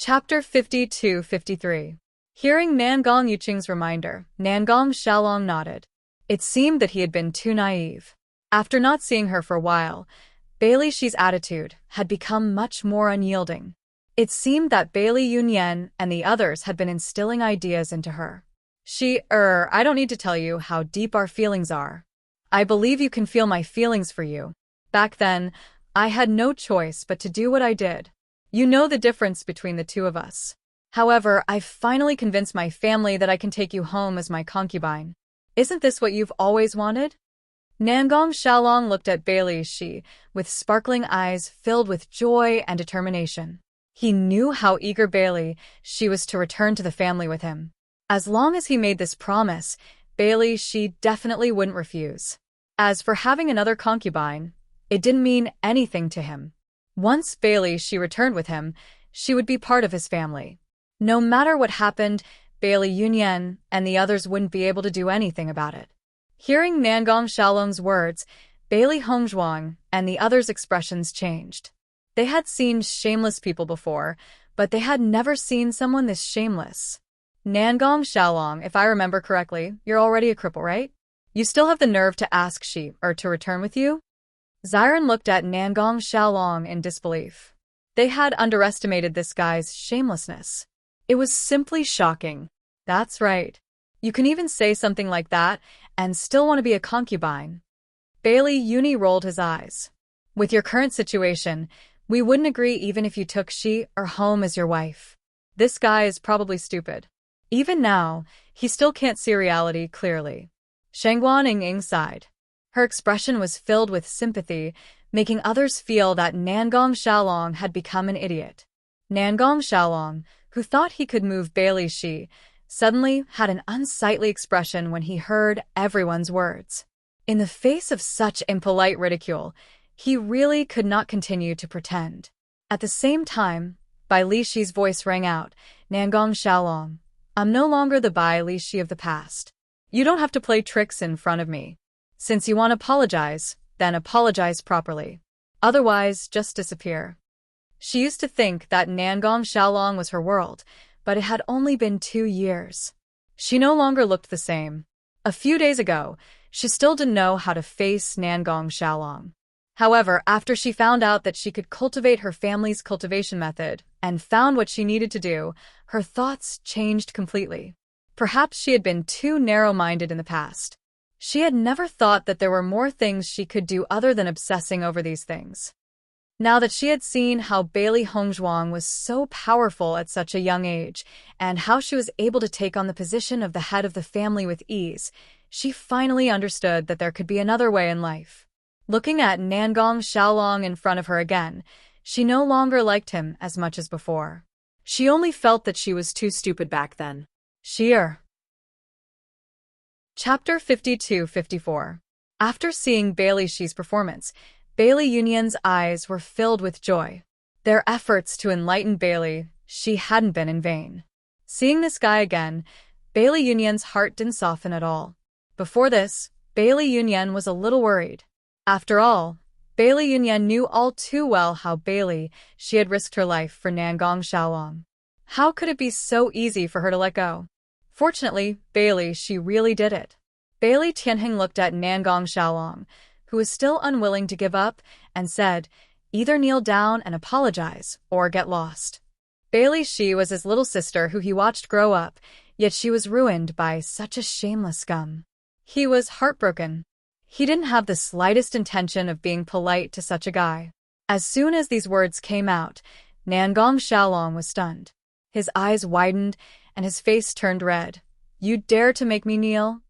Chapter 52-53. Hearing Nangong Yuqing's reminder, Nangong Xiaolong nodded. It seemed that he had been too naive. After not seeing her for a while, Bailey Shi's attitude had become much more unyielding. It seemed that Bailey Yunyan and the others had been instilling ideas into her. I don't need to tell you how deep our feelings are. I believe you can feel my feelings for you. Back then, I had no choice but to do what I did. You know the difference between the two of us. However, I've finally convinced my family that I can take you home as my concubine. Isn't this what you've always wanted? Nangong Xiaolong looked at Bailey Shi with sparkling eyes filled with joy and determination. He knew how eager Bailey Shi was to return to the family with him. As long as he made this promise, Bailey Shi definitely wouldn't refuse. As for having another concubine, it didn't mean anything to him. Once Bailey Shi returned with him, she would be part of his family. No matter what happened, Bailey Yunyan and the others wouldn't be able to do anything about it. Hearing Nangong Xiaolong's words, Bailey Hongzhuang and the others' expressions changed. They had seen shameless people before, but they had never seen someone this shameless. Nangong Xiaolong, if I remember correctly, you're already a cripple, right? You still have the nerve to ask to return with you? Xiren looked at Nangong Xiaolong in disbelief. They had underestimated this guy's shamelessness. It was simply shocking. That's right. You can even say something like that and still want to be a concubine. Bailey Uni rolled his eyes. With your current situation, we wouldn't agree even if you took home as your wife. This guy is probably stupid. Even now, he still can't see reality clearly. Shangguan Ying sighed. Her expression was filled with sympathy, making others feel that Nangong Xiaolong had become an idiot. Nangong Xiaolong, who thought he could move Bailey Shi, suddenly had an unsightly expression when he heard everyone's words. In the face of such impolite ridicule, he really could not continue to pretend. At the same time, Bai Li Shi's voice rang out, Nangong Xiaolong, I'm no longer the Bai Li Shi of the past. You don't have to play tricks in front of me. Since you want to apologize, then apologize properly. Otherwise, just disappear. She used to think that Nangong Xiaolong was her world, but it had only been 2 years. She no longer looked the same. A few days ago, she still didn't know how to face Nangong Xiaolong. However, after she found out that she could cultivate her family's cultivation method and found what she needed to do, her thoughts changed completely. Perhaps she had been too narrow-minded in the past. She had never thought that there were more things she could do other than obsessing over these things. Now that she had seen how Bailey Hongzhuang was so powerful at such a young age, and how she was able to take on the position of the head of the family with ease, she finally understood that there could be another way in life. Looking at Nangong Xiaolong in front of her again, she no longer liked him as much as before. She only felt that she was too stupid back then. Chapter 52-54. After seeing Bailey Shi's performance, Bailey Yunyan's eyes were filled with joy. Their efforts to enlighten Bailey Shi hadn't been in vain. Seeing this guy again, Bailey Yunyan's heart didn't soften at all. Before this, Bailey Yunyan was a little worried. After all, Bailey Yunyan knew all too well how Bailey Shi had risked her life for Nangong Xiaolong. How could it be so easy for her to let go? Fortunately, Bailey Shi really did it. Bailey Tianheng looked at Nangong Xiaolong, who was still unwilling to give up, and said, either kneel down and apologize, or get lost. Bailey Shi was his little sister who he watched grow up, yet she was ruined by such a shameless scum. He was heartbroken. He didn't have the slightest intention of being polite to such a guy. As soon as these words came out, Nangong Xiaolong was stunned. His eyes widened, and his face turned red. You dare to make me kneel?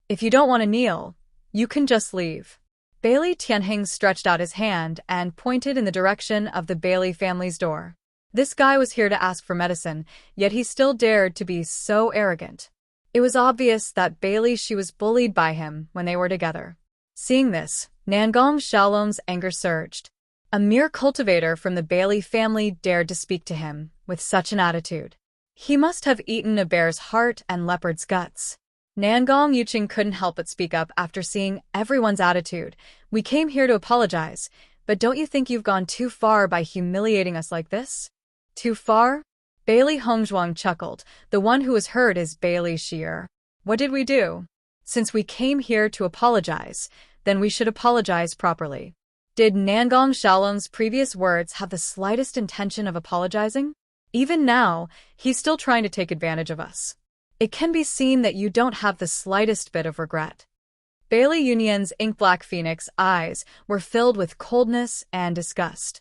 If you don't want to kneel, you can just leave. Bailey Tianheng stretched out his hand and pointed in the direction of the Bailey family's door. This guy was here to ask for medicine, yet he still dared to be so arrogant. It was obvious that Bailey Shi was bullied by him when they were together. Seeing this, Nangong Xiaolong's anger surged. A mere cultivator from the Bailey family dared to speak to him with such an attitude. He must have eaten a bear's heart and leopard's guts. Nangong Yuqing couldn't help but speak up after seeing everyone's attitude. We came here to apologize, but don't you think you've gone too far by humiliating us like this? Too far? Bailey Hongzhuang chuckled. The one who was hurt is Bailey Shear. What did we do? Since we came here to apologize, then we should apologize properly. Did Nangong Xiaolong's previous words have the slightest intention of apologizing? Even now, he's still trying to take advantage of us. It can be seen that you don't have the slightest bit of regret. Bailey Yunyan's ink-black phoenix eyes were filled with coldness and disgust.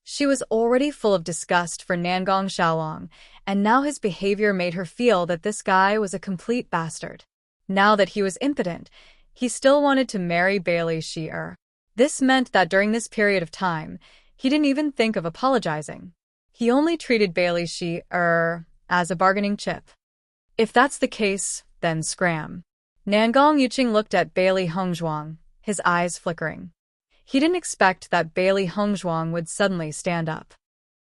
She was already full of disgust for Nangong Xiaolong, and now his behavior made her feel that this guy was a complete bastard. Now that he was impotent, he still wanted to marry Bailey Shear. This meant that during this period of time, he didn't even think of apologizing. He only treated Bailey Shear as a bargaining chip. If that's the case, then scram. Nangong Yuqing looked at Bailey Hongzhuang, his eyes flickering. He didn't expect that Bailey Hongzhuang would suddenly stand up.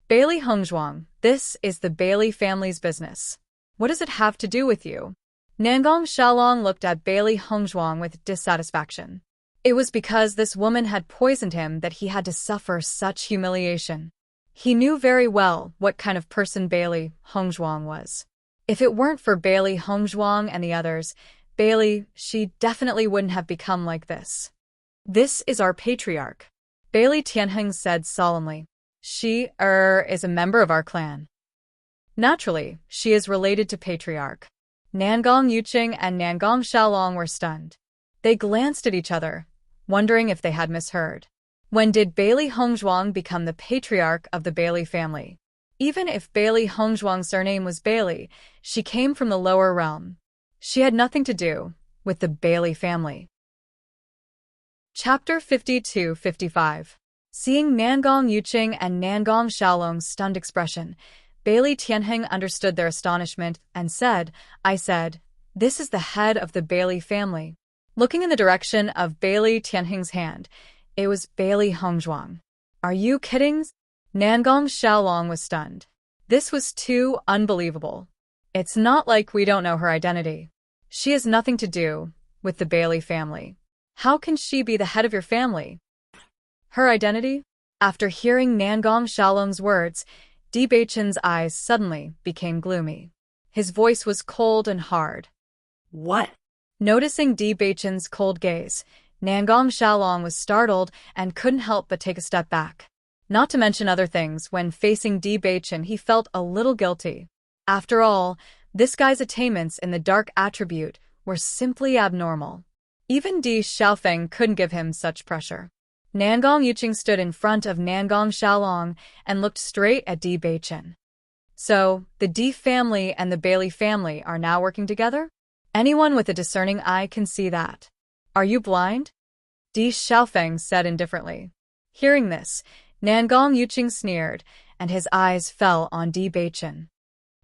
Bailey Hongzhuang, this is the Bailey family's business. What does it have to do with you? Nangong Xiaolong looked at Bailey Hongzhuang with dissatisfaction. It was because this woman had poisoned him that he had to suffer such humiliation. He knew very well what kind of person Bailey Hongzhuang was. If it weren't for Bailey Hongzhuang and the others, she definitely wouldn't have become like this. This is our patriarch, Bailey Tianheng said solemnly. She is a member of our clan. Naturally, she is related to patriarch. Nangong Yuqing and Nangong Xiaolong were stunned. They glanced at each other, wondering if they had misheard. When did Bailey Hongzhuang become the patriarch of the Bailey family? Even if Bailey Hongzhuang's surname was Bailey, she came from the lower realm. She had nothing to do with the Bailey family. Chapter 52-55. Seeing Nangong Yuqing and Nangong Xiaolong's stunned expression, Bailey Tianheng understood their astonishment and said, I said, this is the head of the Bailey family. Looking in the direction of Bailey Tianheng's hand, it was Bailey Hongzhuang. Are you kidding? Nangong Xiaolong was stunned. This was too unbelievable. It's not like we don't know her identity. She has nothing to do with the Bailey family. How can she be the head of your family? Her identity? After hearing Nangong Xiaolong's words, Di Beichen's eyes suddenly became gloomy. His voice was cold and hard. What? Noticing Di Beichen's cold gaze, Nangong Xiaolong was startled and couldn't help but take a step back. Not to mention other things, when facing Di Beichen he felt a little guilty. After all, this guy's attainments in the dark attribute were simply abnormal. Even Di Xiaofeng couldn't give him such pressure. Nangong Yuqing stood in front of Nangong Xiaolong and looked straight at Di Beichen. So, the Di family and the Bailey family are now working together? Anyone with a discerning eye can see that. Are you blind? Di Xiaofeng said indifferently. Hearing this, Nangong Yuqing sneered, and his eyes fell on Di Beichen.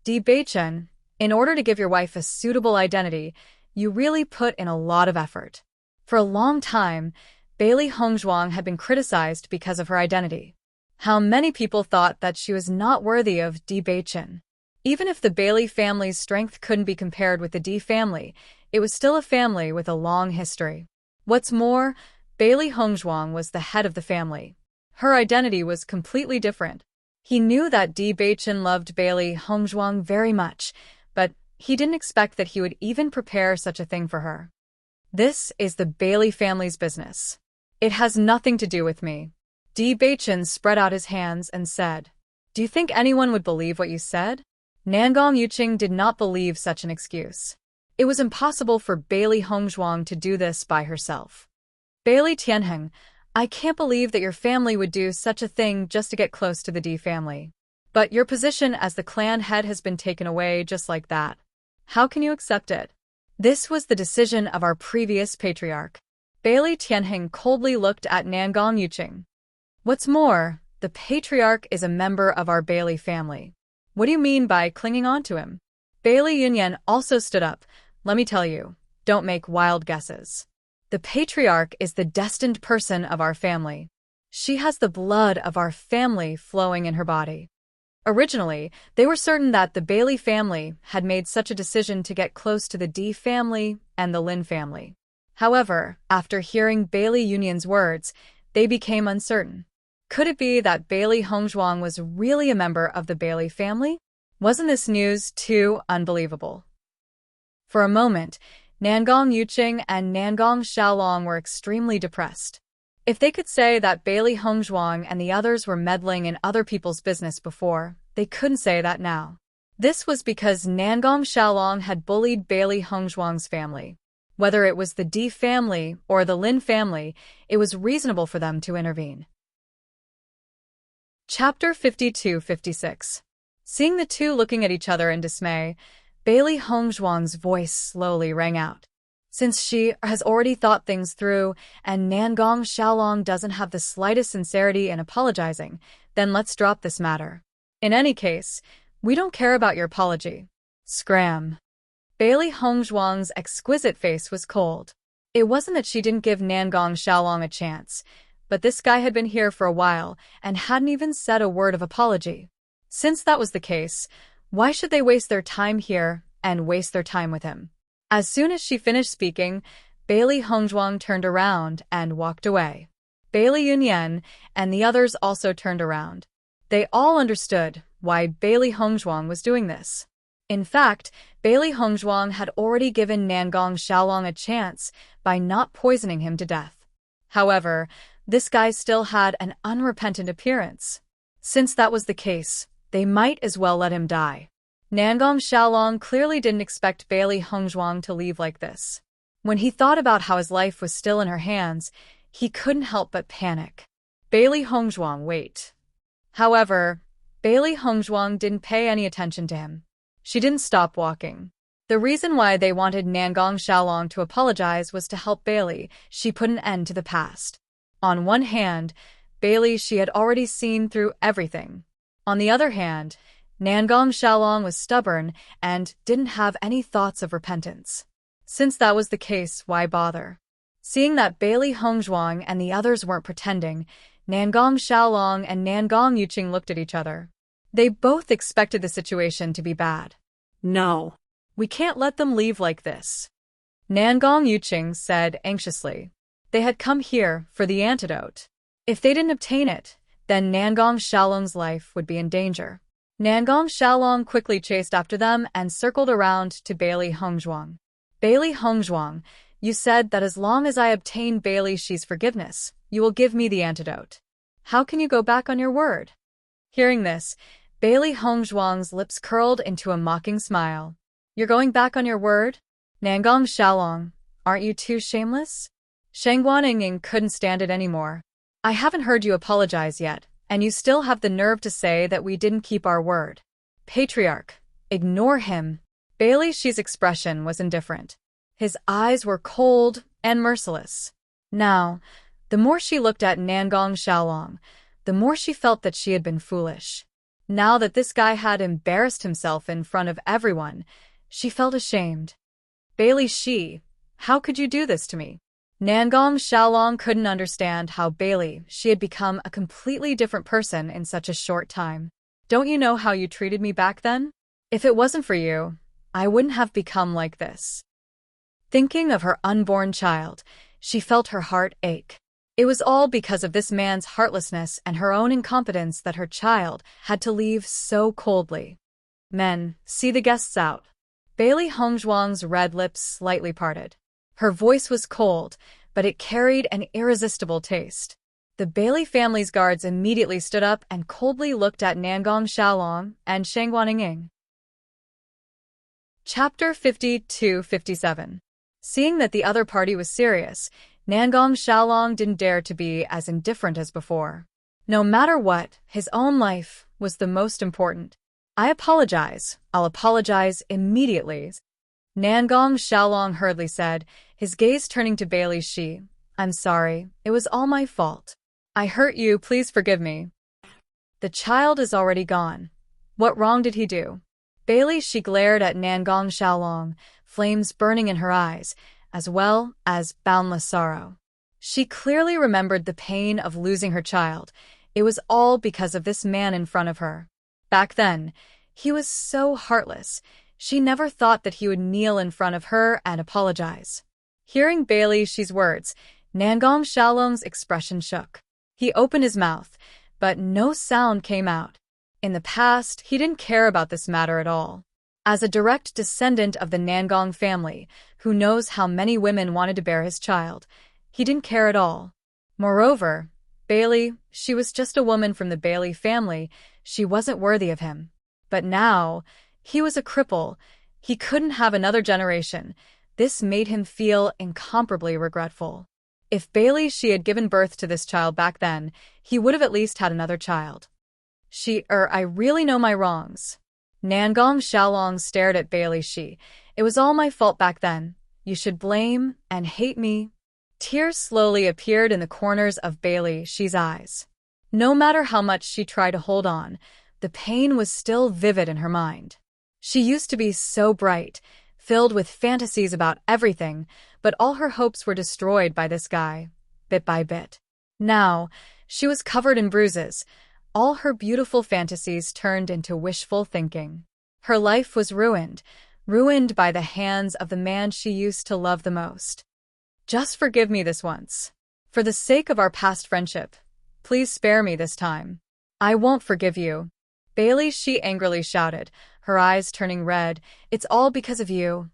Di Beichen, in order to give your wife a suitable identity, you really put in a lot of effort. For a long time, Bailey Hongzhuang had been criticized because of her identity. How many people thought that she was not worthy of Di Beichen. Even if the Bailey family's strength couldn't be compared with the Di family, it was still a family with a long history. What's more, Bailey Hongzhuang was the head of the family. Her identity was completely different. He knew that Di Beichen loved Bailey Hongzhuang very much, but he didn't expect that he would even prepare such a thing for her. This is the Bailey family's business. It has nothing to do with me. Di Beichen spread out his hands and said, Do you think anyone would believe what you said? Nangong Yuqing did not believe such an excuse. It was impossible for Bailey Hongzhuang to do this by herself. Bailey Tianheng, I can't believe that your family would do such a thing just to get close to the Di family. But your position as the clan head has been taken away just like that. How can you accept it? This was the decision of our previous patriarch. Bailey Tianheng coldly looked at Nangong Yuqing. What's more, the patriarch is a member of our Bailey family. What do you mean by clinging on to him? Bailey Yunyan also stood up. Let me tell you, don't make wild guesses. The patriarch is the destined person of our family. She has the blood of our family flowing in her body. Originally, they were certain that the Bailey family had made such a decision to get close to the Di family and the Lin family. However, after hearing Bailey Yunyan's words, they became uncertain. Could it be that Bailey Hongzhuang was really a member of the Bailey family? Wasn't this news too unbelievable? For a moment, Nangong Yuqing and Nangong Xiaolong were extremely depressed. If they could say that Bailey Hongzhuang and the others were meddling in other people's business before, they couldn't say that now. This was because Nangong Xiaolong had bullied Bailey Hongzhuang's family. Whether it was the Di family or the Lin family, it was reasonable for them to intervene. Chapter 52-56. Seeing the two looking at each other in dismay, Bailey Hongzhuang's voice slowly rang out. Since she has already thought things through and Nangong Xiaolong doesn't have the slightest sincerity in apologizing, then let's drop this matter. In any case, we don't care about your apology. Scram. Bailey Hongzhuang's exquisite face was cold. It wasn't that she didn't give Nangong Xiaolong a chance, but this guy had been here for a while and hadn't even said a word of apology. Since that was the case, why should they waste their time here and waste their time with him? As soon as she finished speaking, Bailey Hongzhuang turned around and walked away. Bailey Yunyan and the others also turned around. They all understood why Bailey Hongzhuang was doing this. In fact, Bailey Hongzhuang had already given Nangong Xiaolong a chance by not poisoning him to death. However, this guy still had an unrepentant appearance. Since that was the case, they might as well let him die. Nangong Xiaolong clearly didn't expect Bailey Hongzhuang to leave like this. When he thought about how his life was still in her hands, he couldn't help but panic. Bailey Hongzhuang, wait. However, Bailey Hongzhuang didn't pay any attention to him. She didn't stop walking. The reason why they wanted Nangong Xiaolong to apologize was to help Bailey. She put an end to the past. On one hand, Bailey she had already seen through everything. On the other hand, Nangong Xiaolong was stubborn and didn't have any thoughts of repentance. Since that was the case, why bother? Seeing that Bailey Hongzhuang and the others weren't pretending, Nangong Xiaolong and Nangong Yuqing looked at each other. They both expected the situation to be bad. No. We can't let them leave like this. Nangong Yuqing said anxiously. They had come here for the antidote. If they didn't obtain it, then Nangong Xiaolong's life would be in danger. Nangong Xiaolong quickly chased after them and circled around to Bailey Hongzhuang. Bailey Hongzhuang, you said that as long as I obtain Bailey she's forgiveness, you will give me the antidote. How can you go back on your word? Hearing this, Bailey Hongzhuang's lips curled into a mocking smile. You're going back on your word? Nangong Xiaolong, aren't you too shameless? Shangguan couldn't stand it anymore. I haven't heard you apologize yet, and you still have the nerve to say that we didn't keep our word. Patriarch, ignore him. Bailey Shi's expression was indifferent. His eyes were cold and merciless. Now, the more she looked at Nangong Xiaolong, the more she felt that she had been foolish. Now that this guy had embarrassed himself in front of everyone, she felt ashamed. Bailey Shi, how could you do this to me? Nangong Xiaolong couldn't understand how Bailey Shi had become a completely different person in such a short time. Don't you know how you treated me back then? If it wasn't for you, I wouldn't have become like this. Thinking of her unborn child, she felt her heart ache. It was all because of this man's heartlessness and her own incompetence that her child had to leave so coldly. Men, see the guests out. Bailey Hongzhuang's red lips slightly parted. Her voice was cold, but it carried an irresistible taste. The Bailey family's guards immediately stood up and coldly looked at Nangong Xiaolong and Shangguan. Chapter 52-57. Seeing that the other party was serious, Nangong Xiaolong didn't dare to be as indifferent as before. No matter what, his own life was the most important. I apologize. I'll apologize immediately. Nangong Xiaolong hurriedly said, his gaze turning to Bailey Shi. I'm sorry, it was all my fault. I hurt you, please forgive me. The child is already gone. What wrong did he do? Bailey Shi glared at Nangong Xiaolong, flames burning in her eyes, as well as boundless sorrow. She clearly remembered the pain of losing her child. It was all because of this man in front of her. Back then, he was so heartless. She never thought that he would kneel in front of her and apologize. Hearing Bailey Shi's words, Nangong Xiaolong's expression shook. He opened his mouth, but no sound came out. In the past, he didn't care about this matter at all. As a direct descendant of the Nangong family, who knows how many women wanted to bear his child, he didn't care at all. Moreover, Bailey, she was just a woman from the Bailey family, she wasn't worthy of him. But now, he was a cripple, he couldn't have another generation. This made him feel incomparably regretful. If Bailey she had given birth to this child back then, he would have at least had another child. I really know my wrongs. Nangong Xiaolong stared at Bailey it was all my fault back then. You should blame and hate me. Tears slowly appeared in the corners of Bailey she's eyes. No matter how much she tried to hold on, the pain was still vivid in her mind. She used to be so bright, filled with fantasies about everything, but all her hopes were destroyed by this guy, bit by bit. Now, she was covered in bruises. All her beautiful fantasies turned into wishful thinking. Her life was ruined by the hands of the man she used to love the most. Just forgive me this once. For the sake of our past friendship, please spare me this time. I won't forgive you. Bailey she angrily shouted, her eyes turning red. It's all because of you.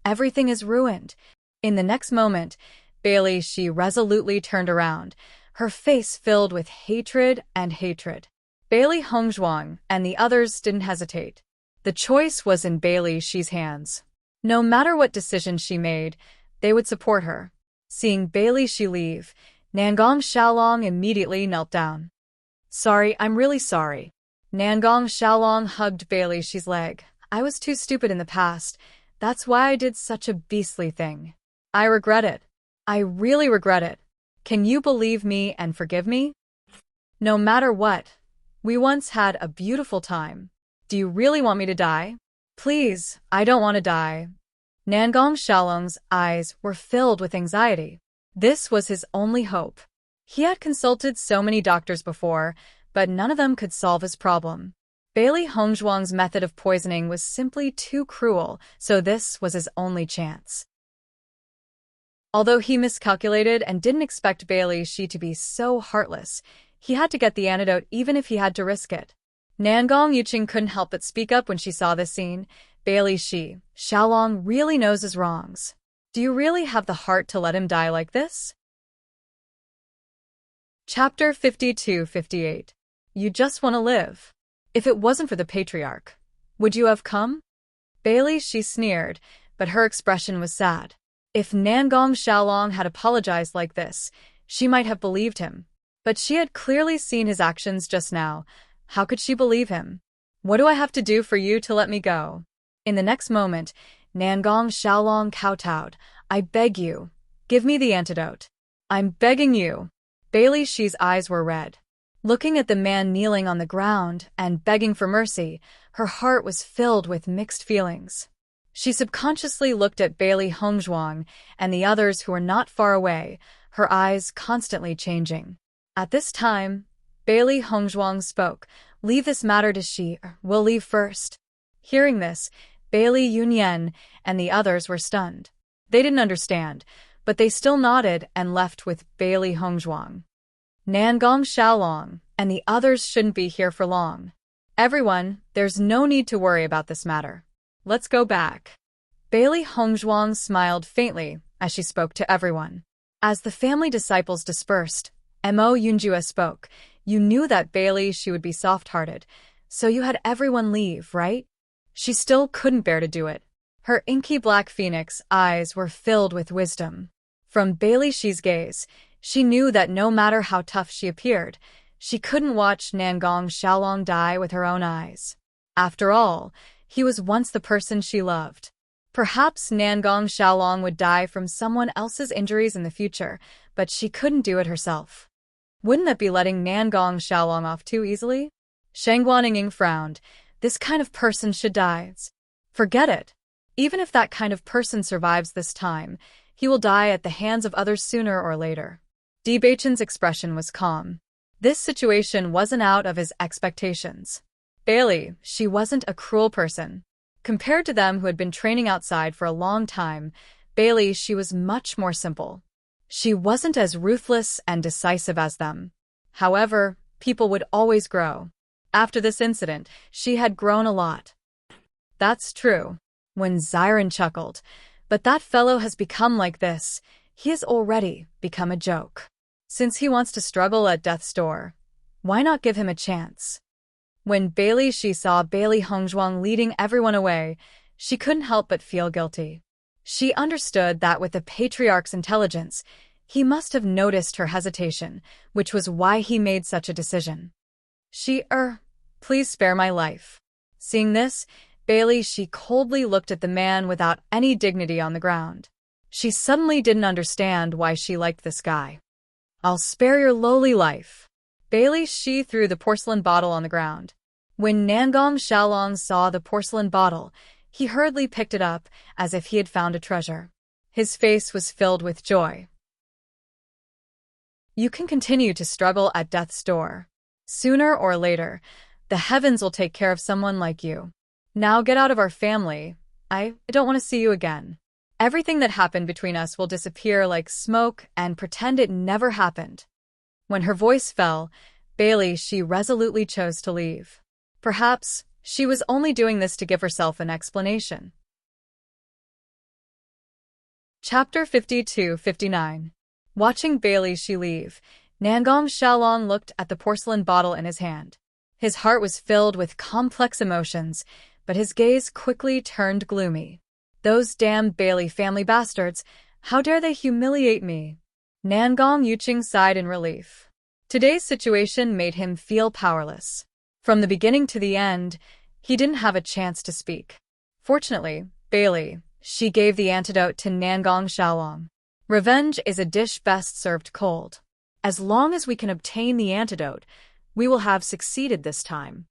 Everything is ruined. In the next moment, Bailey she resolutely turned around, her face filled with hatred. Bailey Hongzhuang and the others didn't hesitate. The choice was in Bailey she's hands. No matter what decision she made, they would support her. Seeing Bailey she leave, Nangong Xiaolong immediately knelt down. Sorry, I'm really sorry. Nangong Xiaolong hugged Bailey she's leg. I was too stupid in the past. That's why I did such a beastly thing. I regret it. I really regret it. Can you believe me and forgive me? No matter what, we once had a beautiful time. Do you really want me to die? Please, I don't want to die. Nangong Xiaolong's eyes were filled with anxiety. This was his only hope. He had consulted so many doctors before, but none of them could solve his problem. Bailey Hongzhuang's method of poisoning was simply too cruel, so this was his only chance. Although he miscalculated and didn't expect Bailey to be so heartless, he had to get the antidote even if he had to risk it. Nangong Yuqing couldn't help but speak up when she saw this scene. Bailey Xiaolong really knows his wrongs. Do you really have the heart to let him die like this? Chapter 52-58. You just want to live. If it wasn't for the patriarch, would you have come? Bailey sneered, but her expression was sad. If Nangong Xiaolong had apologized like this, she might have believed him. But she had clearly seen his actions just now. How could she believe him? What do I have to do for you to let me go? In the next moment, Nangong Xiaolong kowtowed. I beg you, give me the antidote. I'm begging you. Bailey she's eyes were red. Looking at the man kneeling on the ground and begging for mercy, her heart was filled with mixed feelings. She subconsciously looked at Bailey Hongzhuang and the others who were not far away, her eyes constantly changing. At this time, Bailey Hongzhuang spoke. Leave this matter to we'll leave first. Hearing this, Bailey Yunyan and the others were stunned. They didn't understand, but they still nodded and left with Bailey Hongzhuang. Nangong Xiaolong and the others shouldn't be here for long. Everyone, there's no need to worry about this matter. Let's go back. Bailey Hongzhuang smiled faintly as she spoke to everyone. As the family disciples dispersed, Mo Yunjua spoke. You knew that Bailey would be soft-hearted, so you had everyone leave, right? She still couldn't bear to do it. Her inky black phoenix eyes were filled with wisdom. From Bailey she's gaze, she knew that no matter how tough she appeared, she couldn't watch Nangong Xiaolong die with her own eyes. After all, he was once the person she loved. Perhaps Nangong Xiaolong would die from someone else's injuries in the future, but she couldn't do it herself. Wouldn't that be letting Nangong Xiaolong off too easily? Shang Guaniying frowned. This kind of person should die. Forget it. Even if that kind of person survives this time, he will die at the hands of others sooner or later. Di Beichen's expression was calm. This situation wasn't out of his expectations. Bailey, she wasn't a cruel person. Compared to them who had been training outside for a long time, Bailey, she was much more simple. She wasn't as ruthless and decisive as them. However, people would always grow. After this incident, she had grown a lot. That's true. When Xiren chuckled, but that fellow has become like this. He has already become a joke. Since he wants to struggle at death's door, why not give him a chance? When she saw Bailey Hongzhuang leading everyone away, she couldn't help but feel guilty. She understood that with the patriarch's intelligence, he must have noticed her hesitation, which was why he made such a decision. Please spare my life. Seeing this, she coldly looked at the man without any dignity on the ground. She suddenly didn't understand why she liked this guy. I'll spare your lowly life. She threw the porcelain bottle on the ground. When Nangong Xiaolong saw the porcelain bottle, he hurriedly picked it up as if he had found a treasure. His face was filled with joy. You can continue to struggle at death's door. Sooner or later, the heavens will take care of someone like you. Now get out of our family. I don't want to see you again. Everything that happened between us will disappear like smoke and pretend it never happened. When her voice fell, she resolutely chose to leave. Perhaps she was only doing this to give herself an explanation. Chapter 52-59. Watching she leave, Nangong Xiaolong looked at the porcelain bottle in his hand. His heart was filled with complex emotions, but his gaze quickly turned gloomy. Those damn Bailey family bastards, how dare they humiliate me? Nangong Yuqing sighed in relief. Today's situation made him feel powerless. From the beginning to the end, he didn't have a chance to speak. Fortunately, she gave the antidote to Nangong Xiaolong. Revenge is a dish best served cold. As long as we can obtain the antidote, we will have succeeded this time.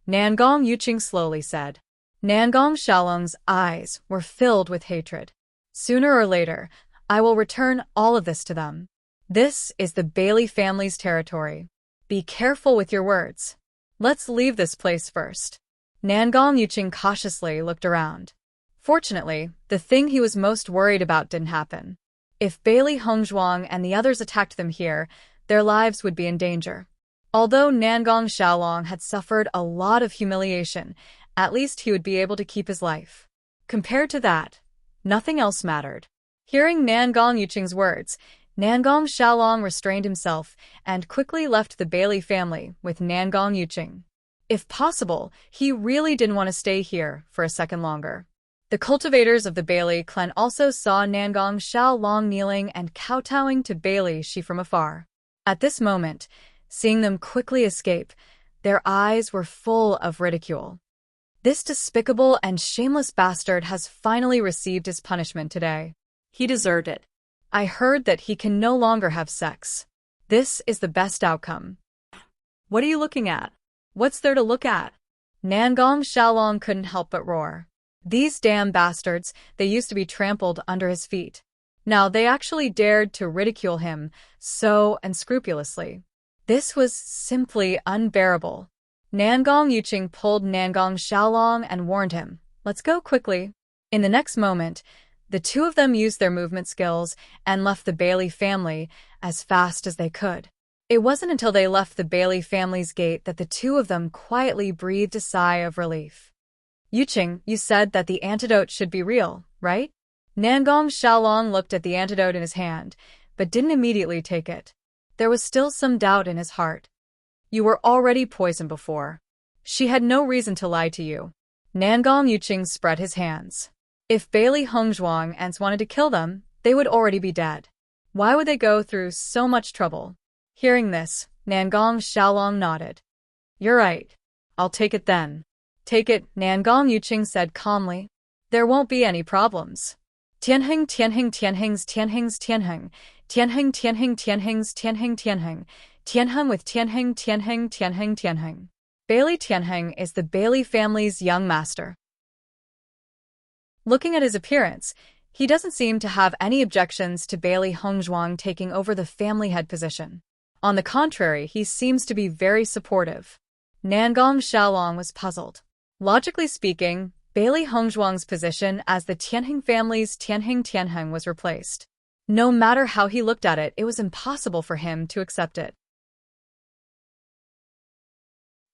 Nangong Yuqing slowly said. Nangong Xiaolong's eyes were filled with hatred. Sooner or later, I will return all of this to them. This is the Bailey family's territory. Be careful with your words. Let's leave this place first. Nangong Yuqing cautiously looked around. Fortunately, the thing he was most worried about didn't happen. If Bailey Hongzhuang and the others attacked them here, their lives would be in danger. Although Nangong Xiaolong had suffered a lot of humiliation, at least he would be able to keep his life. Compared to that, nothing else mattered. Hearing Nangong Yuqing's words, Nangong Xiaolong restrained himself and quickly left the Bailey family with Nangong Yuqing. If possible, he really didn't want to stay here for a second longer. The cultivators of the Bailey clan also saw Nangong Xiaolong kneeling and kowtowing to Bailey from afar. At this moment, seeing them quickly escape, their eyes were full of ridicule. This despicable and shameless bastard has finally received his punishment today. He deserved it. I heard that he can no longer have sex. This is the best outcome. What are you looking at? What's there to look at? Nangong Xiaolong couldn't help but roar. These damn bastards, they used to be trampled under his feet. Now they actually dared to ridicule him so unscrupulously. This was simply unbearable. Nangong Yuqing pulled Nangong Xiaolong and warned him, "Let's go quickly." In the next moment, the two of them used their movement skills and left the Bailey family as fast as they could. It wasn't until they left the Bailey family's gate that the two of them quietly breathed a sigh of relief. Yuqing, you said that the antidote should be real, right? Nangong Xiaolong looked at the antidote in his hand, but didn't immediately take it. There was still some doubt in his heart. You were already poisoned before. She had no reason to lie to you. Nangong Yuqing spread his hands. If Bailey Hongzhuang ants wanted to kill them, they would already be dead. Why would they go through so much trouble? Hearing this, Nangong Xiaolong nodded. You're right. I'll take it then. Take it, Nangong Yuqing said calmly. There won't be any problems. Tianheng, Tianheng, Tianheng's, Tianheng's, Tianheng, Tianheng, Tianheng, Tianheng's, Tianheng, Tianheng, Tianheng with Tianheng, Tianheng, Tianheng, Tianheng. Bailey Tianheng is the Bailey family's young master. Looking at his appearance, he doesn't seem to have any objections to Bailey Hongzhuang taking over the family head position. On the contrary, he seems to be very supportive. Nangong Xiaolong was puzzled. Logically speaking, Bailey Hongzhuang's position as the Tianheng family's Tianheng was replaced. No matter how he looked at it, it was impossible for him to accept it.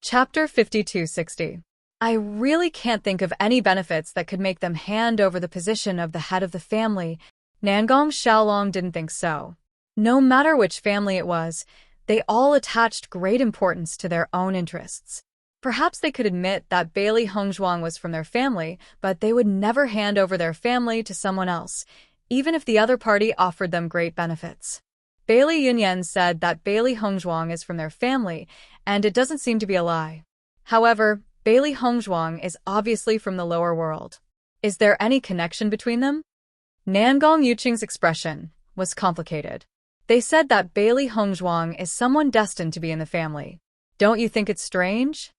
Chapter 5260. I really can't think of any benefits that could make them hand over the position of the head of the family. Nangong Xiaolong didn't think so. No matter which family it was, they all attached great importance to their own interests. Perhaps they could admit that Bailey Hongzhuang was from their family, but they would never hand over their family to someone else, even if the other party offered them great benefits. Bailey Yunyan said that Bailey Hongzhuang is from their family, and it doesn't seem to be a lie. However, Bailey Hongzhuang is obviously from the lower world. Is there any connection between them? Nangong Yuqing's expression was complicated. They said that Bailey Hongzhuang is someone destined to be in the family. Don't you think it's strange?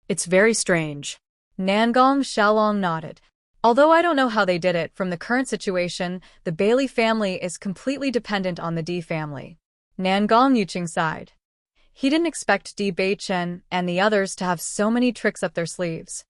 It's very strange. Nangong Xiaolong nodded. Although I don't know how they did it, from the current situation, the Bailey family is completely dependent on the D family. Nangong Yuqing sighed. He didn't expect Di Beichen and the others to have so many tricks up their sleeves.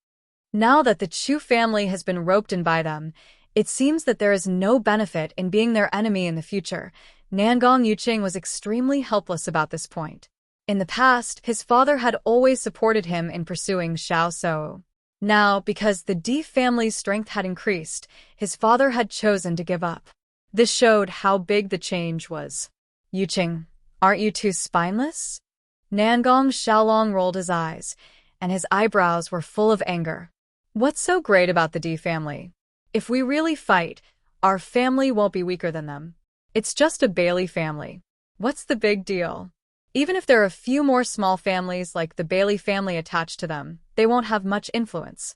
Now that the Chu family has been roped in by them, it seems that there is no benefit in being their enemy in the future. Nangong Yuqing was extremely helpless about this point. In the past, his father had always supported him in pursuing Xiao Shou. Now, because the Di family's strength had increased, his father had chosen to give up. This showed how big the change was. Yuqing, aren't you too spineless? Nangong Xiaolong rolled his eyes, and his eyebrows were full of anger. What's so great about the Di family? If we really fight, our family won't be weaker than them. It's just a Bailey family. What's the big deal? Even if there are a few more small families like the Bailey family attached to them, they won't have much influence.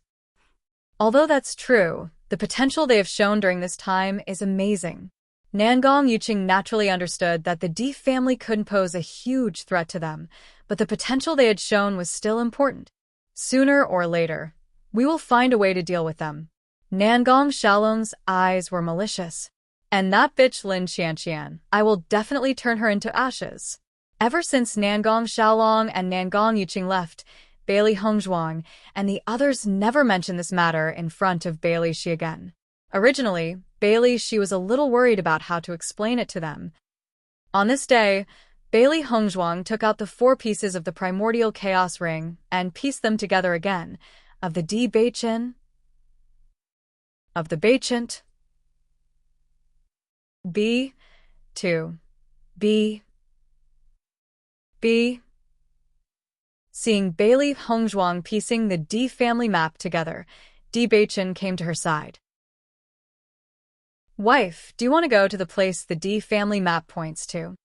Although that's true, the potential they have shown during this time is amazing. Nangong Yuqing naturally understood that the Di family couldn't pose a huge threat to them, but the potential they had shown was still important. Sooner or later, we will find a way to deal with them. Nangong Xiaolong's eyes were malicious. And that bitch Lin Qianqian, I will definitely turn her into ashes. Ever since Nangong Xiaolong and Nangong Yuqing left, Bailey Hongzhuang and the others never mentioned this matter in front of Bailey Shi again. Originally, Bailey Shi was a little worried about how to explain it to them. On this day, Bailey Hongzhuang took out the 4 pieces of the primordial chaos ring and pieced them together again, of the Di Beichen, of the Beichent, B, 2, B. Seeing Bailey Hongzhuang piecing the Di family map together, Di Beichen came to her side. Wife, do you want to go to the place the Di family map points to?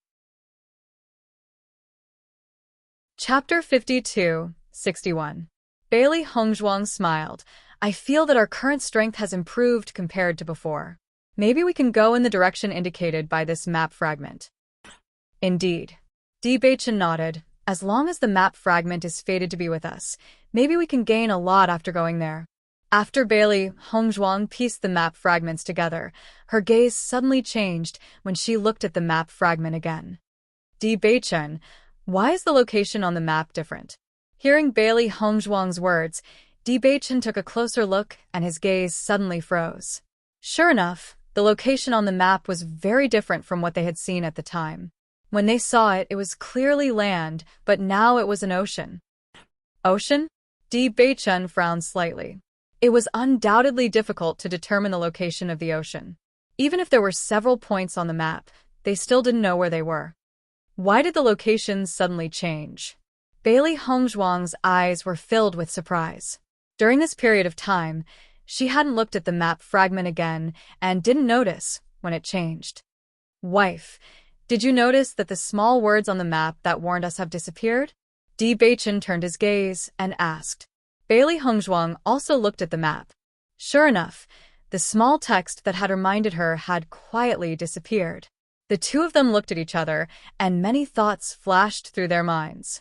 Chapter 5261. Bailey Hongzhuang smiled. I feel that our current strength has improved compared to before. Maybe we can go in the direction indicated by this map fragment. Indeed. Di Beichen nodded. As long as the map fragment is fated to be with us, maybe we can gain a lot after going there. After Bailey Hongzhuang pieced the map fragments together, her gaze suddenly changed when she looked at the map fragment again. Di Beichen, why is the location on the map different? Hearing Bailey Hongzhuang's words, Di Beichen took a closer look and his gaze suddenly froze. Sure enough, the location on the map was very different from what they had seen at the time. When they saw it, it was clearly land, but now it was an ocean. Ocean? Di Beichen frowned slightly. It was undoubtedly difficult to determine the location of the ocean. Even if there were several points on the map, they still didn't know where they were. Why did the locations suddenly change? Bailey Hongzhuang's eyes were filled with surprise. During this period of time, she hadn't looked at the map fragment again and didn't notice when it changed. Wife, did you notice that the small words on the map that warned us have disappeared? Di Beichen turned his gaze and asked. Bailey Hongzhuang also looked at the map. Sure enough, the small text that had reminded her had quietly disappeared. The two of them looked at each other, and many thoughts flashed through their minds.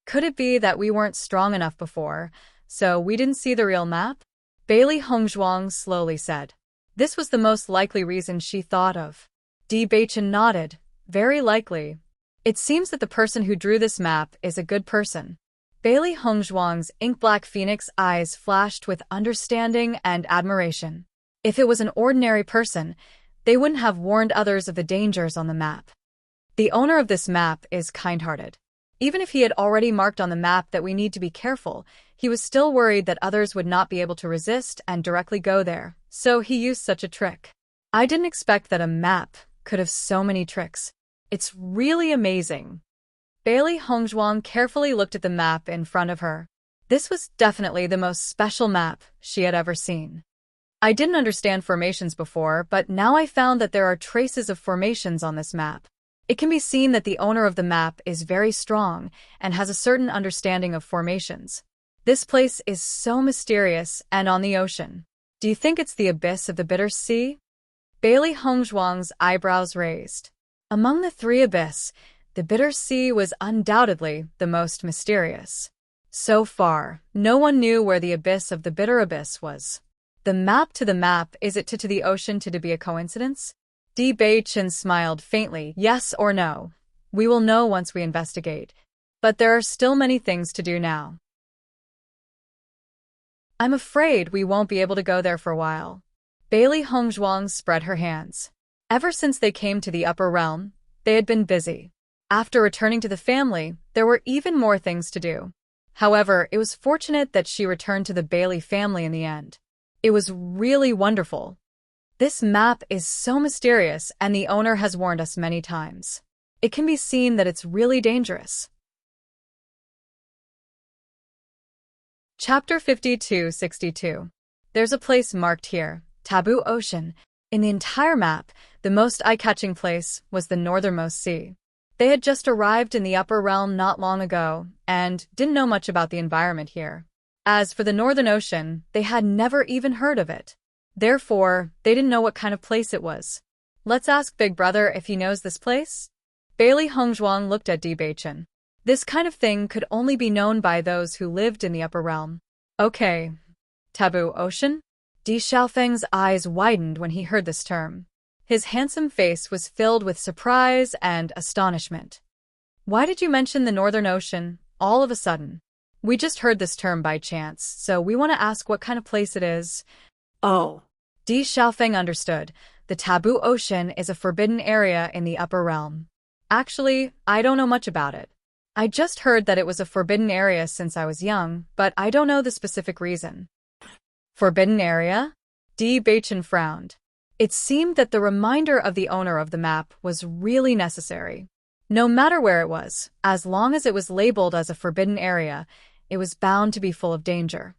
Could it be that we weren't strong enough before, so we didn't see the real map? Bailey Hongzhuang slowly said. This was the most likely reason she thought of. Di Beichen nodded. Very likely. It seems that the person who drew this map is a good person. Bailey Hongzhuang's ink-black phoenix eyes flashed with understanding and admiration. If it was an ordinary person, they wouldn't have warned others of the dangers on the map. The owner of this map is kind-hearted. Even if he had already marked on the map that we need to be careful, he was still worried that others would not be able to resist and directly go there, so he used such a trick. I didn't expect that a map could have so many tricks. It's really amazing. Bailey Hongzhuang carefully looked at the map in front of her. This was definitely the most special map she had ever seen. I didn't understand formations before, but now I found that there are traces of formations on this map. It can be seen that the owner of the map is very strong and has a certain understanding of formations. This place is so mysterious and on the ocean. Do you think it's the abyss of the Bitter Sea? Bailey Hongzhuang's eyebrows raised. Among the three abyss, the Bitter Sea was undoubtedly the most mysterious. So far, no one knew where the abyss of the Bitter Abyss was. The map to the map, is it to the ocean to be a coincidence? Di Beichen smiled faintly, yes or no. We will know once we investigate. But there are still many things to do now. I'm afraid we won't be able to go there for a while. Bailey Hongzhuang spread her hands. Ever since they came to the upper realm, they had been busy. After returning to the family, there were even more things to do. However, it was fortunate that she returned to the Bailey family in the end. It was really wonderful. This map is so mysterious, and the owner has warned us many times. It can be seen that it's really dangerous. Chapter 52-62. There's a place marked here, Taboo Ocean. In the entire map, the most eye-catching place was the northernmost sea. They had just arrived in the upper realm not long ago, and didn't know much about the environment here. As for the Northern Ocean, they had never even heard of it. Therefore, they didn't know what kind of place it was. Let's ask Big Brother if he knows this place? Bailey Hongzhuang looked at Di Beichen. This kind of thing could only be known by those who lived in the upper realm. Okay. Taboo Ocean? Di Xiaofeng's eyes widened when he heard this term. His handsome face was filled with surprise and astonishment. Why did you mention the Northern Ocean, all of a sudden? We just heard this term by chance, so we want to ask what kind of place it is. Oh. Di Xiaofeng understood. The Taboo Ocean is a forbidden area in the upper realm. Actually, I don't know much about it. I just heard that it was a forbidden area since I was young, but I don't know the specific reason. Forbidden area? Di Beichen frowned. It seemed that the reminder of the owner of the map was really necessary. No matter where it was, as long as it was labeled as a forbidden area, it was bound to be full of danger.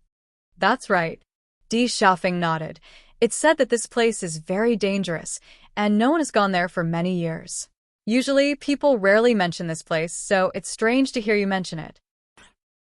That's right. Di Xiaofeng nodded. It said that this place is very dangerous, and no one has gone there for many years. Usually, people rarely mention this place, so it's strange to hear you mention it.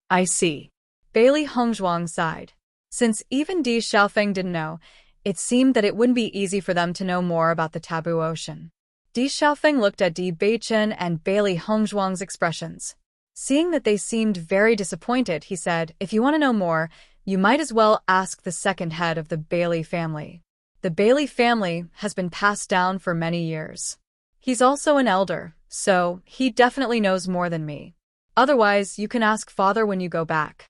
I see. Bailey Hongzhuang sighed. Since even Di Xiaofeng didn't know, it seemed that it wouldn't be easy for them to know more about the Taboo Ocean. Di Xiaofeng looked at Di Beichen and Bailey Hongzhuang's expressions. Seeing that they seemed very disappointed, he said, if you want to know more, you might as well ask the second head of the Bailey family. The Bailey family has been passed down for many years. He's also an elder, so he definitely knows more than me. Otherwise, you can ask father when you go back.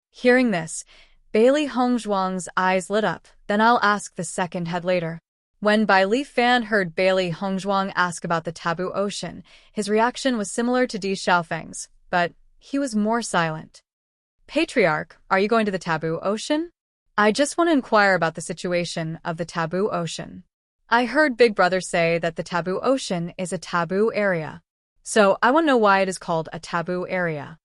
Hearing this, Bailey Hongzhuang's eyes lit up. Then I'll ask the second head later. When Bai Li Fan heard Bailey Hongzhuang ask about the Taboo Ocean, his reaction was similar to Di Xiaofeng's, but he was more silent. Patriarch, are you going to the Taboo Ocean? I just want to inquire about the situation of the Taboo Ocean. I heard Big Brother say that the Taboo Ocean is a taboo area. So I want to know why it is called a taboo area.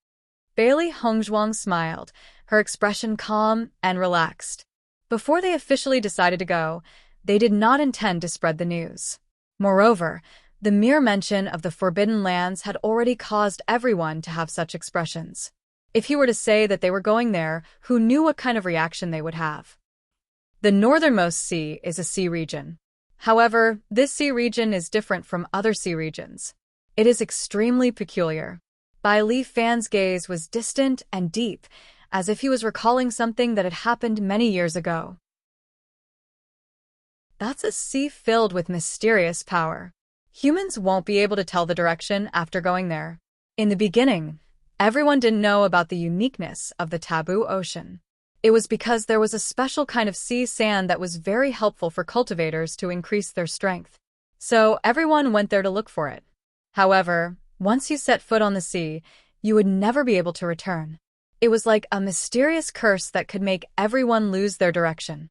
Bailey Hongzhuang smiled, her expression calm and relaxed. Before they officially decided to go, they did not intend to spread the news. Moreover, the mere mention of the Forbidden Lands had already caused everyone to have such expressions. If he were to say that they were going there, who knew what kind of reaction they would have? The northernmost sea is a sea region. However, this sea region is different from other sea regions. It is extremely peculiar. Bai Li Fan's gaze was distant and deep, as if he was recalling something that had happened many years ago. That's a sea filled with mysterious power. Humans won't be able to tell the direction after going there. In the beginning, everyone didn't know about the uniqueness of the Taboo Ocean. It was because there was a special kind of sea sand that was very helpful for cultivators to increase their strength. So everyone went there to look for it. However, once you set foot on the sea, You would never be able to return. It was like a mysterious curse that could make everyone lose their direction.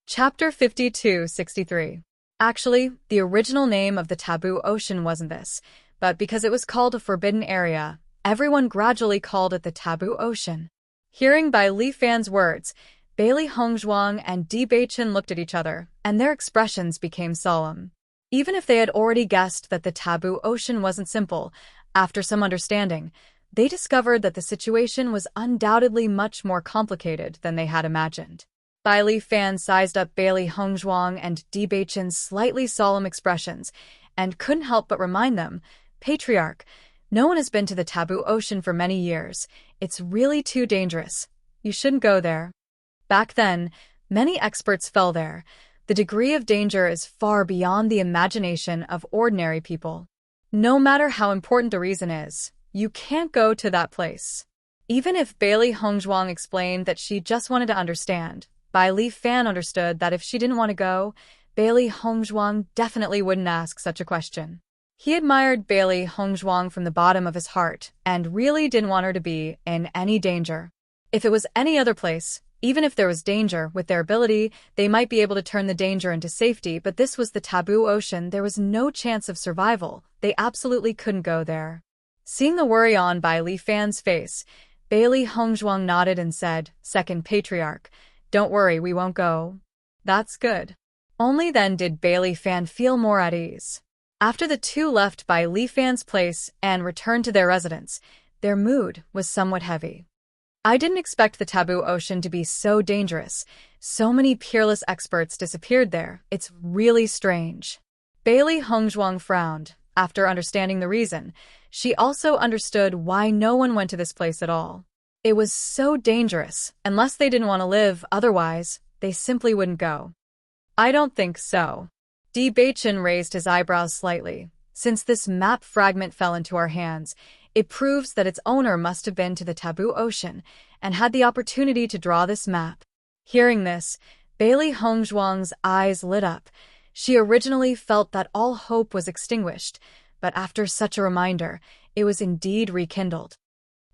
Chapter 52-63. Actually, the original name of the taboo ocean wasn't this, but because it was called a forbidden area, everyone gradually called it the taboo ocean. Hearing Bai Li Fan's words, Bailey Hongzhuang and Di Beichen looked at each other, and their expressions became solemn. Even if they had already guessed that the taboo ocean wasn't simple, after some understanding, they discovered that the situation was undoubtedly much more complicated than they had imagined. Bai Li Fan sized up Bailey Hongzhuang and Di Beichen's slightly solemn expressions, and couldn't help but remind them, Patriarch, no one has been to the taboo ocean for many years. It's really too dangerous. You shouldn't go there. Back then, many experts fell there. The degree of danger is far beyond the imagination of ordinary people. No matter how important the reason is, you can't go to that place. Even if Bailey Hongzhuang explained that she just wanted to understand, Bai Li Fan understood that if she didn't want to go, Bailey Hongzhuang definitely wouldn't ask such a question. He admired Bailey Hongzhuang from the bottom of his heart and really didn't want her to be in any danger. If it was any other place, even if there was danger, with their ability, they might be able to turn the danger into safety, but this was the taboo ocean. There was no chance of survival. They absolutely couldn't go there. Seeing the worry on Bai Li Fan's face, Bailey Hongzhuang nodded and said, Second Patriarch, don't worry, we won't go. That's good. Only then did Bailey Fan feel more at ease. After the two left Bai Li Fan's place and returned to their residence, their mood was somewhat heavy. I didn't expect the taboo ocean to be so dangerous. So many peerless experts disappeared there. It's really strange. Bailey Hongzhuang frowned. After understanding the reason, she also understood why no one went to this place at all. It was so dangerous. Unless they didn't want to live, otherwise, they simply wouldn't go. I don't think so. Di Beichen raised his eyebrows slightly. Since this map fragment fell into our hands, it proves that its owner must have been to the taboo ocean and had the opportunity to draw this map. Hearing this, Bailey Hongzhuang's eyes lit up. She originally felt that all hope was extinguished, but after such a reminder, it was indeed rekindled.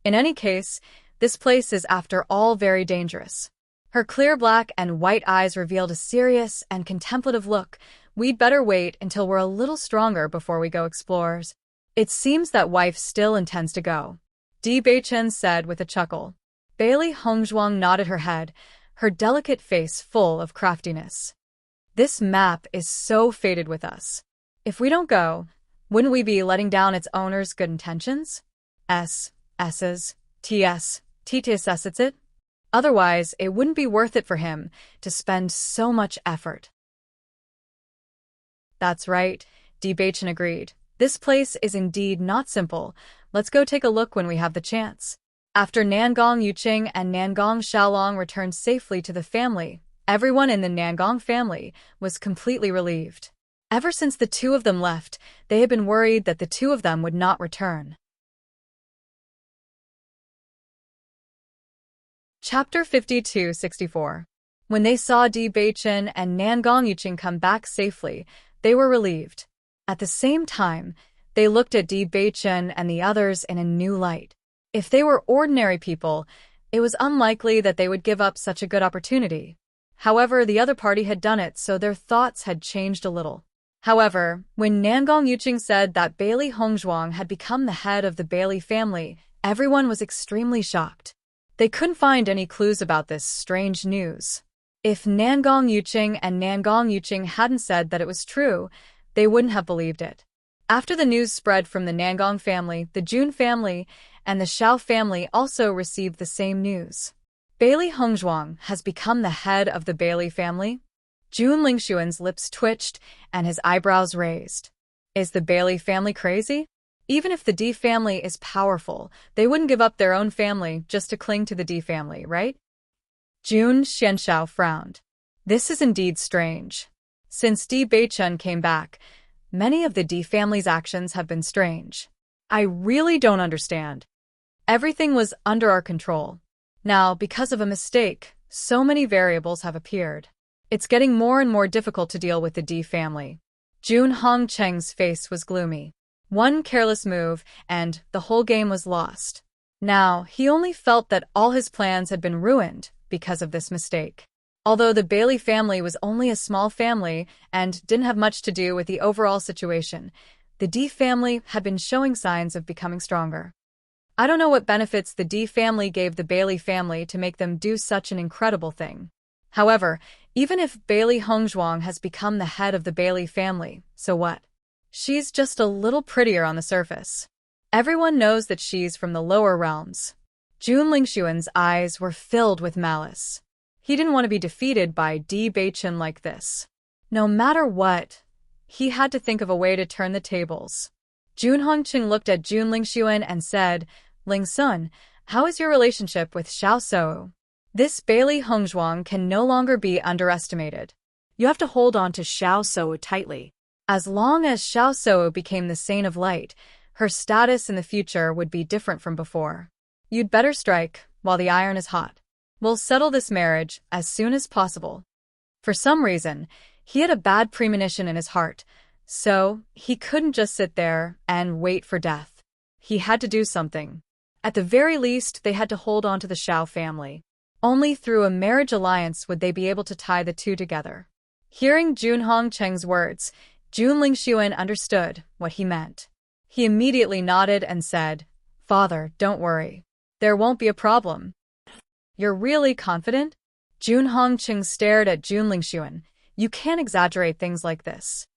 In any case, this place is after all very dangerous. Her clear black and white eyes revealed a serious and contemplative look. We'd better wait until we're a little stronger before we go explorers. It seems that wife still intends to go, Di Beichen said with a chuckle. Bailey Hongzhuang nodded her head, her delicate face full of craftiness. This map is so fated with us. If we don't go, wouldn't we be letting down its owner's good intentions? S's, TTS's. Otherwise, it wouldn't be worth it for him to spend so much effort. That's right, Di Beichen agreed. This place is indeed not simple. Let's go take a look when we have the chance. After Nangong Yuqing and Nangong Xiaolong returned safely to the family, everyone in the Nangong family was completely relieved. Ever since the two of them left, they had been worried that the two of them would not return. Chapter 52-64. When they saw Di Beichen and Nangong Yuqing come back safely, they were relieved. At the same time, they looked at Di Beichen and the others in a new light. If they were ordinary people, it was unlikely that they would give up such a good opportunity. However, the other party had done it, so their thoughts had changed a little. However, when Nangong Yuqing said that Bailey Hongzhuang had become the head of the Bailey family, everyone was extremely shocked. They couldn't find any clues about this strange news. If Nangong Yuqing and Nangong Yuqing hadn't said that it was true, they wouldn't have believed it. After the news spread from the Nangong family, the Jun family and the Xiao family also received the same news. Bailey Hongzhuang has become the head of the Bailey family? Jun Lingshuan's lips twitched and his eyebrows raised. Is the Bailey family crazy? Even if the Di family is powerful, they wouldn't give up their own family just to cling to the Di family, right? Jun Xianxiao frowned. This is indeed strange. Since Di Beichen came back, many of the Di family's actions have been strange. I really don't understand. Everything was under our control. Now, because of a mistake, so many variables have appeared. It's getting more and more difficult to deal with the Di family. Jun Hongcheng's face was gloomy. One careless move, and the whole game was lost. Now, he only felt that all his plans had been ruined because of this mistake. Although the Bailey family was only a small family and didn't have much to do with the overall situation, the D family had been showing signs of becoming stronger. I don't know what benefits the D family gave the Bailey family to make them do such an incredible thing. However, even if Bailey Hongzhuang has become the head of the Bailey family, so what? She's just a little prettier on the surface. Everyone knows that she's from the lower realms. Jun Lingxuan's eyes were filled with malice. He didn't want to be defeated by Di Beichen like this. No matter what, he had to think of a way to turn the tables. Jun Hongqing looked at Jun Lingxuan and said, "Ling Sun, how is your relationship with Xiao Shou? This Bailey Hongzhuang can no longer be underestimated. You have to hold on to Xiao Shou tightly. As long as Xiao Shou became the Saint of Light, her status in the future would be different from before. You'd better strike while the iron is hot. We'll settle this marriage as soon as possible." For some reason, he had a bad premonition in his heart, so he couldn't just sit there and wait for death. He had to do something. At the very least, they had to hold on to the Xiao family. Only through a marriage alliance would they be able to tie the two together. Hearing Jun Hongcheng's words, Jun Lingxuan understood what he meant. He immediately nodded and said, "Father, don't worry. There won't be a problem." "You're really confident?" Jun Hongcheng stared at Jun Lingxuan. "You can't exaggerate things like this."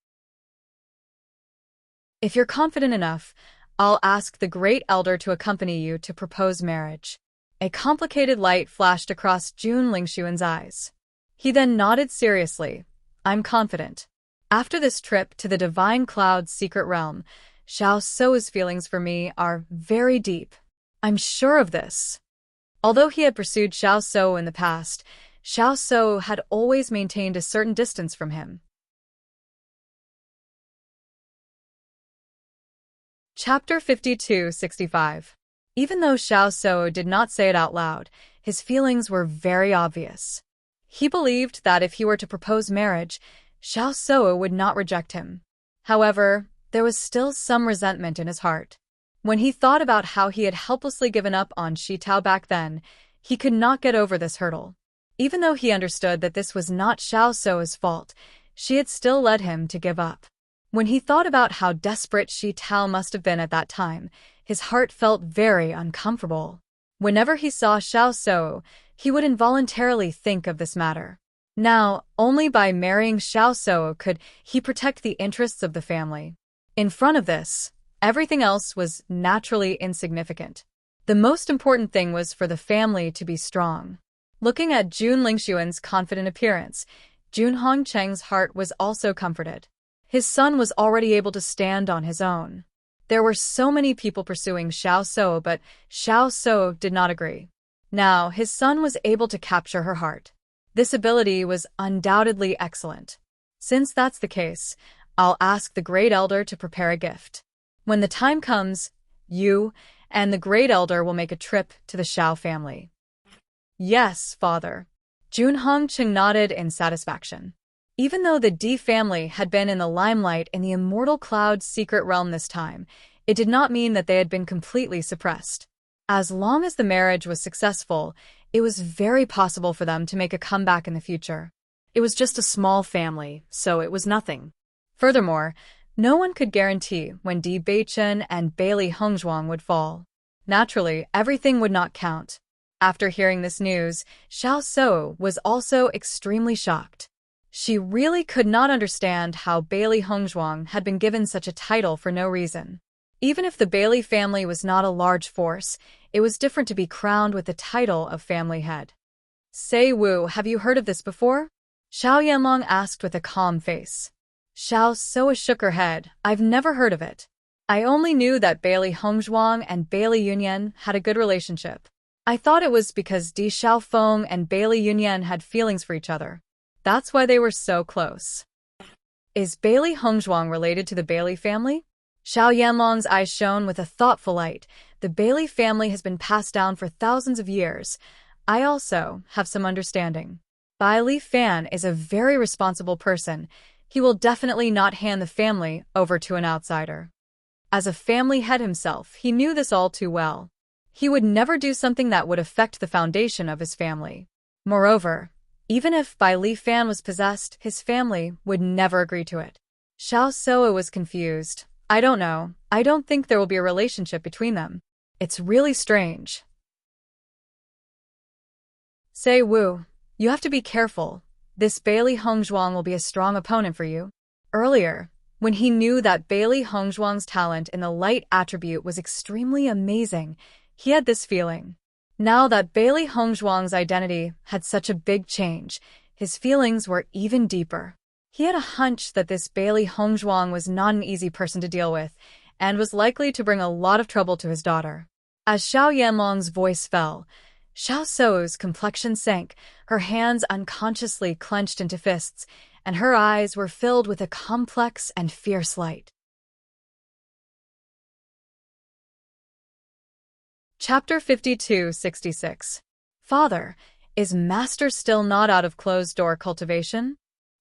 "If you're confident enough, I'll ask the Great Elder to accompany you to propose marriage." A complicated light flashed across Jun Lingxuan's eyes. He then nodded seriously. "I'm confident. After this trip to the Divine Cloud's secret realm, Xiao Shou's feelings for me are very deep. I'm sure of this." Although he had pursued Xiao Shou in the past, Xiao Shou had always maintained a certain distance from him. Chapter 52-65. Even though Xiao Shou did not say it out loud, his feelings were very obvious. He believed that if he were to propose marriage, Xiao Shou would not reject him. However, there was still some resentment in his heart. When he thought about how he had helplessly given up on Shi Tao back then, he could not get over this hurdle. Even though he understood that this was not Xiao Shou's fault, she had still led him to give up. When he thought about how desperate Shi Tao must have been at that time, his heart felt very uncomfortable. Whenever he saw Xiao Shou, he would involuntarily think of this matter. Now, only by marrying Xiao Shou could he protect the interests of the family. In front of this, everything else was naturally insignificant. The most important thing was for the family to be strong. Looking at Jun Lingxuan's confident appearance, Jun Hongcheng's heart was also comforted. His son was already able to stand on his own. There were so many people pursuing Xiao Shou, but Xiao Shou did not agree. Now, his son was able to capture her heart. This ability was undoubtedly excellent. Since that's the case, I'll ask the Great Elder to prepare a gift. When the time comes, you and the Great Elder will make a trip to the Xiao family. "Yes, father." Jun Hongcheng nodded in satisfaction. Even though the Di family had been in the limelight in the Immortal Cloud's secret realm this time, it did not mean that they had been completely suppressed. As long as the marriage was successful, it was very possible for them to make a comeback in the future. It was just a small family, so it was nothing. Furthermore, no one could guarantee when Di Beichen and Bailey Hongzhuang would fall. Naturally, everything would not count. After hearing this news, Xiao Shou was also extremely shocked. She really could not understand how Bailey Hongzhuang had been given such a title for no reason. Even if the Bailey family was not a large force, it was different to be crowned with the title of family head. "Sei Wu, have you heard of this before?" Xiao Yanlong asked with a calm face. Xiao Shou shook her head. "I've never heard of it. I only knew that Bailey Hongzhuang and Bailey Yunyan had a good relationship. I thought it was because Di Xiaofeng and Bailey Yunyan had feelings for each other. That's why they were so close." "Is Bailey Hongzhuang related to the Bailey family?" Xiao Yanlong's eyes shone with a thoughtful light. "The Bailey family has been passed down for thousands of years. I also have some understanding. Bai Li Fan is a very responsible person. he will definitely not hand the family over to an outsider. As a family head himself, he knew this all too well. He would never do something that would affect the foundation of his family. Moreover, even if Bai Li Fan was possessed, his family would never agree to it. Xiao Soa was confused. I don't know. I don't think there will be a relationship between them. It's really strange. Say Wu, you have to be careful. This Bailey Hongzhuang will be a strong opponent for you. Earlier, when he knew that Bailey Hongzhuang's talent in the light attribute was extremely amazing, he had this feeling. Now that Bailey Hongzhuang's identity had such a big change, his feelings were even deeper. He had a hunch that this Bailey Hongzhuang was not an easy person to deal with, and was likely to bring a lot of trouble to his daughter. As Xiao Yanlong's voice fell, Xiao Sou's complexion sank, her hands unconsciously clenched into fists, and her eyes were filled with a complex and fierce light. Chapter 52-66. Father, is Master still not out of closed-door cultivation?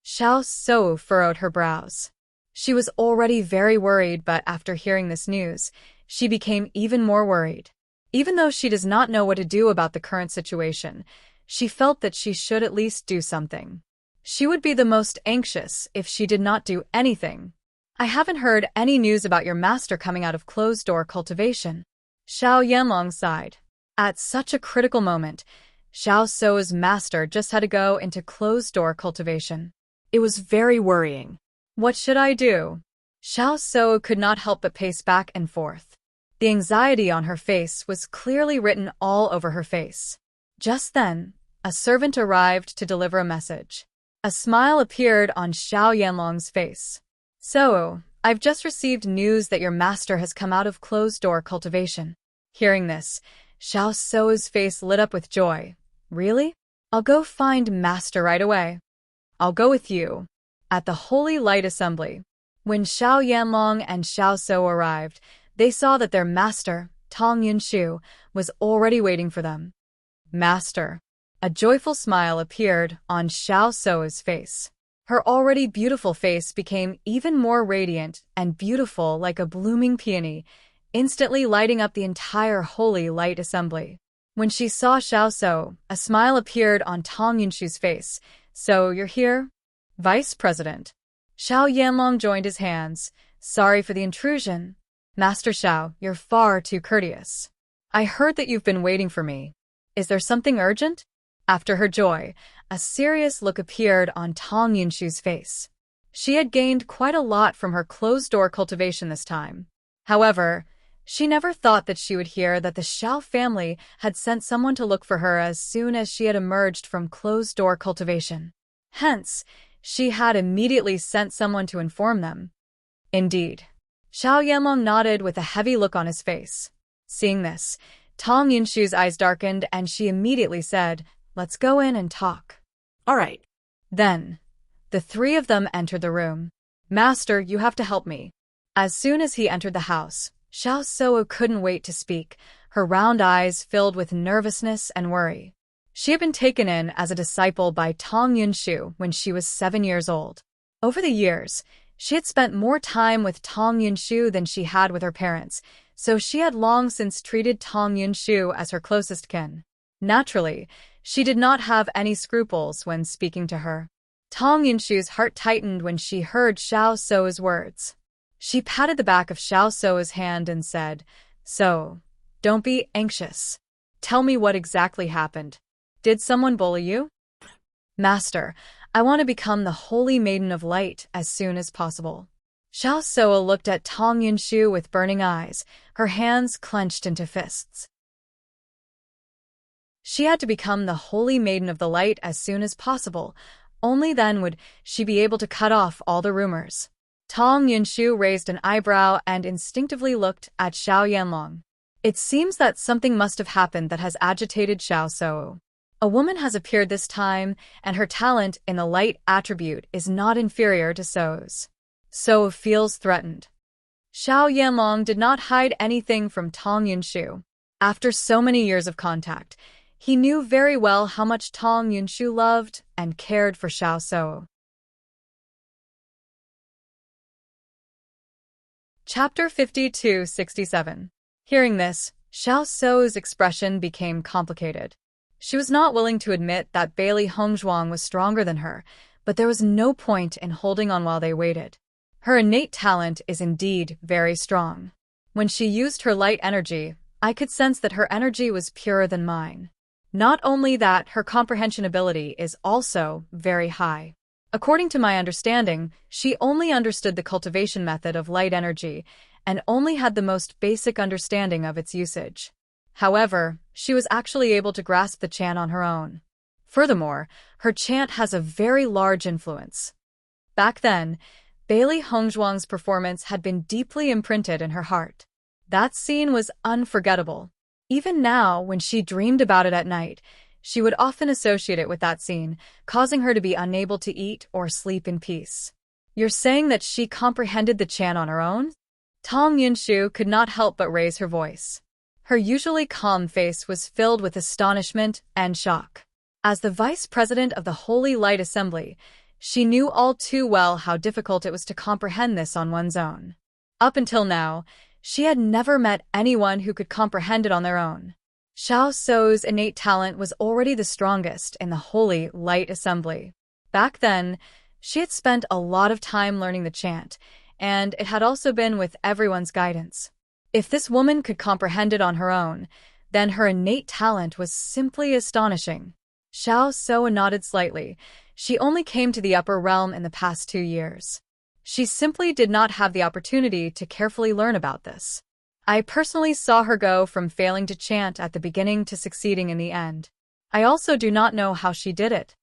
Xiao Sou furrowed her brows. She was already very worried, but after hearing this news, she became even more worried. Even though she does not know what to do about the current situation, she felt that she should at least do something. She would be the most anxious if she did not do anything. I haven't heard any news about your master coming out of closed-door cultivation. Xiao Yanlong sighed. At such a critical moment, Xiao Sou's master just had to go into closed-door cultivation. It was very worrying. What should I do? Xiao Sou could not help but pace back and forth. The anxiety on her face was clearly written all over her face. Just then, a servant arrived to deliver a message. A smile appeared on Xiao Yanlong's face. So, I've just received news that your master has come out of closed-door cultivation. Hearing this, Xiao Sou's face lit up with joy. Really? I'll go find master right away. I'll go with you. At the Holy Light Assembly, when Xiao Yanlong and Xiao Sou arrived, they saw that their master, Tong Yunshu, was already waiting for them. Master. A joyful smile appeared on Xiao Sou's face. Her already beautiful face became even more radiant and beautiful like a blooming peony, instantly lighting up the entire Holy Light Assembly. When she saw Xiao Sou, a smile appeared on Tong Yunshu's face. So, you're here? Vice President. Xiao Yanlong joined his hands. Sorry for the intrusion. Master Xiao, you're far too courteous. I heard that you've been waiting for me. Is there something urgent? After her joy, a serious look appeared on Tong Yunshu's face. She had gained quite a lot from her closed-door cultivation this time. However, she never thought that she would hear that the Xiao family had sent someone to look for her as soon as she had emerged from closed-door cultivation. Hence, she had immediately sent someone to inform them. Indeed. Xiao Yanlong nodded with a heavy look on his face. Seeing this, Tong Yunshu's eyes darkened and she immediately said, "Let's go in and talk." All right. Then, the three of them entered the room. Master, you have to help me. As soon as he entered the house, Xiao Sou couldn't wait to speak, her round eyes filled with nervousness and worry. She had been taken in as a disciple by Tong Yunshu when she was 7 years old. Over the years, she had spent more time with Tong Yunshu than she had with her parents, so she had long since treated Tong Yunshu as her closest kin. Naturally, she did not have any scruples when speaking to her. Tong Yunshu's heart tightened when she heard Xiao Sou's words. She patted the back of Xiao Sou's hand and said, "So, don't be anxious. Tell me what exactly happened. Did someone bully you?" Master, I want to become the Holy Maiden of Light as soon as possible. Xiao Sou looked at Tong Yunshu with burning eyes, her hands clenched into fists. She had to become the Holy Maiden of the Light as soon as possible. Only then would she be able to cut off all the rumors. Tong Yunshu raised an eyebrow and instinctively looked at Xiao Yanlong. It seems that something must have happened that has agitated Xiao Sou. A woman has appeared this time, and her talent in the light attribute is not inferior to Sou's. Sou feels threatened. Xiao Yanlong did not hide anything from Tong Yunshu. After so many years of contact, he knew very well how much Tong Yunshu loved and cared for Xiao Sou. Chapter 52-67. Hearing this, Xiao Sou's expression became complicated. She was not willing to admit that Bailey Hongzhuang was stronger than her, but there was no point in holding on while they waited. Her innate talent is indeed very strong. When she used her light energy, I could sense that her energy was purer than mine. Not only that, her comprehension ability is also very high. According to my understanding, she only understood the cultivation method of light energy and only had the most basic understanding of its usage. However, she was actually able to grasp the chant on her own. Furthermore, her chant has a very large influence. Back then, Bailey Hongzhuang's performance had been deeply imprinted in her heart. That scene was unforgettable. Even now, when she dreamed about it at night, she would often associate it with that scene, causing her to be unable to eat or sleep in peace. You're saying that she comprehended the chant on her own? Tong Yunshu could not help but raise her voice. Her usually calm face was filled with astonishment and shock. As the vice president of the Holy Light Assembly, she knew all too well how difficult it was to comprehend this on one's own. Up until now, she had never met anyone who could comprehend it on their own. Xiao Sou's innate talent was already the strongest in the Holy Light Assembly. Back then, she had spent a lot of time learning the chant, and it had also been with everyone's guidance. If this woman could comprehend it on her own, then her innate talent was simply astonishing. Xiao Sou nodded slightly. She only came to the upper realm in the past 2 years. She simply did not have the opportunity to carefully learn about this. I personally saw her go from failing to chant at the beginning to succeeding in the end. I also do not know how she did it.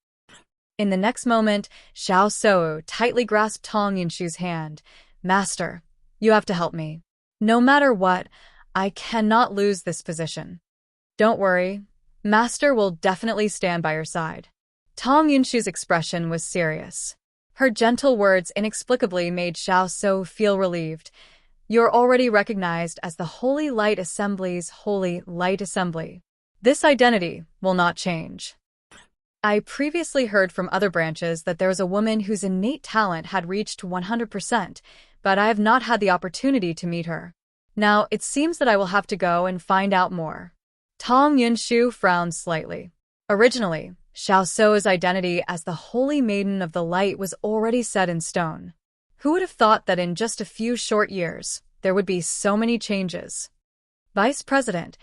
In the next moment, Xiao Sou tightly grasped Tong Yunshu's hand. Master, you have to help me. No matter what, I cannot lose this position. Don't worry, Master will definitely stand by your side. Tong Yunshu's expression was serious. Her gentle words inexplicably made Xiao Sou feel relieved. You're already recognized as the Holy Light Assembly's Holy Light Assembly. This identity will not change. I previously heard from other branches that there was a woman whose innate talent had reached 100%, but I have not had the opportunity to meet her. Now, it seems that I will have to go and find out more. Tong Yunshu frowned slightly. Originally, Xiao Sou's identity as the Holy Maiden of the Light was already set in stone. Who would have thought that in just a few short years, there would be so many changes? Vice President,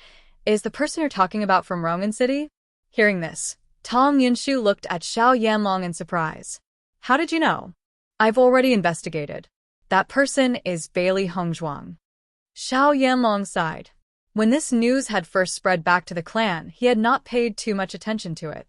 is the person you're talking about from Rongan City? Hearing this, Tong Yunshu looked at Xiao Yanlong in surprise. How did you know? I've already investigated. That person is Bailey Hongzhuang. Xiao Yanlong sighed. When this news had first spread back to the clan, he had not paid too much attention to it.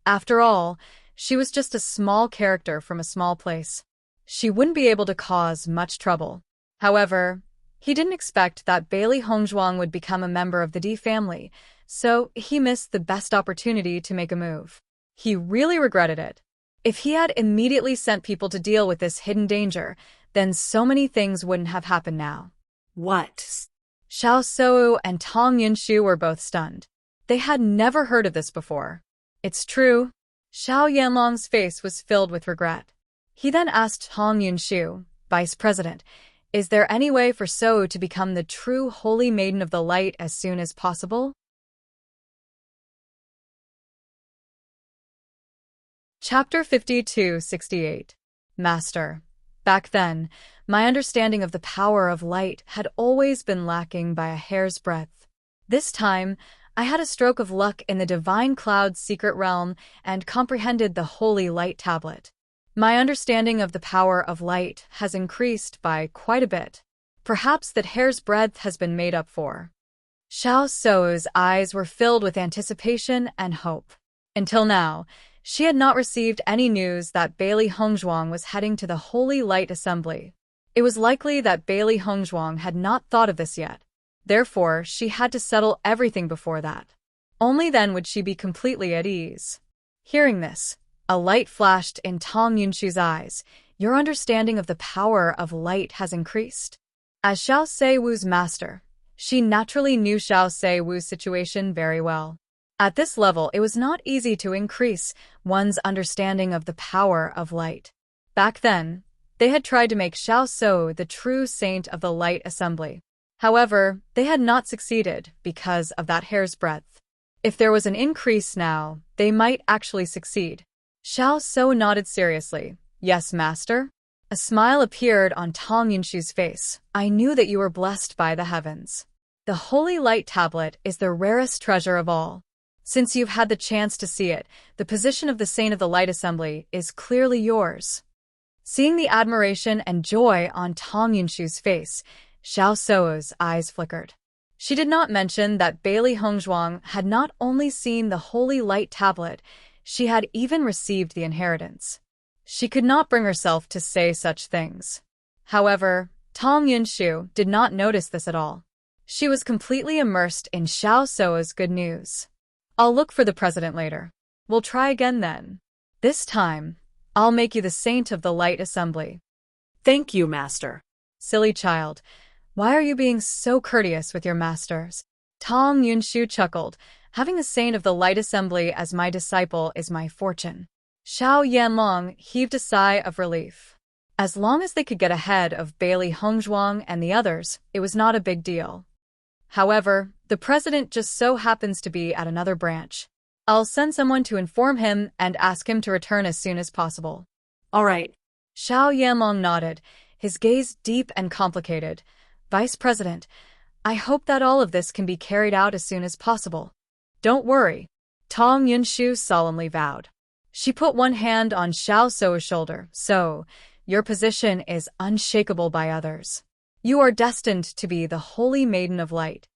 After all, she was just a small character from a small place. She wouldn't be able to cause much trouble. However, he didn't expect that Bailey Hongzhuang would become a member of the D family, so he missed the best opportunity to make a move. He really regretted it. If he had immediately sent people to deal with this hidden danger, then so many things wouldn't have happened now. What? Xiao Sou and Tong Yunshu were both stunned. They had never heard of this before. It's true. Xiao Yanlong's face was filled with regret. He then asked Tong Yunshu, Vice President, is there any way for Sou to become the true Holy Maiden of the Light as soon as possible? Chapter 52-68. Master. Back then, my understanding of the power of light had always been lacking by a hair's breadth. This time, I had a stroke of luck in the Divine Cloud's secret realm and comprehended the Holy Light Tablet. My understanding of the power of light has increased by quite a bit. Perhaps that hair's breadth has been made up for. Xiao Sou's eyes were filled with anticipation and hope. Until now, she had not received any news that Bailey Hongzhuang was heading to the Holy Light Assembly. It was likely that Bailey Hongzhuang had not thought of this yet. Therefore, she had to settle everything before that. Only then would she be completely at ease. Hearing this, a light flashed in Tong Yunshu's eyes. Your understanding of the power of light has increased. As Xiao Seiwu's master, she naturally knew Xiao Seiwu's situation very well. At this level, it was not easy to increase one's understanding of the power of light. Back then, They had tried to make Xiao So the true saint of the Light Assembly. However, they had not succeeded because of that hair's breadth. If there was an increase now, they might actually succeed. Xiao So nodded seriously. Yes, master? A smile appeared on Tong Yunshu's face. I knew that you were blessed by the heavens. The Holy Light Tablet is the rarest treasure of all. Since you've had the chance to see it, the position of the Saint of the Light Assembly is clearly yours. Seeing the admiration and joy on Tong Yunshu's face, Xiao So's eyes flickered. She did not mention that Bailey Hongzhuang had not only seen the Holy Light Tablet, she had even received the inheritance. She could not bring herself to say such things. However, Tong Yunshu did not notice this at all. She was completely immersed in Xiao So's good news. I'll look for the president later. We'll try again then. This time, I'll make you the saint of the Light Assembly. Thank you, master. Silly child, why are you being so courteous with your masters? Tong Yunshu chuckled. Having the saint of the Light Assembly as my disciple is my fortune. Xiao Yanlong heaved a sigh of relief. As long as they could get ahead of Bailey Hongzhuang and the others, it was not a big deal. However, the president just so happens to be at another branch. I'll send someone to inform him and ask him to return as soon as possible. All right. Xiao Yanlong nodded, his gaze deep and complicated. Vice President, I hope that all of this can be carried out as soon as possible. Don't worry. Tong Yunshu solemnly vowed. She put one hand on Xiao So's shoulder. So, your position is unshakable by others. You are destined to be the Holy Maiden of Light.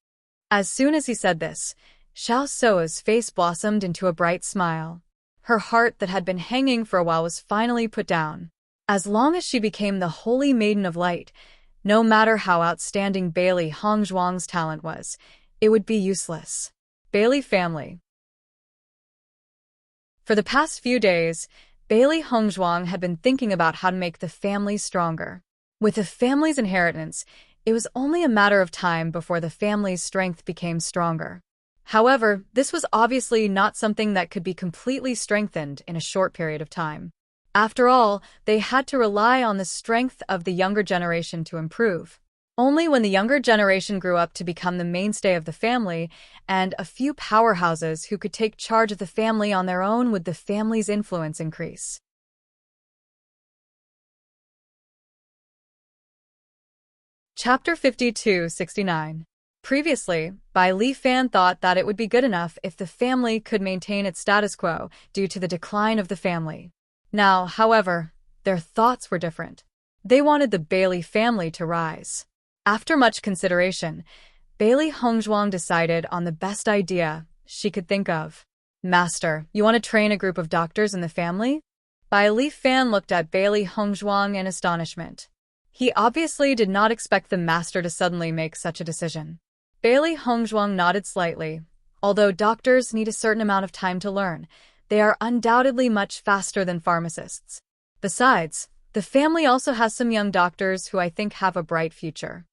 As soon as he said this, Xiao So's face blossomed into a bright smile. Her heart that had been hanging for a while was finally put down. As long as she became the Holy Maiden of Light, no matter how outstanding Bailey Hongzhuang's talent was, it would be useless. Bailey family. For the past few days, Bailey Hongzhuang had been thinking about how to make the family stronger. With the family's inheritance, it was only a matter of time before the family's strength became stronger. However, this was obviously not something that could be completely strengthened in a short period of time. After all, they had to rely on the strength of the younger generation to improve. Only when the younger generation grew up to become the mainstay of the family, and a few powerhouses who could take charge of the family on their own would the family's influence increase. Chapter 52-69. Previously, Bai Li Fan thought that it would be good enough if the family could maintain its status quo due to the decline of the family. Now, however, their thoughts were different. They wanted the Bailey family to rise. After much consideration, Bailey Hongzhuang decided on the best idea she could think of. Master, you want to train a group of doctors in the family? Bai Li Fan looked at Bailey Hongzhuang in astonishment. He obviously did not expect the master to suddenly make such a decision. Bailey Hongzhuang nodded slightly. Although doctors need a certain amount of time to learn, they are undoubtedly much faster than pharmacists. Besides, the family also has some young doctors who I think have a bright future.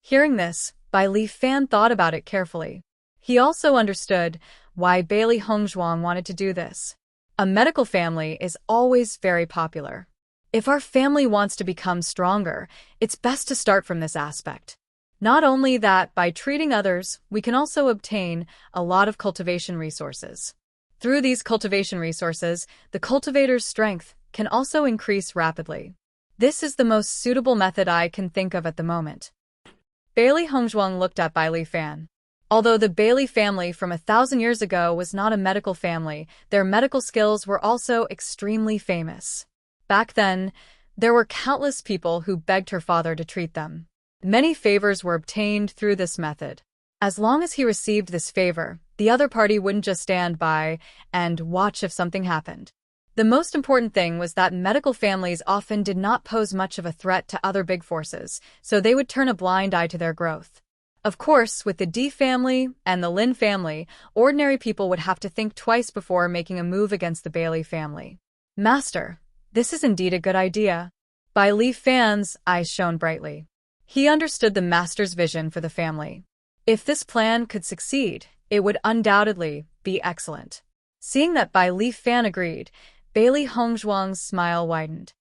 Hearing this, Bai Li Fan thought about it carefully. He also understood why Bailey Hongzhuang wanted to do this. A medical family is always very popular. If our family wants to become stronger, it's best to start from this aspect. Not only that, by treating others, we can also obtain a lot of cultivation resources. Through these cultivation resources, the cultivator's strength can also increase rapidly. This is the most suitable method I can think of at the moment. Bailey Hongzhuang looked at Bai Li Fan. Although the Bailey family from 1,000 years ago was not a medical family, their medical skills were also extremely famous. Back then, there were countless people who begged her father to treat them. Many favors were obtained through this method. As long as he received this favor, the other party wouldn't just stand by and watch if something happened. The most important thing was that medical families often did not pose much of a threat to other big forces, so they would turn a blind eye to their growth. Of course, with the D family and the Lin family, ordinary people would have to think twice before making a move against the Bailey family. Master, this is indeed a good idea. Bai Li Fan's eyes shone brightly. He understood the master's vision for the family. If this plan could succeed, it would undoubtedly be excellent. Seeing that Bai Li Fan agreed, Bailey Hongzhuang's smile widened.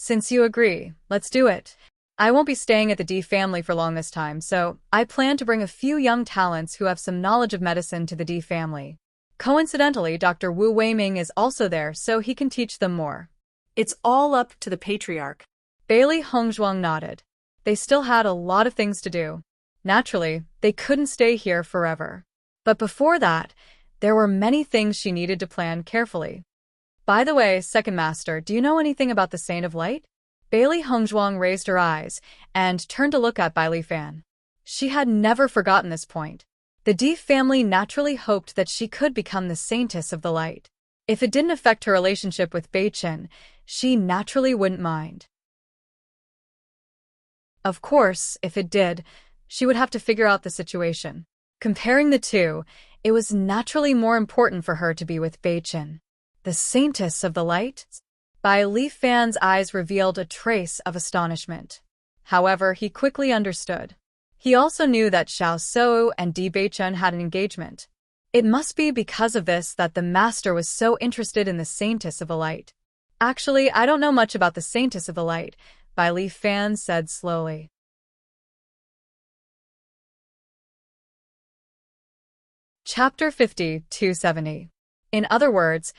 Since you agree, let's do it. I won't be staying at the D family for long this time, so I plan to bring a few young talents who have some knowledge of medicine to the D family. Coincidentally, Dr. Wu Weiming is also there, so he can teach them more. It's all up to the patriarch. Bailey Hongzhuang nodded. They still had a lot of things to do. Naturally, they couldn't stay here forever. But before that, there were many things she needed to plan carefully. By the way, Second Master, do you know anything about the Saint of Light? Bailey Hongzhuang raised her eyes and turned to look at Bai Li Fan. She had never forgotten this point. The D family naturally hoped that she could become the Saintess of the Light. If it didn't affect her relationship with Bei Chen, she naturally wouldn't mind. Of course, if it did, she would have to figure out the situation. Comparing the two, it was naturally more important for her to be with Bei Chen. The Saintess of the Light? Bai Li Fan's eyes revealed a trace of astonishment. However, he quickly understood. He also knew that Xiao Shou and Di Beichen had an engagement. It must be because of this that the master was so interested in the Saintess of the Light. Actually, I don't know much about the Saintess of the Light, Bai Li Fan said slowly. Chapter 50-270. In other words,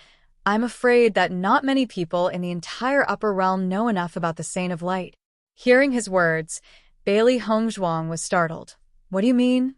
I'm afraid that not many people in the entire upper realm know enough about the Saint of Light. Hearing his words, Bailey Hongzhuang was startled. What do you mean?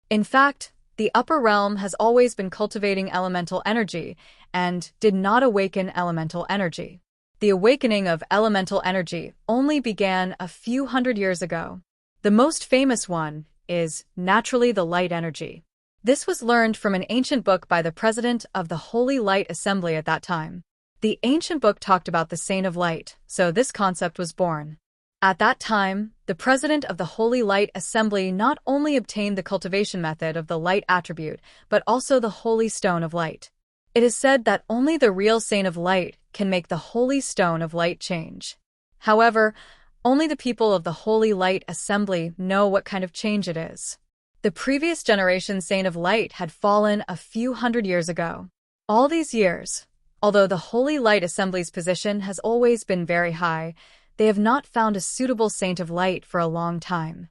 In fact, the upper realm has always been cultivating elemental energy and did not awaken elemental energy. The awakening of elemental energy only began a few hundred years ago. The most famous one is naturally the light energy. This was learned from an ancient book by the president of the Holy Light Assembly at that time. The ancient book talked about the Saint of Light, so this concept was born. At that time, the president of the Holy Light Assembly not only obtained the cultivation method of the light attribute, but also the Holy Stone of Light. It is said that only the real Saint of Light can make the Holy Stone of Light change. However, only the people of the Holy Light Assembly know what kind of change it is. The previous generation Saint of Light had fallen a few hundred years ago. All these years, although the Holy Light Assembly's position has always been very high, they have not found a suitable Saint of Light for a long time.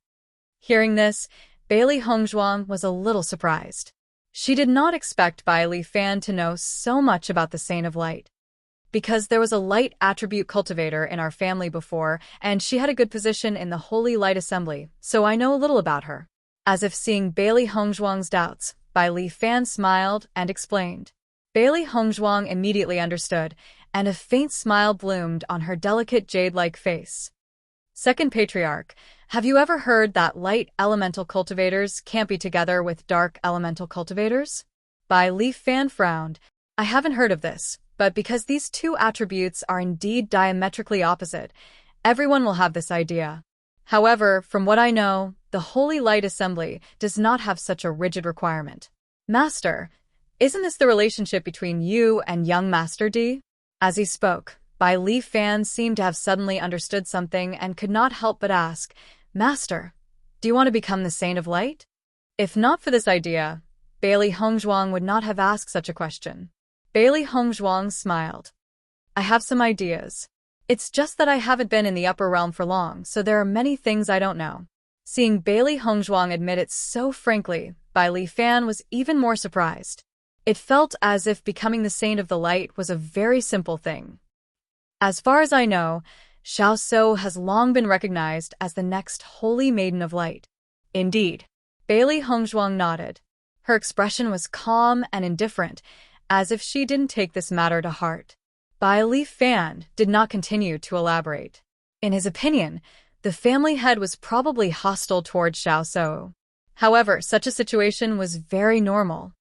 Hearing this, Bailey Hongzhuang was a little surprised. She did not expect Bai Li Fan to know so much about the Saint of Light. Because there was a light attribute cultivator in our family before, and she had a good position in the Holy Light Assembly, so I know a little about her. As if seeing Bailey Hongzhuang's doubts, Bai Li Fan smiled and explained. Bailey Hongzhuang immediately understood, and a faint smile bloomed on her delicate jade-like face. Second Patriarch, have you ever heard that light elemental cultivators can't be together with dark elemental cultivators? Bai Li Fan frowned. I haven't heard of this, but because these two attributes are indeed diametrically opposite, everyone will have this idea. However, from what I know, the Holy Light Assembly does not have such a rigid requirement. Master, isn't this the relationship between you and young Master D? As he spoke, Bai Li Fan seemed to have suddenly understood something and could not help but ask, Master, do you want to become the Saint of Light? If not for this idea, Bailey Hongzhuang would not have asked such a question. Bailey Hongzhuang smiled. I have some ideas. It's just that I haven't been in the upper realm for long, so there are many things I don't know. Seeing Bailey Hongzhuang admit it so frankly, Bai Li Fan was even more surprised. It felt as if becoming the Saint of the Light was a very simple thing. As far as I know, Xiao Shou has long been recognized as the next Holy Maiden of Light. Indeed. Bailey Hongzhuang nodded. Her expression was calm and indifferent, as if she didn't take this matter to heart. Bai Li Fan did not continue to elaborate. In his opinion, the family head was probably hostile toward Xiao Shou. However, such a situation was very normal.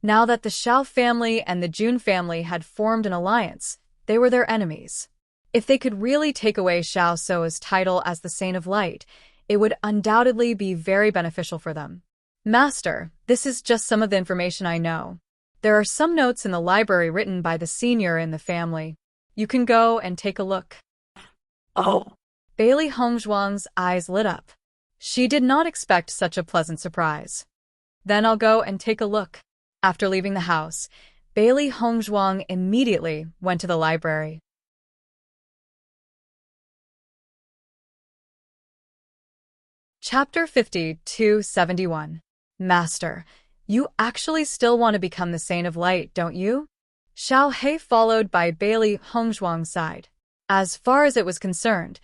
Now that the Xiao family and the Jun family had formed an alliance, they were their enemies. If they could really take away Xiao Shou's title as the Saint of Light, it would undoubtedly be very beneficial for them. Master, this is just some of the information I know. There are some notes in the library written by the senior in the family. You can go and take a look. Oh. Bailey Hongzhuang's eyes lit up. She did not expect such a pleasant surprise. Then I'll go and take a look. After leaving the house, Bailey Hongzhuang immediately went to the library. Chapter 50-71. Master, you actually still want to become the Saint of Light, don't you? Xiao He followed by Bailey Hongzhuang sighed. As far as it was concerned,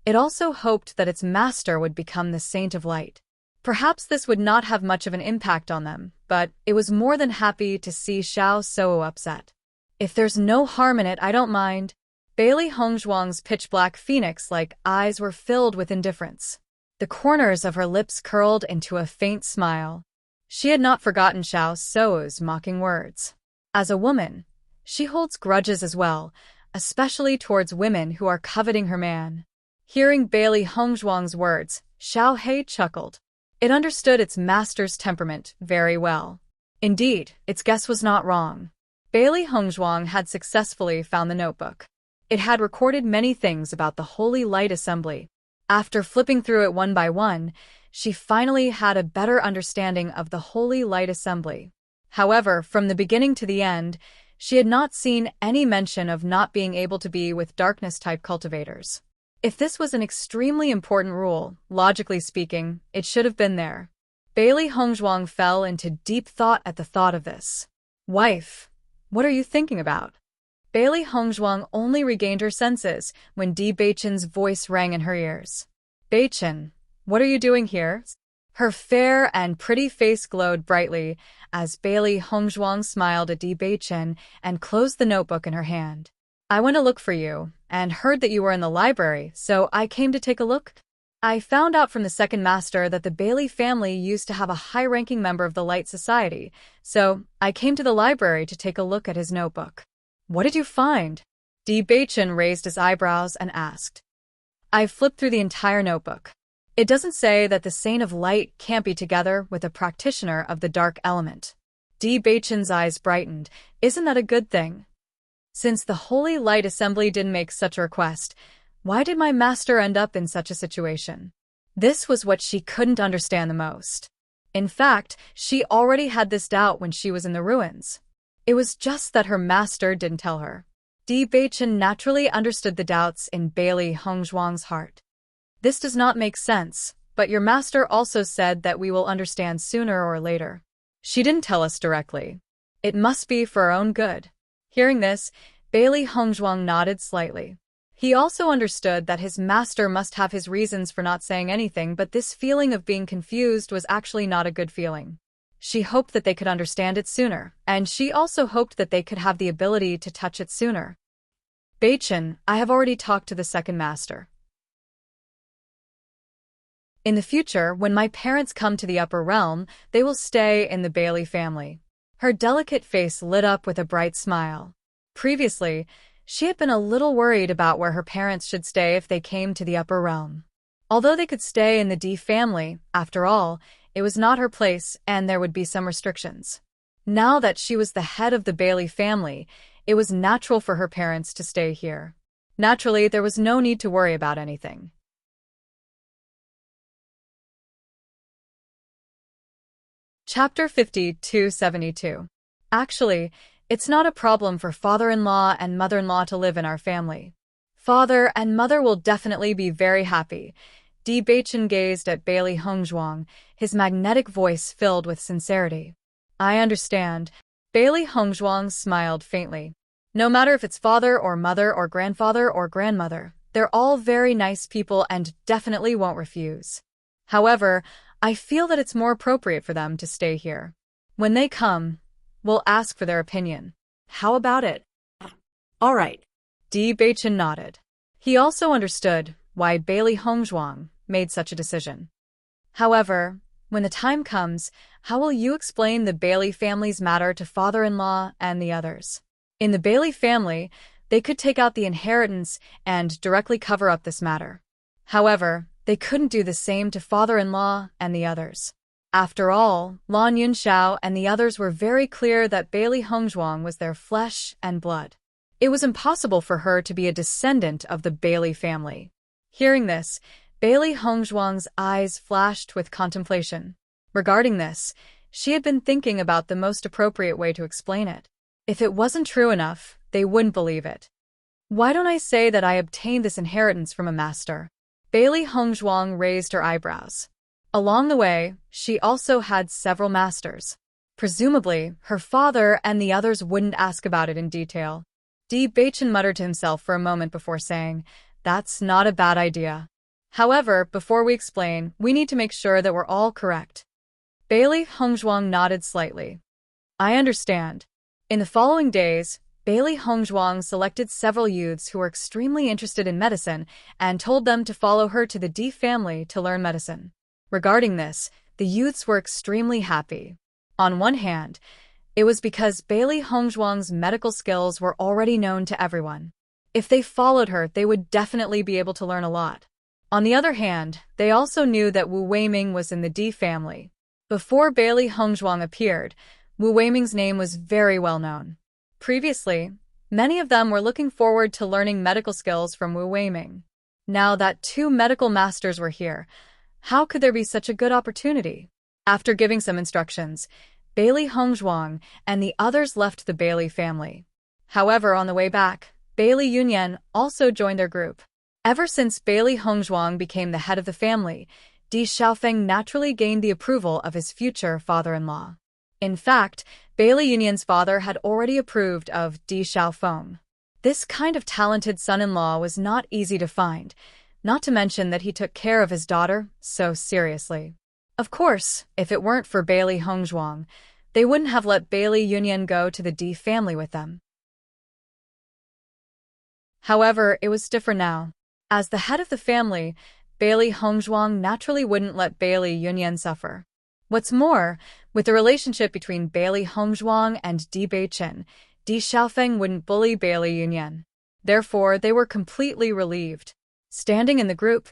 it also hoped that its master would become the Saint of Light. Perhaps this would not have much of an impact on them, but it was more than happy to see Xiao So upset. If there's no harm in it, I don't mind. Bailey Hongzhuang's pitch-black phoenix-like eyes were filled with indifference. The corners of her lips curled into a faint smile. She had not forgotten Xiao So's mocking words. As a woman, she holds grudges as well, especially towards women who are coveting her man. Hearing Bailey Hongzhuang's words, Xiao He chuckled. It understood its master's temperament very well. Indeed, its guess was not wrong. Bailey Hongzhuang had successfully found the notebook. It had recorded many things about the Holy Light Assembly. After flipping through it one by one, she finally had a better understanding of the Holy Light Assembly. However, from the beginning to the end, she had not seen any mention of not being able to be with darkness-type cultivators. If this was an extremely important rule, logically speaking, it should have been there. Bailey Hongzhuang fell into deep thought at the thought of this. Wife, what are you thinking about? Bailey Hongzhuang only regained her senses when Di Beichen's voice rang in her ears. Beichen, what are you doing here? Her fair and pretty face glowed brightly as Bailey Hongzhuang smiled at Di Beichen and closed the notebook in her hand. I went to look for you, and heard that you were in the library, so I came to take a look. I found out from the second master that the Bailey family used to have a high-ranking member of the Light Society, so I came to the library to take a look at his notebook. What did you find? Di Beichen raised his eyebrows and asked. I flipped through the entire notebook. It doesn't say that the Saint of Light can't be together with a practitioner of the dark element. Di Beichen's eyes brightened. Isn't that a good thing? Since the Holy Light Assembly didn't make such a request, why did my master end up in such a situation? This was what she couldn't understand the most. In fact, she already had this doubt when she was in the ruins. It was just that her master didn't tell her. Di Beichen naturally understood the doubts in Bailey Hongzhuang's heart. This does not make sense, but your master also said that we will understand sooner or later. She didn't tell us directly. It must be for our own good. Hearing this, Bailey Hongzhuang nodded slightly. He also understood that his master must have his reasons for not saying anything, but this feeling of being confused was actually not a good feeling. She hoped that they could understand it sooner, and she also hoped that they could have the ability to touch it sooner. Beichen, I have already talked to the second master. In the future, when my parents come to the upper realm, they will stay in the Bailey family. Her delicate face lit up with a bright smile. Previously, she had been a little worried about where her parents should stay if they came to the upper realm. Although they could stay in the D family, after all, it was not her place and there would be some restrictions. Now that she was the head of the Bailey family, it was natural for her parents to stay here. Naturally, there was no need to worry about anything. Chapter 50-72. Actually, it's not a problem for father-in-law and mother-in-law to live in our family. Father and mother will definitely be very happy. Di Beichen gazed at Bailey Hongzhuang, his magnetic voice filled with sincerity. I understand. Bailey Hongzhuang smiled faintly. No matter if it's father or mother or grandfather or grandmother, they're all very nice people and definitely won't refuse. However, I feel that it's more appropriate for them to stay here. When they come, we'll ask for their opinion. How about it? All right. Di Beichen nodded. He also understood why Bailey Hongzhuang made such a decision. However, when the time comes, how will you explain the Bailey family's matter to father-in-law and the others? In the Bailey family, they could take out the inheritance and directly cover up this matter. However, they couldn't do the same to father-in-law and the others. After all, Lan Yunxiao and the others were very clear that Bailey Hongzhuang was their flesh and blood. It was impossible for her to be a descendant of the Bailey family. Hearing this, Bailey Hongzhuang's eyes flashed with contemplation. Regarding this, she had been thinking about the most appropriate way to explain it. If it wasn't true enough, they wouldn't believe it. Why don't I say that I obtained this inheritance from a master? Bailey Hongzhuang raised her eyebrows. Along the way, she also had several masters. Presumably, her father and the others wouldn't ask about it in detail. Bachan muttered to himself for a moment before saying, "That's not a bad idea." However, before we explain, we need to make sure that we're all correct. Bailey Hongzhuang nodded slightly. I understand. In the following days, Bailey Hongzhuang selected several youths who were extremely interested in medicine and told them to follow her to the D family to learn medicine. Regarding this, the youths were extremely happy. On one hand, it was because Bailey Hongzhuang's medical skills were already known to everyone. If they followed her, they would definitely be able to learn a lot. On the other hand, they also knew that Wu Weiming was in the D family. Before Bailey Hongzhuang appeared, Wu Weiming's name was very well known. Previously, many of them were looking forward to learning medical skills from Wu Weiming. Now that two medical masters were here, how could there be such a good opportunity? After giving some instructions, Bailey Hongzhuang and the others left the Bailey family. However, on the way back, Bailey Yunyan also joined their group. Ever since Bailey Hongzhuang became the head of the family, Di Xiaofeng naturally gained the approval of his future father-in-law. In fact, Bailey Yunyan's father had already approved of Di Xiaofeng. This kind of talented son-in-law was not easy to find, not to mention that he took care of his daughter so seriously. Of course, if it weren't for Bailey Hongzhuang, they wouldn't have let Bailey Yunyan go to the D family with them. However, it was different now. As the head of the family, Bailey Hongzhuang naturally wouldn't let Bailey Yunyan suffer. What's more, with the relationship between Bailey Hongzhuang and Di Beichen, Di Xiaofeng wouldn't bully Bailey Yunyan. Therefore, they were completely relieved. Standing in the group,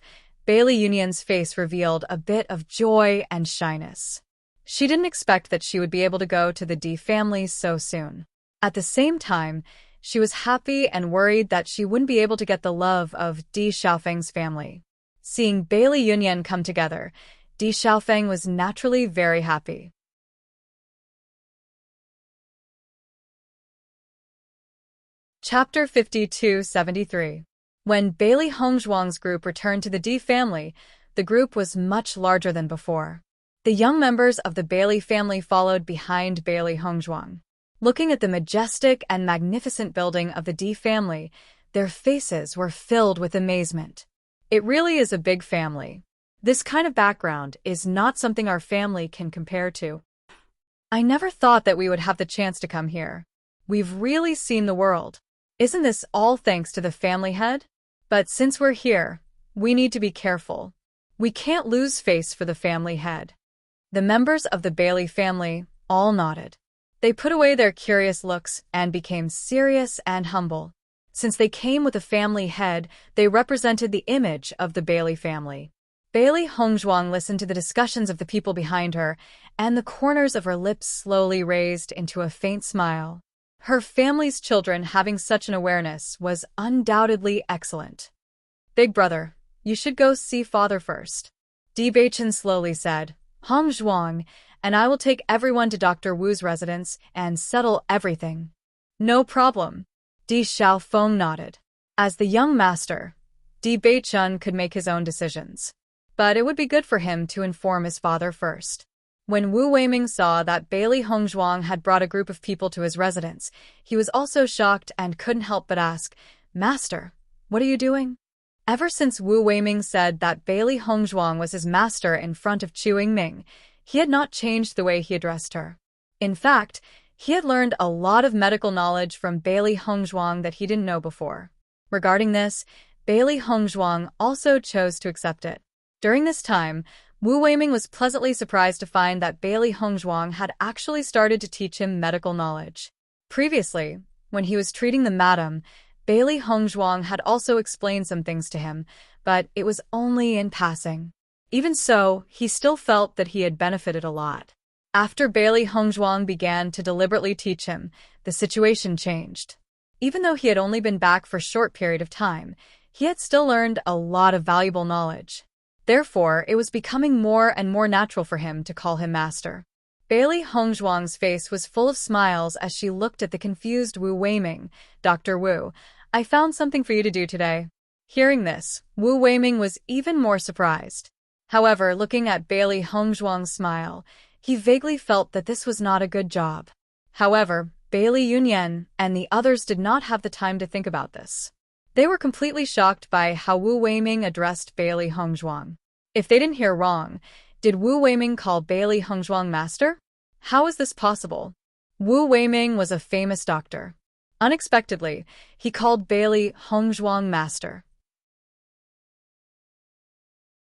Bailey Yunyan's face revealed a bit of joy and shyness. She didn't expect that she would be able to go to the D family so soon. At the same time, she was happy and worried that she wouldn't be able to get the love of Di Xiaofeng's family. Seeing Bailey Yunyan come together, Di Xiaofeng was naturally very happy. Chapter 52-73. When Bailey Hongzhuang's group returned to the D family, the group was much larger than before. The young members of the Bailey family followed behind Bailey Hongzhuang. Looking at the majestic and magnificent building of the D family, their faces were filled with amazement. It really is a big family. This kind of background is not something our family can compare to. I never thought that we would have the chance to come here. We've really seen the world. Isn't this all thanks to the family head? But since we're here, we need to be careful. We can't lose face for the family head. The members of the Bailey family all nodded. They put away their curious looks and became serious and humble. Since they came with a family head, they represented the image of the Bailey family. Bailey Hongzhuang listened to the discussions of the people behind her, and the corners of her lips slowly raised into a faint smile. Her family's children having such an awareness was undoubtedly excellent. Big brother, you should go see father first. Di Beichen slowly said, Hongzhuang, and I will take everyone to Dr. Wu's residence and settle everything. No problem. Di Xiaofeng nodded. As the young master, Di Beichen could make his own decisions. But it would be good for him to inform his father first. When Wu Weiming saw that Bailey Hongzhuang had brought a group of people to his residence, he was also shocked and couldn't help but ask, Master, what are you doing? Ever since Wu Weiming said that Bailey Hongzhuang was his master in front of Chu Yingming, he had not changed the way he addressed her. In fact, he had learned a lot of medical knowledge from Bailey Hongzhuang that he didn't know before. Regarding this, Bailey Hongzhuang also chose to accept it. During this time, Wu Weiming was pleasantly surprised to find that Bailey Hongzhuang had actually started to teach him medical knowledge. Previously, when he was treating the madam, Bailey Hongzhuang had also explained some things to him, but it was only in passing. Even so, he still felt that he had benefited a lot. After Bailey Hongzhuang began to deliberately teach him, the situation changed. Even though he had only been back for a short period of time, he had still learned a lot of valuable knowledge. Therefore, it was becoming more and more natural for him to call him master. Bailey Hongzhuang's face was full of smiles as she looked at the confused Wu Weiming. Dr. Wu, I found something for you to do today. Hearing this, Wu Weiming was even more surprised. However, looking at Bailey Hongzhuang's smile, he vaguely felt that this was not a good job. However, Bailey Yunyan and the others did not have the time to think about this. They were completely shocked by how Wu Weiming addressed Bailey Hongzhuang. If they didn't hear wrong, did Wu Weiming call Bailey Hongzhuang master? How is this possible? Wu Weiming was a famous doctor. Unexpectedly, he called Bailey Hongzhuang master.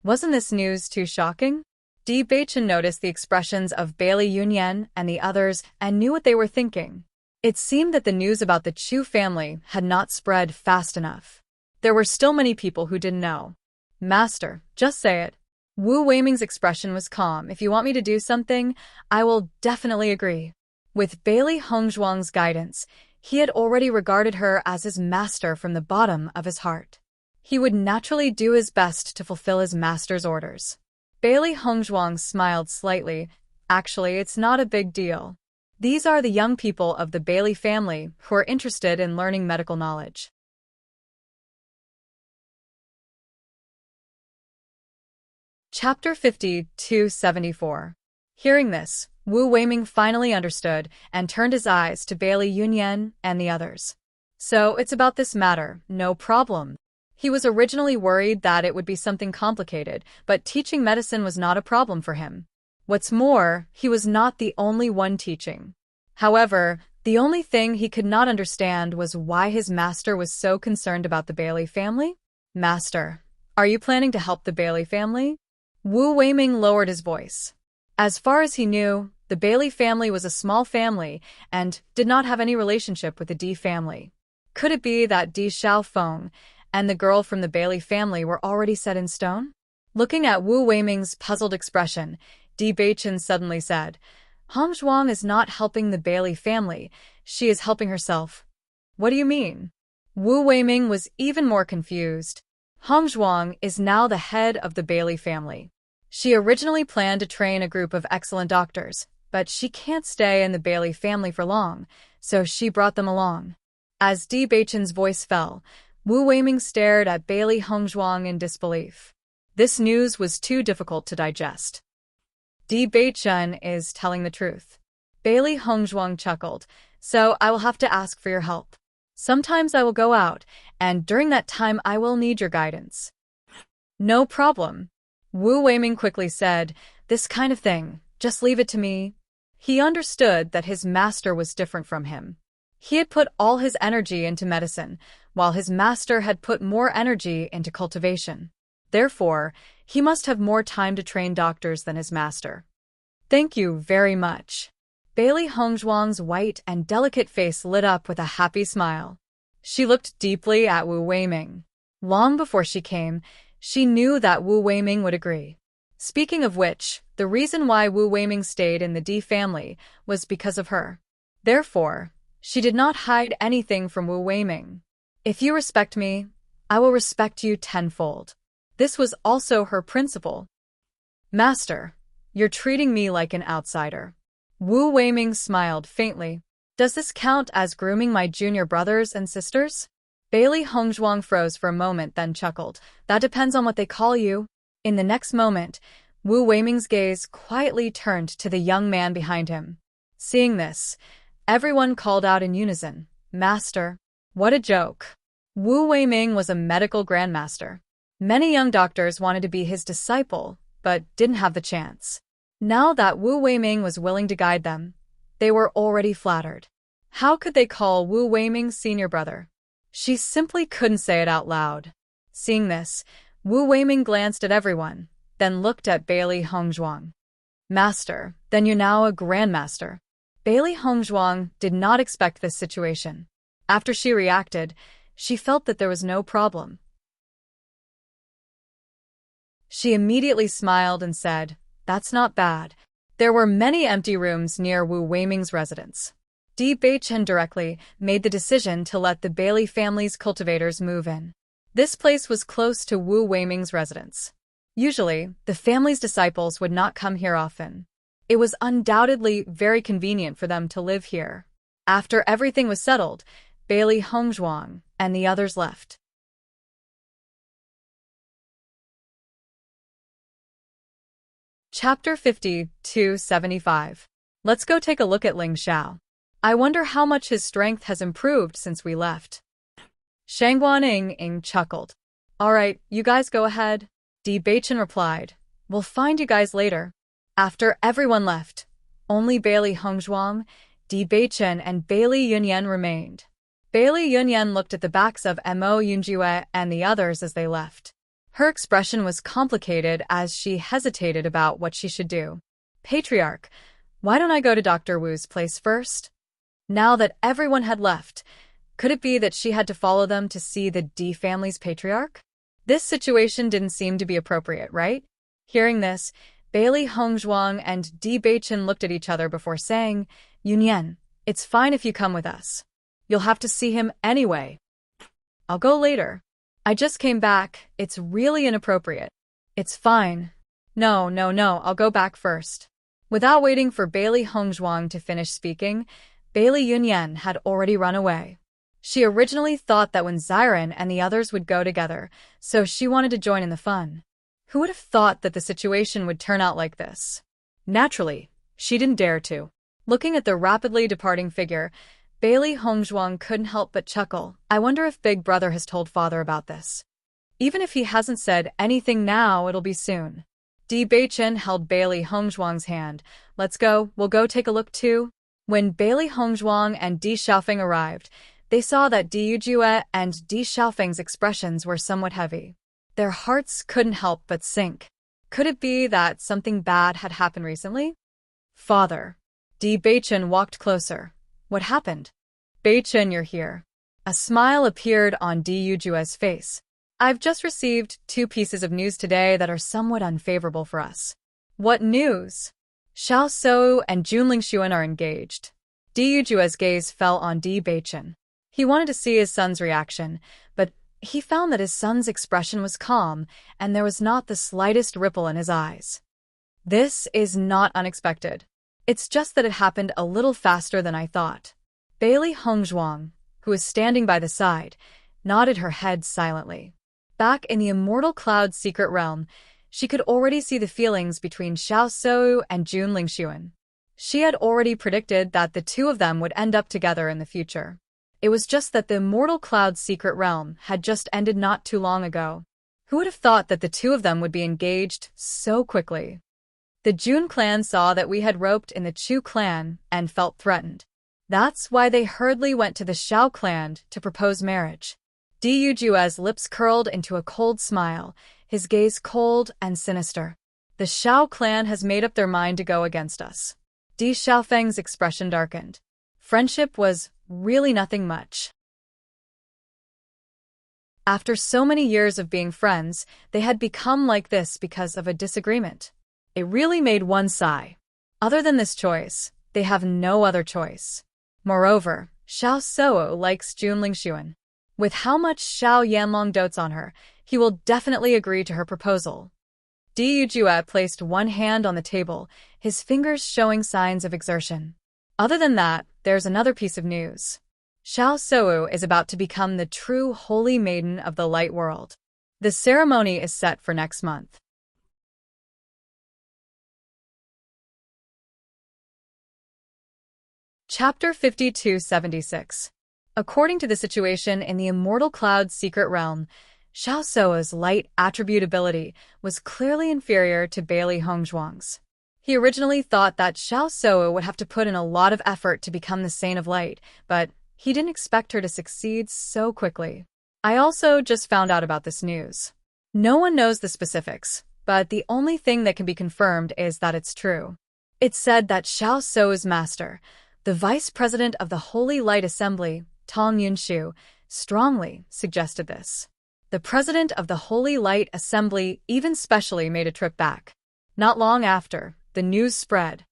Wasn't this news too shocking? Di Beichen noticed the expressions of Bailey Yunyan and the others and knew what they were thinking. It seemed that the news about the Chu family had not spread fast enough. There were still many people who didn't know. Master, just say it. Wu Weiming's expression was calm. If you want me to do something, I will definitely agree. With Bailey Hongzhuang's guidance, he had already regarded her as his master from the bottom of his heart. He would naturally do his best to fulfill his master's orders. Bailey Hongzhuang smiled slightly. Actually, it's not a big deal. These are the young people of the Bailey family who are interested in learning medical knowledge. Chapter 50-74. Hearing this, Wu Weiming finally understood and turned his eyes to Bailey Yunyan and the others. So it's about this matter, no problem. He was originally worried that it would be something complicated, but teaching medicine was not a problem for him. What's more, he was not the only one teaching. However, the only thing he could not understand was why his master was so concerned about the Bailey family. Master, are you planning to help the Bailey family? Wu Weiming lowered his voice. As far as he knew, the Bailey family was a small family and did not have any relationship with the Di family. Could it be that Di Xiaofeng and the girl from the Bailey family were already set in stone? Looking at Wu Weiming's puzzled expression, Di Beichen suddenly said, Hongzhuang is not helping the Bailey family, she is helping herself. What do you mean? Wu Weiming was even more confused. Hongzhuang is now the head of the Bailey family. She originally planned to train a group of excellent doctors, but she can't stay in the Bailey family for long, so she brought them along. As Di Beichen's voice fell, Wu Weiming stared at Bailey Hongzhuang in disbelief. This news was too difficult to digest. Di Beichen is telling the truth. Bailey Hongzhuang chuckled, so I will have to ask for your help. Sometimes I will go out, and during that time I will need your guidance. No problem. Wu Weiming quickly said, this kind of thing, just leave it to me. He understood that his master was different from him. He had put all his energy into medicine, while his master had put more energy into cultivation. Therefore, he must have more time to train doctors than his master. Thank you very much. Bailey Hongzhuang's white and delicate face lit up with a happy smile. She looked deeply at Wu Weiming. Long before she came, she knew that Wu Weiming would agree. Speaking of which, the reason why Wu Weiming stayed in the Di family was because of her. Therefore, she did not hide anything from Wu Weiming. If you respect me, I will respect you tenfold. This was also her principle. Master, you're treating me like an outsider. Wu Weiming smiled faintly. Does this count as grooming my junior brothers and sisters? Bailey Hongzhuang froze for a moment, then chuckled. That depends on what they call you. In the next moment, Wu Weiming's gaze quietly turned to the young man behind him. Seeing this, everyone called out in unison, Master. What a joke. Wu Weiming was a medical grandmaster. Many young doctors wanted to be his disciple, but didn't have the chance. Now that Wu Weiming was willing to guide them, they were already flattered. How could they call Wu Weiming's senior brother? She simply couldn't say it out loud. Seeing this, Wu Weiming glanced at everyone, then looked at Bailey Hongzhuang. Master, then you're now a grandmaster. Bailey Hongzhuang did not expect this situation. After she reacted, she felt that there was no problem. She immediately smiled and said, That's not bad. There were many empty rooms near Wu Weiming's residence. Di Beichen directly made the decision to let the Bailey family's cultivators move in. This place was close to Wu Weiming's residence. Usually, the family's disciples would not come here often. It was undoubtedly very convenient for them to live here. After everything was settled, Bailey Hongzhuang and the others left. Chapter 50-75. Let's go take a look at Ling Xiao. I wonder how much his strength has improved since we left. Shangguan Ing chuckled. Alright, you guys go ahead. Di Beichen replied. We'll find you guys later. After everyone left, only Bailey Hongzhuang, Di Beichen and Bailey Yunyan remained. Bailey Yunyan looked at the backs of Mo Yunjue and the others as they left. Her expression was complicated as she hesitated about what she should do. Patriarch, why don't I go to Dr. Wu's place first? Now that everyone had left, could it be that she had to follow them to see the D family's patriarch? This situation didn't seem to be appropriate, right? Hearing this, Bailey Hongzhuang and Di Beichen looked at each other before saying, Yunyan, it's fine if you come with us. You'll have to see him anyway. I'll go later. I just came back, it's really inappropriate. It's fine. No, I'll go back first. Without waiting for Bailey Hongzhuang to finish speaking, Bailey Yunyan had already run away. She originally thought that when Xiren and the others would go together, so she wanted to join in the fun. Who would have thought that the situation would turn out like this? Naturally, she didn't dare to. Looking at the rapidly departing figure, Bailey Hongzhuang couldn't help but chuckle. I wonder if Big Brother has told Father about this. Even if he hasn't said anything now, it'll be soon. Di Beichen held Bailey Hongzhuang's hand. Let's go, we'll go take a look too. When Bailey Hongzhuang and Di Xiaofeng arrived, they saw that Di Yujue and Di Xiaofeng's expressions were somewhat heavy. Their hearts couldn't help but sink. Could it be that something bad had happened recently? Father. Di Beichen walked closer. What happened? Beichen, you're here. A smile appeared on Di Yujue's face. I've just received 2 pieces of news today that are somewhat unfavorable for us. What news? Xiao Shou and Jun Lingshuan are engaged. Di Yujue's gaze fell on Di Beichen. He wanted to see his son's reaction, but he found that his son's expression was calm and there was not the slightest ripple in his eyes. This is not unexpected. It's just that it happened a little faster than I thought. Bailey Hongzhuang, who was standing by the side, nodded her head silently. Back in the Immortal Cloud's secret realm, she could already see the feelings between Xiao Shou and Jun Lingshuan. She had already predicted that the two of them would end up together in the future. It was just that the Immortal Cloud's secret realm had just ended not too long ago. Who would have thought that the two of them would be engaged so quickly? The Jun clan saw that we had roped in the Chu clan and felt threatened. That's why they hurriedly went to the Xiao clan to propose marriage. Di Yujue's lips curled into a cold smile, his gaze cold and sinister. The Xiao clan has made up their mind to go against us. Di Xiaofeng's expression darkened. Friendship was really nothing much. After so many years of being friends, they had become like this because of a disagreement. It really made one sigh. Other than this choice, they have no other choice. Moreover, Xiao Shou likes Jun Lingshuan. With how much Xiao Yanlong dotes on her, he will definitely agree to her proposal. Di Yujue placed one hand on the table, his fingers showing signs of exertion. Other than that, there's another piece of news. Xiao Shou is about to become the true holy maiden of the light world. The ceremony is set for next month. Chapter 52-76. According to the situation in the Immortal Cloud's secret realm, Xiao Shou's light attribute ability was clearly inferior to Bailey Hongzhuang's. He originally thought that Xiao Shou would have to put in a lot of effort to become the Saint of Light, but he didn't expect her to succeed so quickly. I also just found out about this news. No one knows the specifics, but the only thing that can be confirmed is that it's true. It's said that Xiao Shou's master, the Vice President of the Holy Light Assembly, Tong Yunshu, strongly suggested this. The President of the Holy Light Assembly even specially made a trip back. Not long after, the news spread.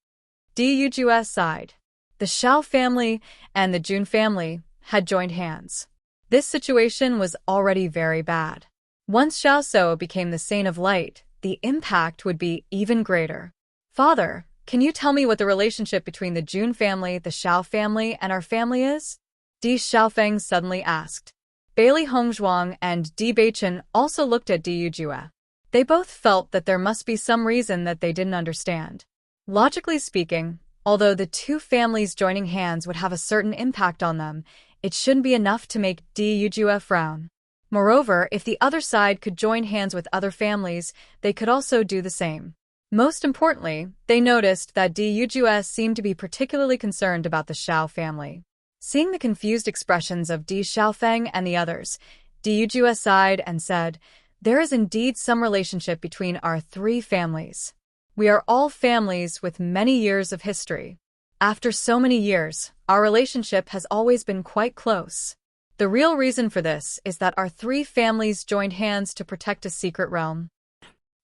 Di Yujue sighed. The Xiao family and the Jun family had joined hands. This situation was already very bad. Once Xiao Shou became the Saint of Light, the impact would be even greater. Father, can you tell me what the relationship between the Jun family, the Xiao family, and our family is? Di Xiaofeng suddenly asked. Bailey Hongzhuang and Di Beichen also looked at Di Yujue. They both felt that there must be some reason that they didn't understand. Logically speaking, although the two families joining hands would have a certain impact on them, it shouldn't be enough to make Dujua frown. Moreover, if the other side could join hands with other families, they could also do the same. Most importantly, they noticed that Dujua seemed to be particularly concerned about the Xiao family. Seeing the confused expressions of Di Xiaofeng and the others, Dujua sighed and said, "There is indeed some relationship between our three families. We are all families with many years of history. After so many years, our relationship has always been quite close. The real reason for this is that our three families joined hands to protect a secret realm."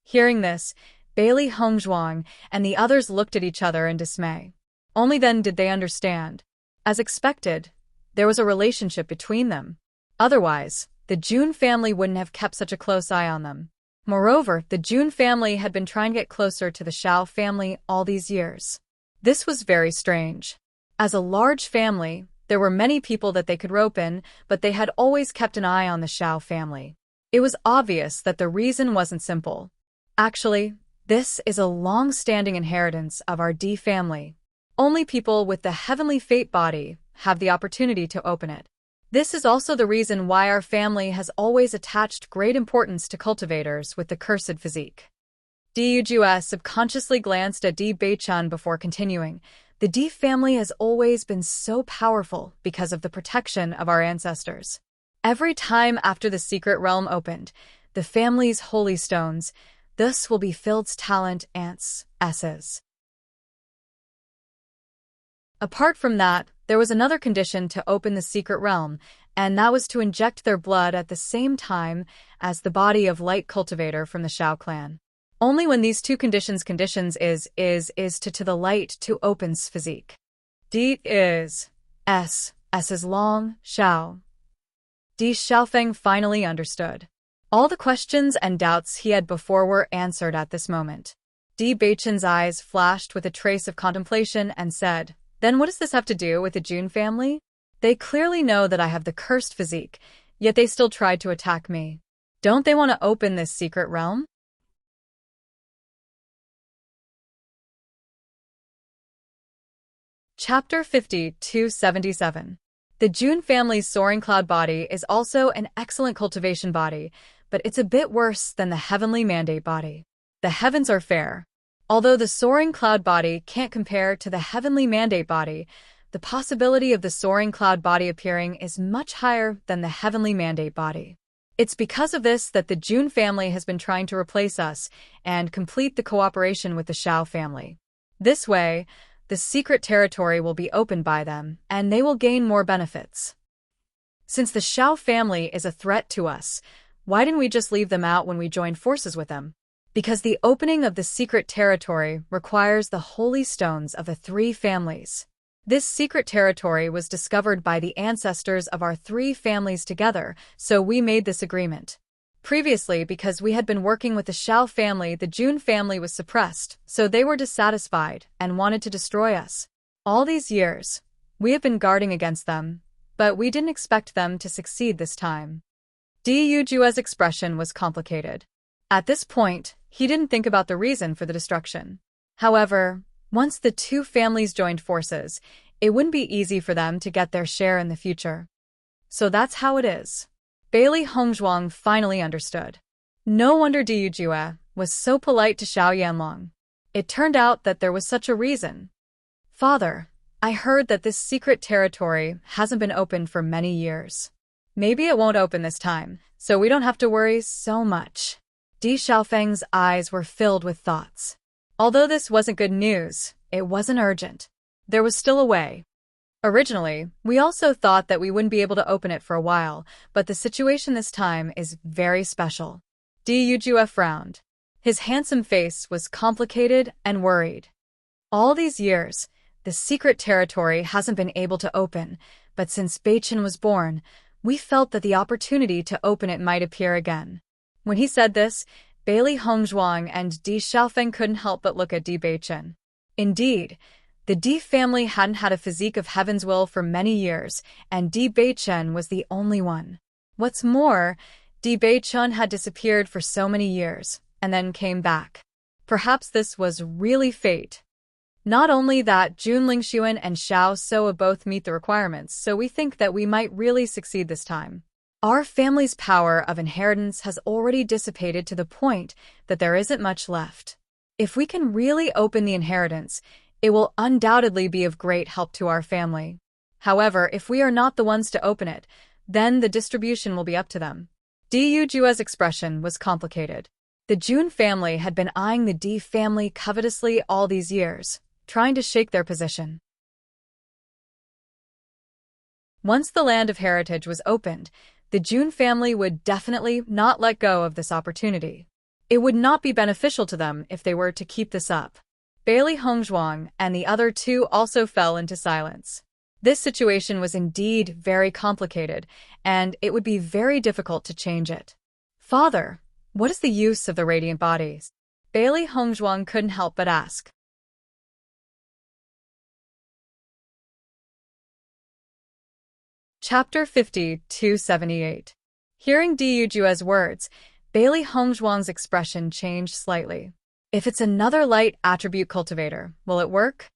Hearing this, Bailey Hongzhuang and the others looked at each other in dismay. Only then did they understand. As expected, there was a relationship between them. Otherwise, the Jun family wouldn't have kept such a close eye on them. Moreover, the Jun family had been trying to get closer to the Xiao family all these years. This was very strange. As a large family, there were many people that they could rope in, but they had always kept an eye on the Xiao family. It was obvious that the reason wasn't simple. Actually, this is a long-standing inheritance of our D family. Only people with the heavenly fate body have the opportunity to open it. This is also the reason why our family has always attached great importance to cultivators with the cursed physique. Dujua subconsciously glanced at Di Beichun before continuing. The Di family has always been so powerful because of the protection of our ancestors. Every time after the secret realm opened, the family's holy stones, this will be Field's talent ants, S's. Apart from that, there was another condition to open the secret realm, and that was to inject their blood at the same time as the body of light cultivator from the Xiao clan. Only when these two conditions is to the light to open's physique. D is S is long, Xiao. Di Xiaofeng finally understood. All the questions and doubts he had before were answered at this moment. Di Beichun's eyes flashed with a trace of contemplation and said, "Then what does this have to do with the Jun family? They clearly know that I have the cursed physique, yet they still tried to attack me. Don't they want to open this secret realm?" Chapter 50-77. The Jun family's soaring cloud body is also an excellent cultivation body, but it's a bit worse than the heavenly mandate body. The heavens are fair. Although the soaring cloud body can't compare to the heavenly mandate body, the possibility of the soaring cloud body appearing is much higher than the heavenly mandate body. It's because of this that the Jun family has been trying to replace us and complete the cooperation with the Xiao family. This way, the secret territory will be opened by them, and they will gain more benefits. Since the Xiao family is a threat to us, why didn't we just leave them out when we joined forces with them? Because the opening of the secret territory requires the holy stones of the three families. This secret territory was discovered by the ancestors of our three families together, so we made this agreement. Previously, because we had been working with the Xiao family, the Jun family was suppressed, so they were dissatisfied and wanted to destroy us. All these years, we have been guarding against them, but we didn't expect them to succeed this time. Dujua's expression was complicated. At this point, he didn't think about the reason for the destruction. However, once the two families joined forces, it wouldn't be easy for them to get their share in the future. So that's how it is. Bailey Hongzhuang finally understood. No wonder Dujua was so polite to Xiao Yanlong. It turned out that there was such a reason. "Father, I heard that this secret territory hasn't been opened for many years. Maybe it won't open this time, so we don't have to worry so much." Di Xiaofeng's eyes were filled with thoughts. Although this wasn't good news, it wasn't urgent. There was still a way. Originally, we also thought that we wouldn't be able to open it for a while, but the situation this time is very special. Dujua frowned. His handsome face was complicated and worried. All these years, the secret territory hasn't been able to open, but since Beichun was born, we felt that the opportunity to open it might appear again. When he said this, Bailey Hongzhuang and Di Xiaofeng couldn't help but look at Di Beichun. Indeed, the Di family hadn't had a physique of heaven's will for many years, and Di Beichun was the only one. What's more, Di Beichun had disappeared for so many years, and then came back. Perhaps this was really fate. Not only that, Jun Lingxuan and Xiao Soa both meet the requirements, so we think that we might really succeed this time. Our family's power of inheritance has already dissipated to the point that there isn't much left. If we can really open the inheritance, it will undoubtedly be of great help to our family. However, if we are not the ones to open it, then the distribution will be up to them. Di Yujua's expression was complicated. The Jun family had been eyeing the Di family covetously all these years, trying to shake their position. Once the land of heritage was opened, the Jun family would definitely not let go of this opportunity. It would not be beneficial to them if they were to keep this up. Bailey Hongzhuang and the other two also fell into silence. This situation was indeed very complicated, and it would be very difficult to change it. Father, what is the use of the radiant bodies? Bailey Hongzhuang couldn't help but ask. Chapter 50-78. Hearing Di Yujua's words, Bailey Hongzhuang's expression changed slightly. If it's another light attribute cultivator, will it work?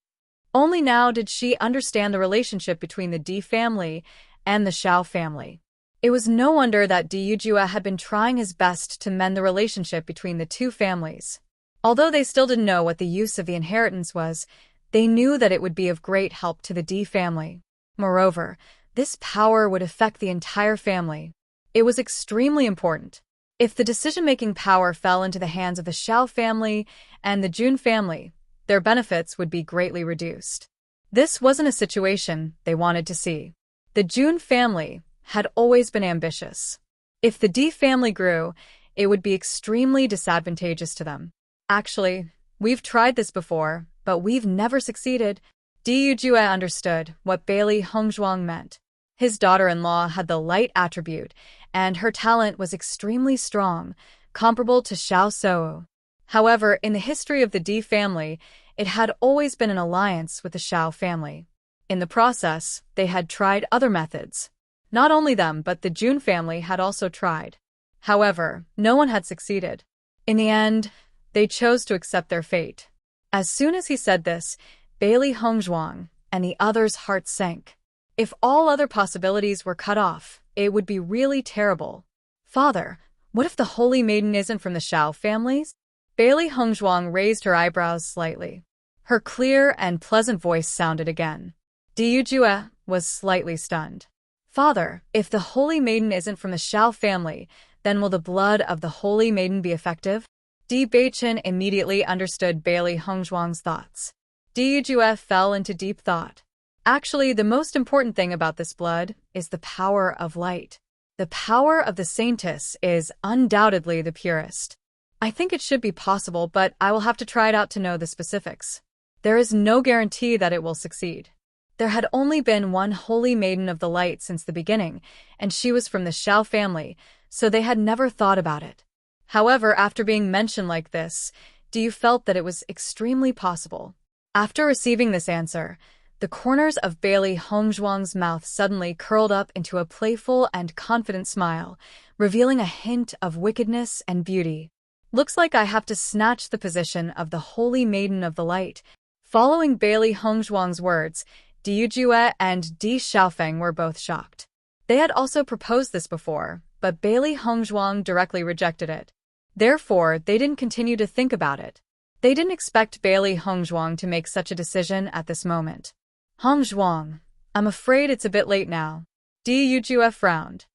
Only now did she understand the relationship between the Di family and the Xiao family. It was no wonder that Di Yujua had been trying his best to mend the relationship between the two families. Although they still didn't know what the use of the inheritance was, they knew that it would be of great help to the Di family. Moreover, this power would affect the entire family. It was extremely important. If the decision-making power fell into the hands of the Xiao family and the Jun family, their benefits would be greatly reduced. This wasn't a situation they wanted to see. The Jun family had always been ambitious. If the Di family grew, it would be extremely disadvantageous to them. Actually, we've tried this before, but we've never succeeded. Di Yujua understood what Bailey Hongzhuang meant. His daughter-in-law had the light attribute, and her talent was extremely strong, comparable to Xiao Sou. However, in the history of the Di family, it had always been an alliance with the Xiao family. In the process, they had tried other methods. Not only them, but the Jun family had also tried. However, no one had succeeded. In the end, they chose to accept their fate. As soon as he said this, Bailey Hongzhuang and the others' hearts sank. If all other possibilities were cut off, it would be really terrible. Father, what if the Holy Maiden isn't from the Xiao families? Bailey Hongzhuang raised her eyebrows slightly. Her clear and pleasant voice sounded again. Di Yujua was slightly stunned. Father, if the Holy Maiden isn't from the Xiao family, then will the blood of the Holy Maiden be effective? Di Beichen immediately understood Bailey Hongzhuang's thoughts. Di Yujua fell into deep thought. Actually, the most important thing about this blood is the power of light. The power of the Saintess is undoubtedly the purest. I think it should be possible, but I will have to try it out to know the specifics. There is no guarantee that it will succeed. There had only been one Holy Maiden of the Light since the beginning, and she was from the Xiao family, so they had never thought about it. However, after being mentioned like this, Di felt that it was extremely possible. After receiving this answer, the corners of Bailey Hongzhuang's mouth suddenly curled up into a playful and confident smile, revealing a hint of wickedness and beauty. Looks like I have to snatch the position of the Holy Maiden of the Light. Following Bailey Hongzhuang's words, Di Yujua and Di Xiaofeng were both shocked. They had also proposed this before, but Bailey Hongzhuang directly rejected it. Therefore, they didn't continue to think about it. They didn't expect Bailey Hongzhuang to make such a decision at this moment. Hongzhuang, I'm afraid it's a bit late now. Di Yujua frowned.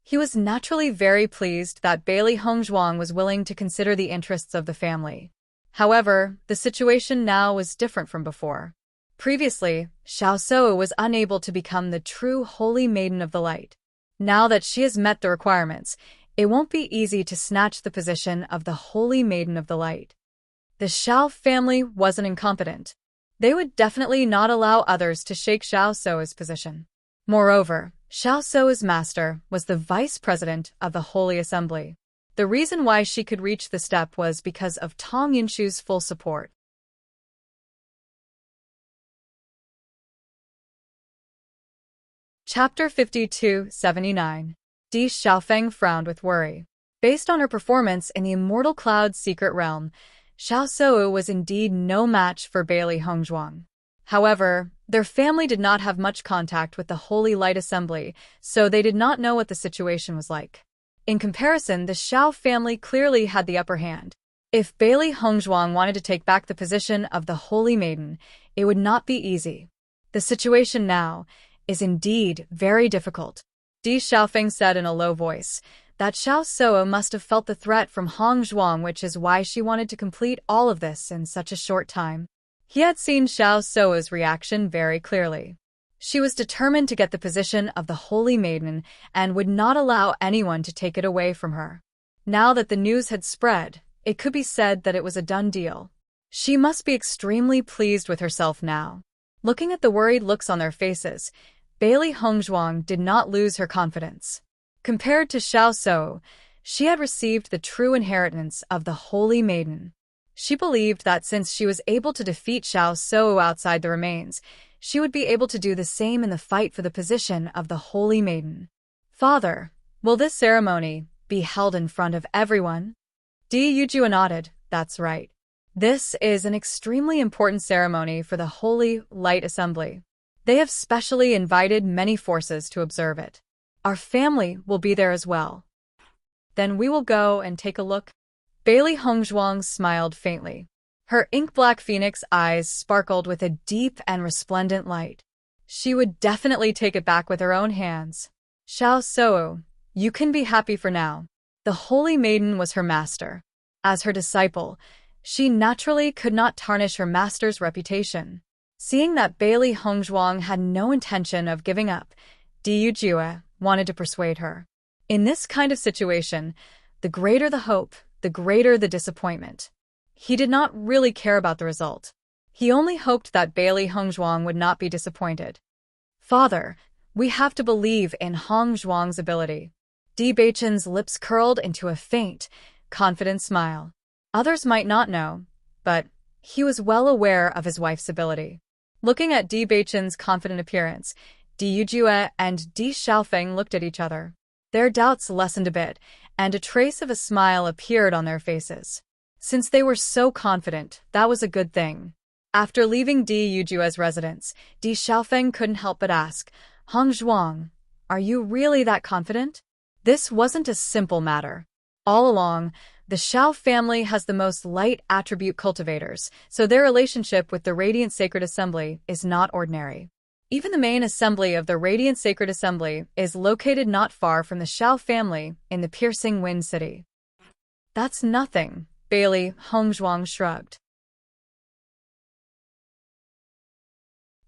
He was naturally very pleased that Bailey Hongzhuang was willing to consider the interests of the family. However, the situation now was different from before. Previously, Xiao Sou was unable to become the true Holy Maiden of the Light. Now that she has met the requirements, it won't be easy to snatch the position of the Holy Maiden of the Light. The Xiao family wasn't incompetent. They would definitely not allow others to shake Xiao Sou's position. Moreover, Xiao Sou's master was the vice president of the Holy Assembly. The reason why she could reach the step was because of Tong Yinshu's full support. Chapter 52-79. Di Xiaofeng frowned with worry. Based on her performance in the Immortal Cloud's secret realm, Xiao Shou was indeed no match for Bailey Hongzhuang. However, their family did not have much contact with the Holy Light Assembly, so they did not know what the situation was like. In comparison, the Xiao family clearly had the upper hand. If Bailey Hongzhuang wanted to take back the position of the Holy Maiden, it would not be easy. The situation now is indeed very difficult. Di Xiaofeng said in a low voice that Xiao Shou must have felt the threat from Hongzhuang, which is why she wanted to complete all of this in such a short time. He had seen Xiao Shou's reaction very clearly. She was determined to get the position of the Holy Maiden and would not allow anyone to take it away from her. Now that the news had spread, it could be said that it was a done deal. She must be extremely pleased with herself now. Looking at the worried looks on their faces, Bailey Hongzhuang did not lose her confidence. Compared to Xiao Shou, she had received the true inheritance of the Holy Maiden. She believed that since she was able to defeat Xiao Shou outside the remains, she would be able to do the same in the fight for the position of the Holy Maiden. Father, will this ceremony be held in front of everyone? Di Yujua nodded. That's right. This is an extremely important ceremony for the Holy Light Assembly. They have specially invited many forces to observe it. Our family will be there as well. Then we will go and take a look. Bailey Hongzhuang smiled faintly. Her ink-black phoenix eyes sparkled with a deep and resplendent light. She would definitely take it back with her own hands. Xiao Shou, you can be happy for now. The Holy Maiden was her master. As her disciple, she naturally could not tarnish her master's reputation. Seeing that Bailey Hongzhuang had no intention of giving up, Di Yujua wanted to persuade her. In this kind of situation, the greater the hope, the greater the disappointment. He did not really care about the result. He only hoped that Bailey Hongzhuang would not be disappointed. Father, we have to believe in Hongzhuang's ability. Di Beichen's lips curled into a faint, confident smile. Others might not know, but he was well aware of his wife's ability. Looking at Di Beichen's confident appearance, Di Yujua and Di Xiaofeng looked at each other. Their doubts lessened a bit, and a trace of a smile appeared on their faces. Since they were so confident, that was a good thing. After leaving Di Yujua's residence, Di Xiaofeng couldn't help but ask, Hongzhuang, are you really that confident? This wasn't a simple matter. All along, the Xiao family has the most light attribute cultivators, so their relationship with the Radiant Sacred Assembly is not ordinary. Even the main assembly of the Radiant Sacred Assembly is located not far from the Xiao family in the Piercing Wind City. That's nothing, Bailey Hongzhuang shrugged.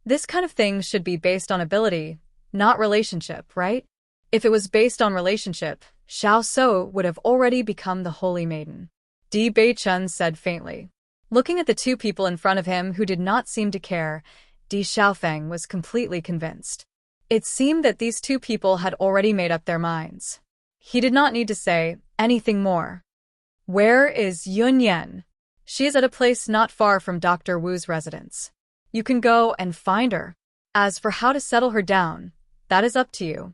This kind of thing should be based on ability, not relationship, right? If it was based on relationship, Xiao Shou would have already become the Holy Maiden. Di Beichun said faintly. Looking at the two people in front of him who did not seem to care, Di Xiaofeng was completely convinced. It seemed that these two people had already made up their minds. He did not need to say anything more. Where is Yun Yan? She is at a place not far from Dr. Wu's residence. You can go and find her. As for how to settle her down, that is up to you.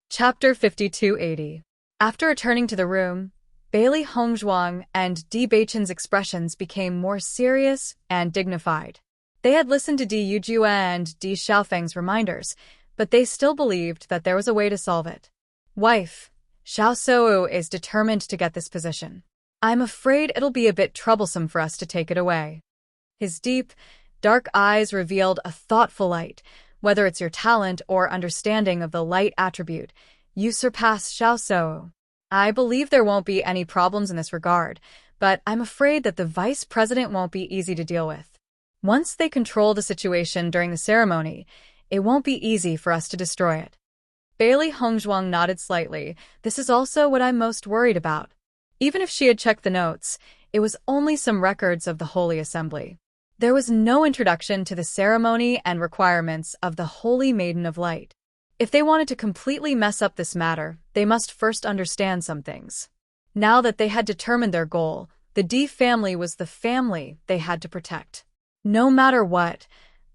Chapter 5280. After returning to the room, Bailey Hongzhuang and Di Beichun's expressions became more serious and dignified. They had listened to Di Yujua and Di Xiaofeng's reminders, but they still believed that there was a way to solve it. Wife, Xiao Shou is determined to get this position. I'm afraid it'll be a bit troublesome for us to take it away. His deep, dark eyes revealed a thoughtful light. Whether it's your talent or understanding of the light attribute, you surpass Xiao Shou. I believe there won't be any problems in this regard, but I'm afraid that the vice president won't be easy to deal with. Once they control the situation during the ceremony, it won't be easy for us to destroy it. Bailey Hongzhuang nodded slightly. This is also what I'm most worried about. Even if she had checked the notes, it was only some records of the Holy Assembly. There was no introduction to the ceremony and requirements of the Holy Maiden of Light. If they wanted to completely mess up this matter, they must first understand some things. Now that they had determined their goal, the Di family was the family they had to protect. No matter what,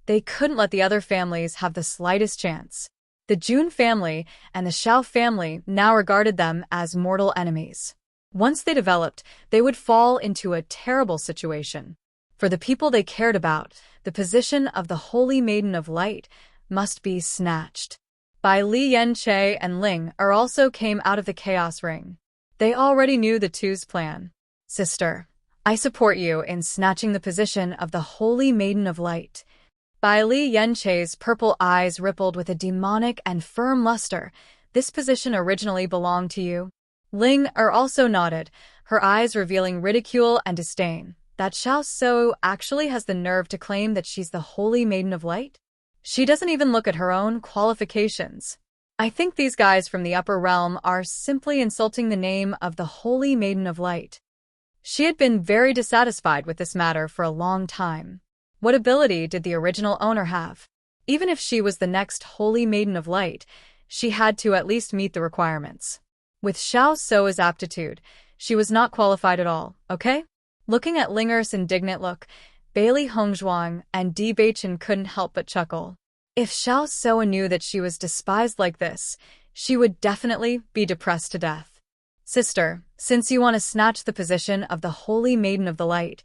They couldn't let the other families have the slightest chance. The Jun family and the Xiao family now regarded them as mortal enemies. Once they developed, they would fall into a terrible situation. For the people they cared about, the position of the Holy Maiden of Light must be snatched. Bai Li Yanche and Ling Er also came out of the Chaos Ring. They already knew the two's plan. Sister, I support you in snatching the position of the Holy Maiden of Light. Bai Li Yanche's purple eyes rippled with a demonic and firm luster. This position originally belonged to you. Ling Er also nodded, her eyes revealing ridicule and disdain. That Xiao So actually has the nerve to claim that she's the Holy Maiden of Light? She doesn't even look at her own qualifications. I think these guys from the upper realm are simply insulting the name of the Holy Maiden of Light. She had been very dissatisfied with this matter for a long time. What ability did the original owner have? Even if she was the next Holy Maiden of Light, she had to at least meet the requirements. With Xiao So's aptitude, she was not qualified at all, okay? Looking at Linger's indignant look, Bailey Hongzhuang and Di Beichen couldn't help but chuckle. If Xiao So knew that she was despised like this, she would definitely be depressed to death. Sister, since you want to snatch the position of the Holy Maiden of the Light,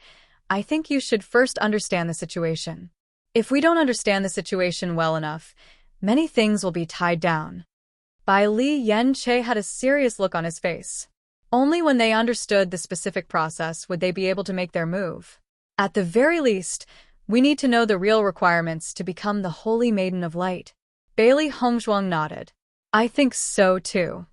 I think you should first understand the situation. If we don't understand the situation well enough, many things will be tied down. Bai Li Yanche had a serious look on his face. Only when they understood the specific process would they be able to make their move. At the very least, we need to know the real requirements to become the Holy Maiden of Light. Bailey Hongzhuang nodded. I think so too.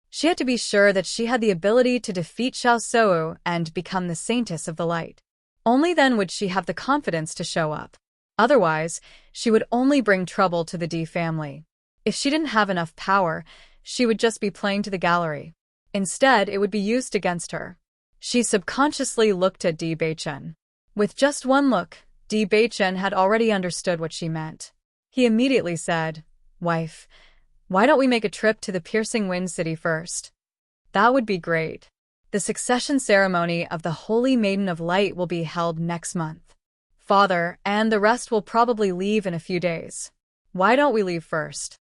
She had to be sure that she had the ability to defeat Xiao So and become the Saintess of the Light. Only then would she have the confidence to show up. Otherwise, she would only bring trouble to the Di family. If she didn't have enough power, she would just be playing to the gallery. Instead, it would be used against her. She subconsciously looked at Di Beichen. With just one look, Di Beichen had already understood what she meant. He immediately said, "Wife, why don't we make a trip to the Piercing Wind City first? That would be great. The succession ceremony of the Holy Maiden of Light will be held next month. Father and the rest will probably leave in a few days. Why don't we leave first?"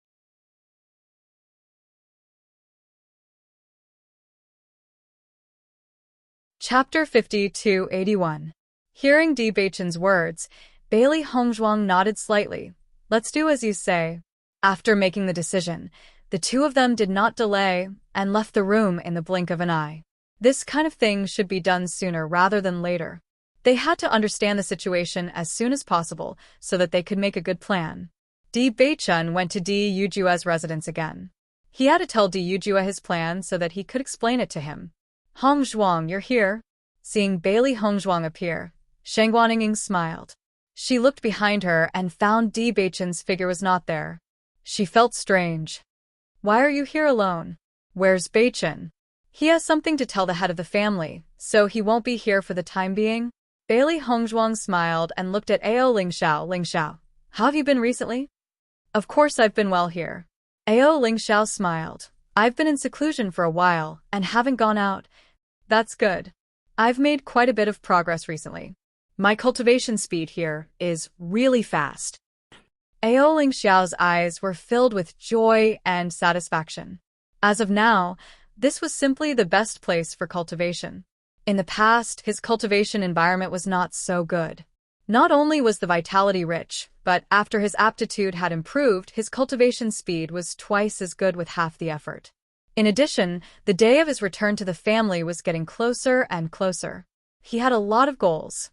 Chapter 50-81. Hearing Di Beichen's words, Bailey Hongzhuang nodded slightly. Let's do as you say. After making the decision, the two of them did not delay and left the room in the blink of an eye. This kind of thing should be done sooner rather than later. They had to understand the situation as soon as possible so that they could make a good plan. Di Beichen went to Di Yujua's residence again. He had to tell Di Yujua his plan so that he could explain it to him. "Hongzhuang, you're here." Seeing Bailey Hongzhuang appear, Sheng Guanning smiled. She looked behind her and found Di Beichen's figure was not there. She felt strange. "Why are you here alone? Where's Beichen?" "He has something to tell the head of the family, so he won't be here for the time being." Bailey Hongzhuang smiled and looked at Ao Lingxiao. "Lingxiao, how have you been recently?" "Of course I've been well here." Ao Lingxiao smiled. "I've been in seclusion for a while and haven't gone out." "That's good. I've made quite a bit of progress recently. My cultivation speed here is really fast." Ao Lingxiao's eyes were filled with joy and satisfaction. As of now, this was simply the best place for cultivation. In the past, his cultivation environment was not so good. Not only was the vitality rich, but after his aptitude had improved, his cultivation speed was twice as good with half the effort. In addition, the day of his return to the family was getting closer and closer. He had a lot of goals.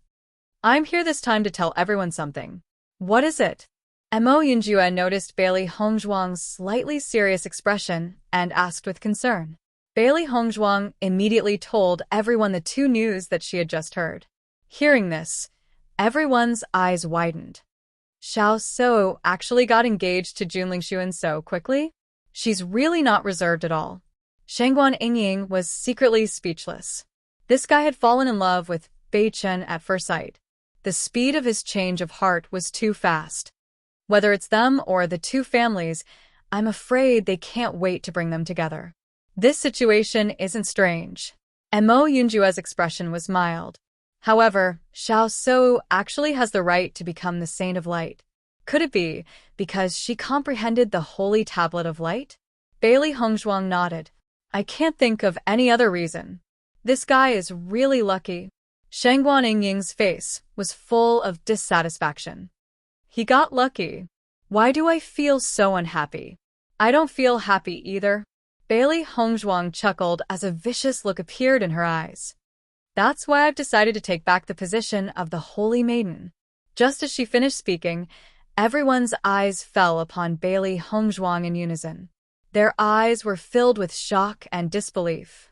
"I'm here this time to tell everyone something." "What is it?" Mo Yunjua noticed Bailey Hongzhuang's slightly serious expression and asked with concern. Bailey Hongzhuang immediately told everyone the two news that she had just heard. Hearing this, everyone's eyes widened. Xiao So actually got engaged to Junling Xuan so quickly? She's really not reserved at all. Shengguan Yingying was secretly speechless. This guy had fallen in love with Beichen at first sight. The speed of his change of heart was too fast. Whether it's them or the two families, I'm afraid they can't wait to bring them together. This situation isn't strange. Mo Yunjua's expression was mild. However, Xiao So actually has the right to become the Saint of Light. Could it be because she comprehended the Holy Tablet of Light? Bailey Hongzhuang nodded. I can't think of any other reason. This guy is really lucky. Shangguan Yingying's face was full of dissatisfaction. He got lucky. Why do I feel so unhappy? I don't feel happy either. Bailey Hongzhuang chuckled as a vicious look appeared in her eyes. That's why I've decided to take back the position of the Holy Maiden. Just as she finished speaking, everyone's eyes fell upon Bailey Hongzhuang in unison. Their eyes were filled with shock and disbelief.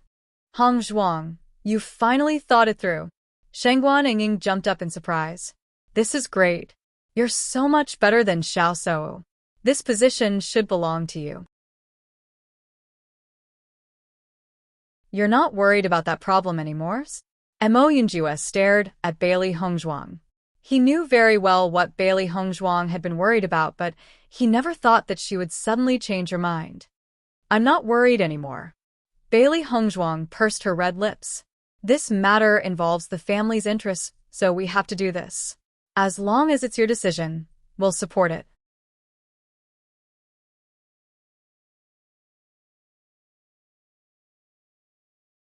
Hongzhuang, you finally thought it through. Shangguan Yingying jumped up in surprise. This is great. You're so much better than Xiao So. This position should belong to you. You're not worried about that problem anymore? Mo Yunjue stared at Bailey Hongzhuang. He knew very well what Bailey Hongzhuang had been worried about, but he never thought that she would suddenly change her mind. I'm not worried anymore. Bailey Hongzhuang pursed her red lips. This matter involves the family's interests, so we have to do this. As long as it's your decision, we'll support it.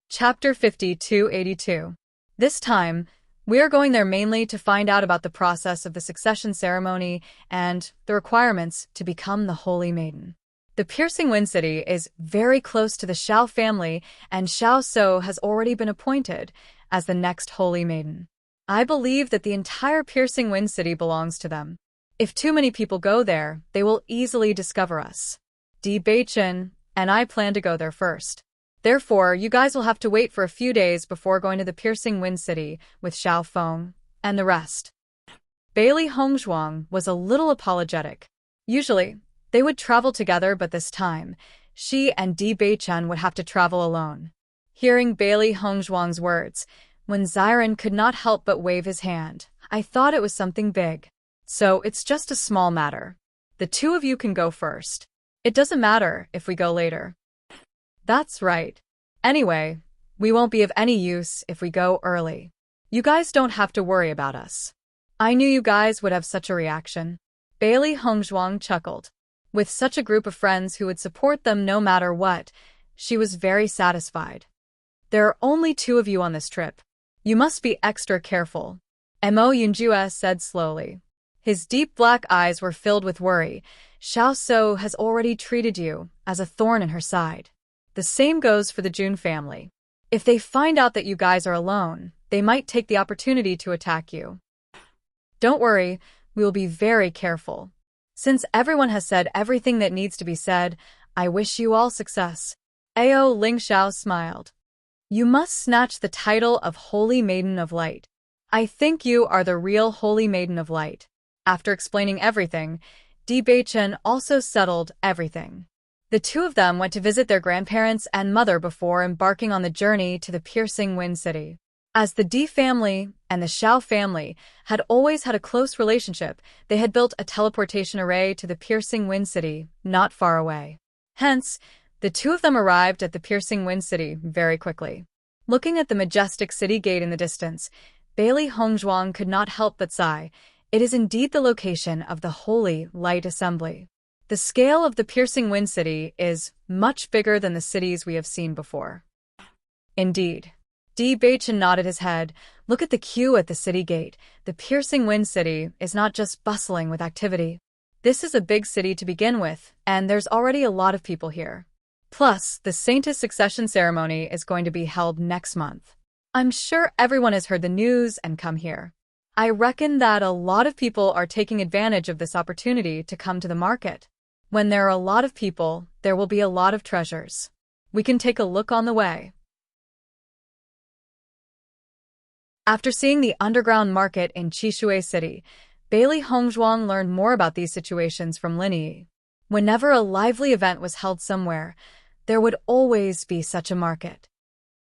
Chapter 5282. This time, we are going there mainly to find out about the process of the succession ceremony and the requirements to become the Holy Maiden. The Piercing Wind City is very close to the Xiao family, and Xiao So has already been appointed as the next Holy Maiden. I believe that the entire Piercing Wind City belongs to them. If too many people go there, they will easily discover us. Di Beichen and I plan to go there first. Therefore, you guys will have to wait for a few days before going to the Piercing Wind City with Xiao Feng and the rest. Bailey Hongzhuang was a little apologetic. Usually, they would travel together, but this time, she and Di Beichen would have to travel alone. Hearing Bailey Hongzhuang's words, when Xiren could not help but wave his hand, I thought it was something big. So it's just a small matter. The two of you can go first. It doesn't matter if we go later. That's right. Anyway, we won't be of any use if we go early. You guys don't have to worry about us. I knew you guys would have such a reaction. Bailey Hongzhuang chuckled. With such a group of friends who would support them no matter what, she was very satisfied. There are only two of you on this trip. You must be extra careful, Mo Yunjue said slowly. His deep black eyes were filled with worry. Xiao So has already treated you as a thorn in her side. The same goes for the Jun family. If they find out that you guys are alone, they might take the opportunity to attack you. Don't worry, we will be very careful. Since everyone has said everything that needs to be said, I wish you all success. Ao Lingxiao smiled. You must snatch the title of Holy Maiden of Light. I think you are the real Holy Maiden of Light. After explaining everything, Di Beichen also settled everything. The two of them went to visit their grandparents and mother before embarking on the journey to the Piercing Wind City. As the Di family and the Xiao family had always had a close relationship, they had built a teleportation array to the Piercing Wind City, not far away. Hence, the two of them arrived at the Piercing Wind City very quickly. Looking at the majestic city gate in the distance, Bailey Hongzhuang could not help but sigh. It is indeed the location of the Holy Light Assembly. The scale of the Piercing Wind City is much bigger than the cities we have seen before. Indeed. Di Beichen nodded his head. Look at the queue at the city gate. The Piercing Wind City is not just bustling with activity. This is a big city to begin with, and there's already a lot of people here. Plus, the Saintess succession ceremony is going to be held next month. I'm sure everyone has heard the news and come here. I reckon that a lot of people are taking advantage of this opportunity to come to the market. When there are a lot of people, there will be a lot of treasures. We can take a look on the way. After seeing the underground market in Qishui City, Bailey Hongzhuang learned more about these situations from Lin Yi. Whenever a lively event was held somewhere, there would always be such a market.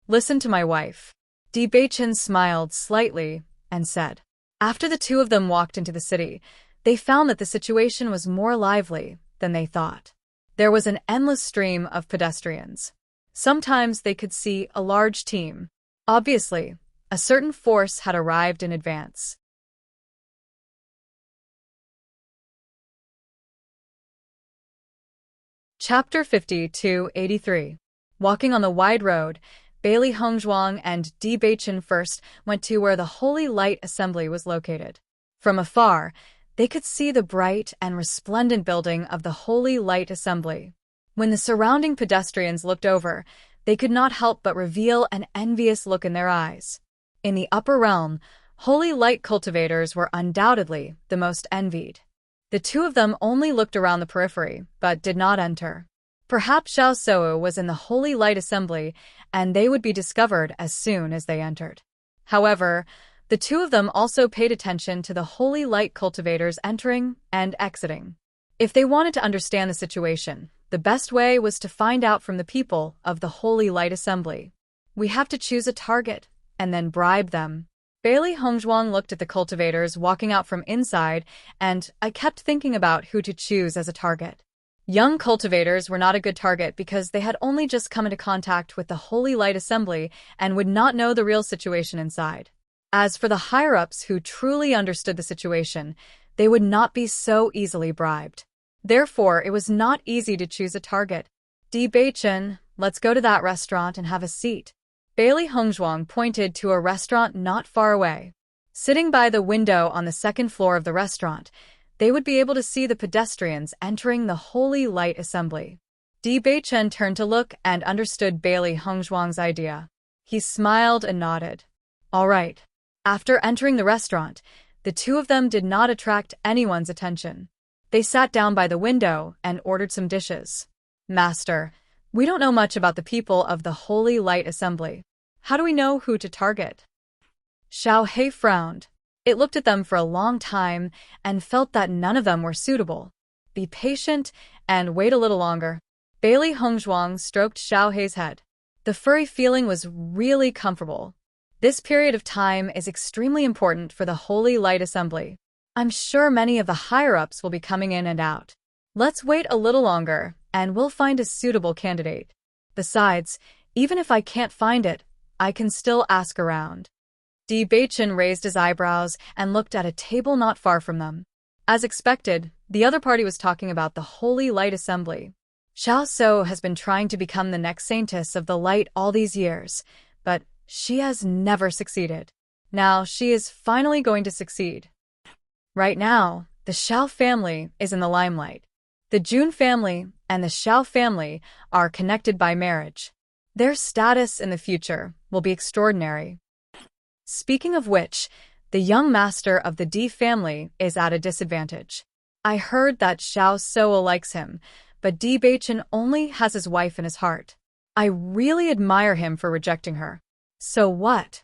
Listen to my wife. Di Beichen smiled slightly and said. After the two of them walked into the city, they found that the situation was more lively than they thought. There was an endless stream of pedestrians. Sometimes they could see a large team. Obviously, A certain force had arrived in advance. Chapter 50-83. Walking on the wide road, Bailey Hongzhuang and Di Beichen first went to where the Holy Light Assembly was located. From afar, they could see the bright and resplendent building of the Holy Light Assembly. When the surrounding pedestrians looked over, they could not help but reveal an envious look in their eyes. In the upper realm, Holy Light cultivators were undoubtedly the most envied. The two of them only looked around the periphery, but did not enter. Perhaps Xiao Shou was in the Holy Light Assembly, and they would be discovered as soon as they entered. However, the two of them also paid attention to the Holy Light cultivators entering and exiting. If they wanted to understand the situation, the best way was to find out from the people of the Holy Light Assembly. We have to choose a target, and then bribe them. Bailey Hongzhuang looked at the cultivators walking out from inside, and I kept thinking about who to choose as a target. Young cultivators were not a good target because they had only just come into contact with the Holy Light Assembly and would not know the real situation inside. As for the higher-ups who truly understood the situation, they would not be so easily bribed. Therefore, it was not easy to choose a target. Di Beichen, let's go to that restaurant and have a seat. Bailey Hongzhuang pointed to a restaurant not far away. Sitting by the window on the second floor of the restaurant, they would be able to see the pedestrians entering the Holy Light Assembly. Di Beichen turned to look and understood Bailey Hongzhuang's idea. He smiled and nodded. All right. After entering the restaurant, the two of them did not attract anyone's attention. They sat down by the window and ordered some dishes. Master, we don't know much about the people of the Holy Light Assembly. How do we know who to target? Xiao He frowned. It looked at them for a long time and felt that none of them were suitable. Be patient and wait a little longer. Bailey Hongzhuang stroked Xiao He's head. The furry feeling was really comfortable. This period of time is extremely important for the Holy Light Assembly. I'm sure many of the higher-ups will be coming in and out. Let's wait a little longer, and we'll find a suitable candidate. Besides, even if I can't find it, I can still ask around. Di Beichen raised his eyebrows and looked at a table not far from them. As expected, the other party was talking about the Holy Light Assembly. Xiao Shou has been trying to become the next saintess of the light all these years, but she has never succeeded. Now she is finally going to succeed. Right now, the Xiao family is in the limelight. The Jun family and the Xiao family are connected by marriage. Their status in the future will be extraordinary. Speaking of which, the young master of the Di family is at a disadvantage. I heard that Xiao Shou likes him, but Di Beichen only has his wife in his heart. I really admire him for rejecting her. So what?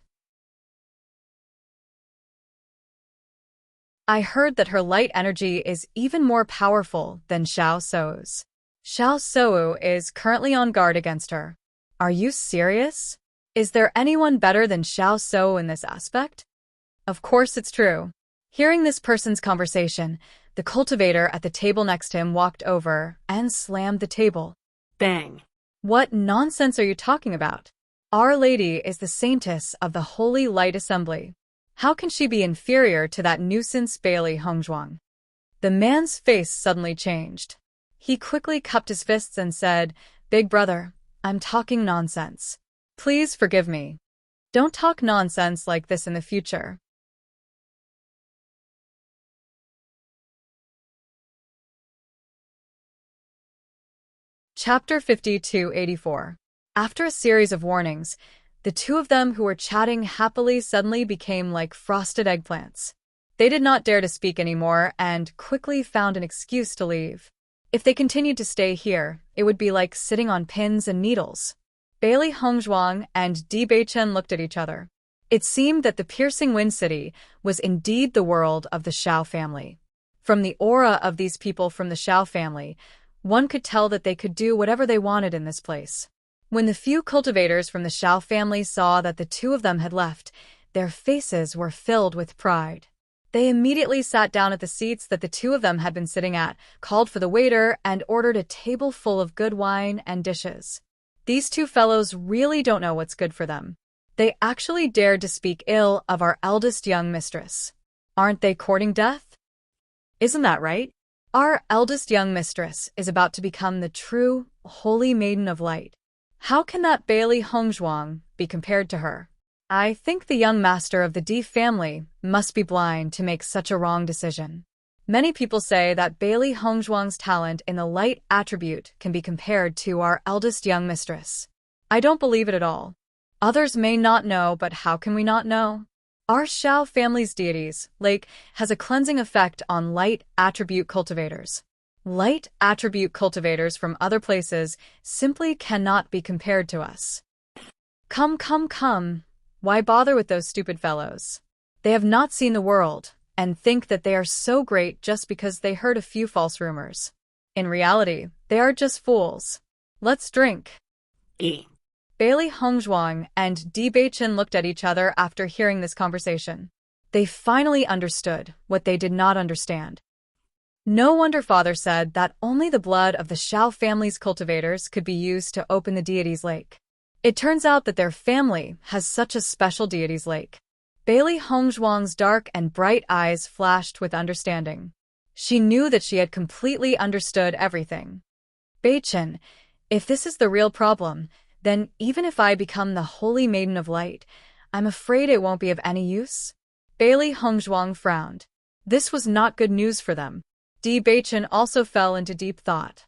I heard that her light energy is even more powerful than Xiao Shou's. Xiao Shou is currently on guard against her. Are you serious? Is there anyone better than Xiao Shou in this aspect? Of course it's true. Hearing this person's conversation, the cultivator at the table next to him walked over and slammed the table. Bang. What nonsense are you talking about? Our Lady is the saintess of the Holy Light Assembly. How can she be inferior to that nuisance Bailey Hongzhuang? The man's face suddenly changed. He quickly cupped his fists and said, Big brother, I'm talking nonsense. Please forgive me. Don't talk nonsense like this in the future. Chapter 50-84. After a series of warnings, the two of them who were chatting happily suddenly became like frosted eggplants. They did not dare to speak anymore and quickly found an excuse to leave. If they continued to stay here, it would be like sitting on pins and needles. Bailey Hongzhuang and Di Beichen looked at each other. It seemed that the piercing wind city was indeed the world of the Xiao family. From the aura of these people from the Xiao family, one could tell that they could do whatever they wanted in this place. When the few cultivators from the Xiao family saw that the two of them had left, their faces were filled with pride. They immediately sat down at the seats that the two of them had been sitting at, called for the waiter, and ordered a table full of good wine and dishes. These two fellows really don't know what's good for them. They actually dared to speak ill of our eldest young mistress. Aren't they courting death? Isn't that right? Our eldest young mistress is about to become the true, holy maiden of light. How can that Bailey Hongzhuang be compared to her? I think the young master of the D family must be blind to make such a wrong decision. Many people say that Bailey Hongzhuang's talent in the light attribute can be compared to our eldest young mistress. I don't believe it at all. Others may not know, but how can we not know? Our Shao family's deity's lake has a cleansing effect on light attribute cultivators. Light attribute cultivators from other places simply cannot be compared to us. Come. Why bother with those stupid fellows? They have not seen the world and think that they are so great just because they heard a few false rumors. In reality, they are just fools. Let's drink. Bailey Hongzhuang and Di Beichen looked at each other after hearing this conversation. They finally understood what they did not understand. No wonder Father said that only the blood of the Shao family's cultivators could be used to open the deity's lake. It turns out that their family has such a special deity's lake. Bailey Hongzhuang's dark and bright eyes flashed with understanding. She knew that she had completely understood everything. Beichen, if this is the real problem, then even if I become the Holy Maiden of Light, I'm afraid it won't be of any use. Bailey Hongzhuang frowned. This was not good news for them. Di Beichen also fell into deep thought.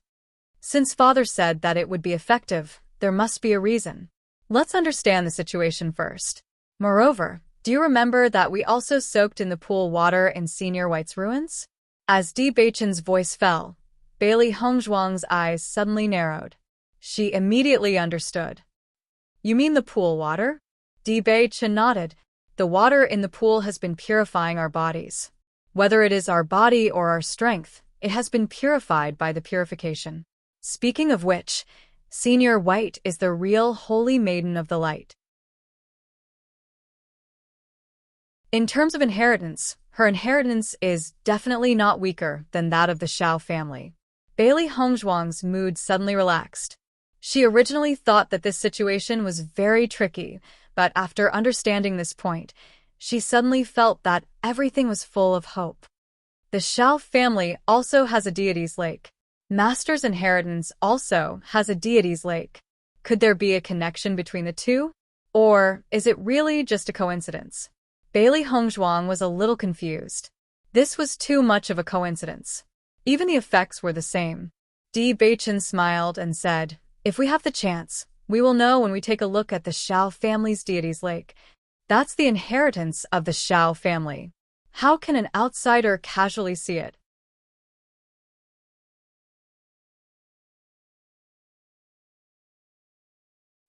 Since Father said that it would be effective, there must be a reason. Let's understand the situation first. Moreover, do you remember that we also soaked in the pool water in Senior White's ruins? As Di Beichen's voice fell, Bailey Hongzhuang's eyes suddenly narrowed. She immediately understood. You mean the pool water? Di Beichen nodded. The water in the pool has been purifying our bodies. Whether it is our body or our strength, it has been purified by the purification. Speaking of which, Senior White is the real Holy Maiden of the Light. In terms of inheritance, her inheritance is definitely not weaker than that of the Shao family. Bailey Hongzhuang's mood suddenly relaxed. She originally thought that this situation was very tricky, but after understanding this point, she suddenly felt that everything was full of hope. The Shao family also has a deity's lake. Master's inheritance also has a deity's lake. Could there be a connection between the two? Or is it really just a coincidence? Bailey Hongzhuang was a little confused. This was too much of a coincidence. Even the effects were the same. Di Beichen smiled and said, if we have the chance, we will know when we take a look at the Shao family's deity's lake. That's the inheritance of the Shao family. How can an outsider casually see it?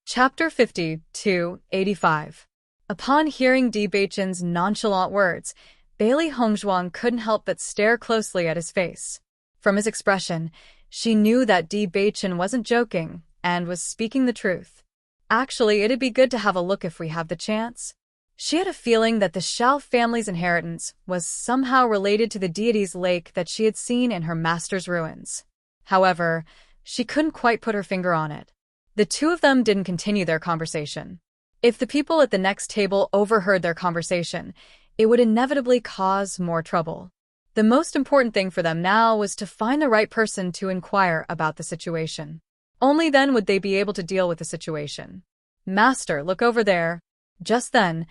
Chapter 50-85. Upon hearing Di Beichen's nonchalant words, Bailey Hongzhuang couldn't help but stare closely at his face. From his expression, she knew that Di Beichen wasn't joking and was speaking the truth. Actually, it'd be good to have a look if we have the chance. She had a feeling that the Shao family's inheritance was somehow related to the deity's lake that she had seen in her master's ruins. However, she couldn't quite put her finger on it. The two of them didn't continue their conversation. If the people at the next table overheard their conversation, it would inevitably cause more trouble. The most important thing for them now was to find the right person to inquire about the situation. Only then would they be able to deal with the situation. Master, look over there. Just then,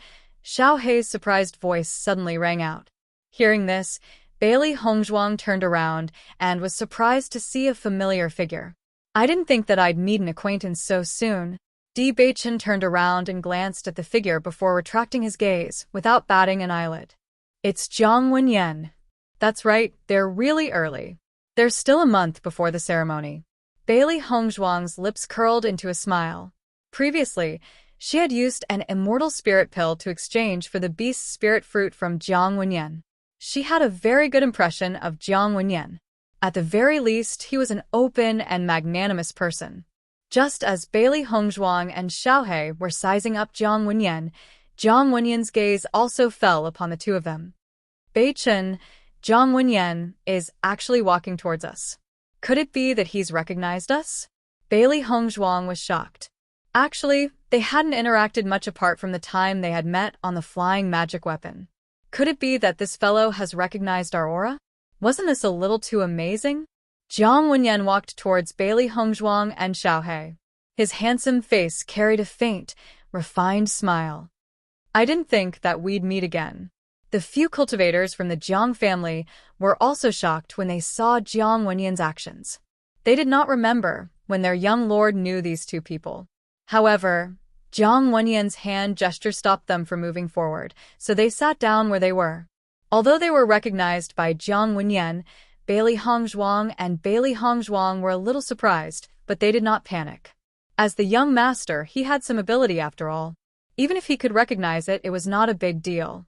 Xiao Hei's surprised voice suddenly rang out. Hearing this, Bailey Hongzhuang turned around and was surprised to see a familiar figure. I didn't think that I'd meet an acquaintance so soon. Di Beichen turned around and glanced at the figure before retracting his gaze without batting an eyelid. It's Jiang Wenyan. That's right, they're really early. There's still a month before the ceremony. Bailey Hongzhuang's lips curled into a smile. Previously, she had used an immortal spirit pill to exchange for the beast's spirit fruit from Jiang Wenyan. She had a very good impression of Jiang Wenyan. At the very least, he was an open and magnanimous person. Just as Bailey Hongzhuang and Xiao Hei were sizing up Jiang Wenyan's gaze also fell upon the two of them. Beichen, Jiang Wenyan is actually walking towards us. Could it be that he's recognized us? Bailey Hongzhuang was shocked. Actually, They hadn't interacted much apart from the time they had met on the flying magic weapon. Could it be that this fellow has recognized our aura? Wasn't this a little too amazing? Jiang Wenyan walked towards Bailey Hongzhuang and Xiaohe. His handsome face carried a faint, refined smile. I didn't think that we'd meet again. The few cultivators from the Jiang family were also shocked when they saw Jiang Wenyan's actions. They did not remember when their young lord knew these two people. However, Jiang Wenyan's hand gesture stopped them from moving forward, so they sat down where they were. Although they were recognized by Jiang Wenyan, Bailey Hongzhuang and Bailey Hongzhuang were a little surprised, but they did not panic. As the young master, he had some ability after all. Even if he could recognize it, it was not a big deal.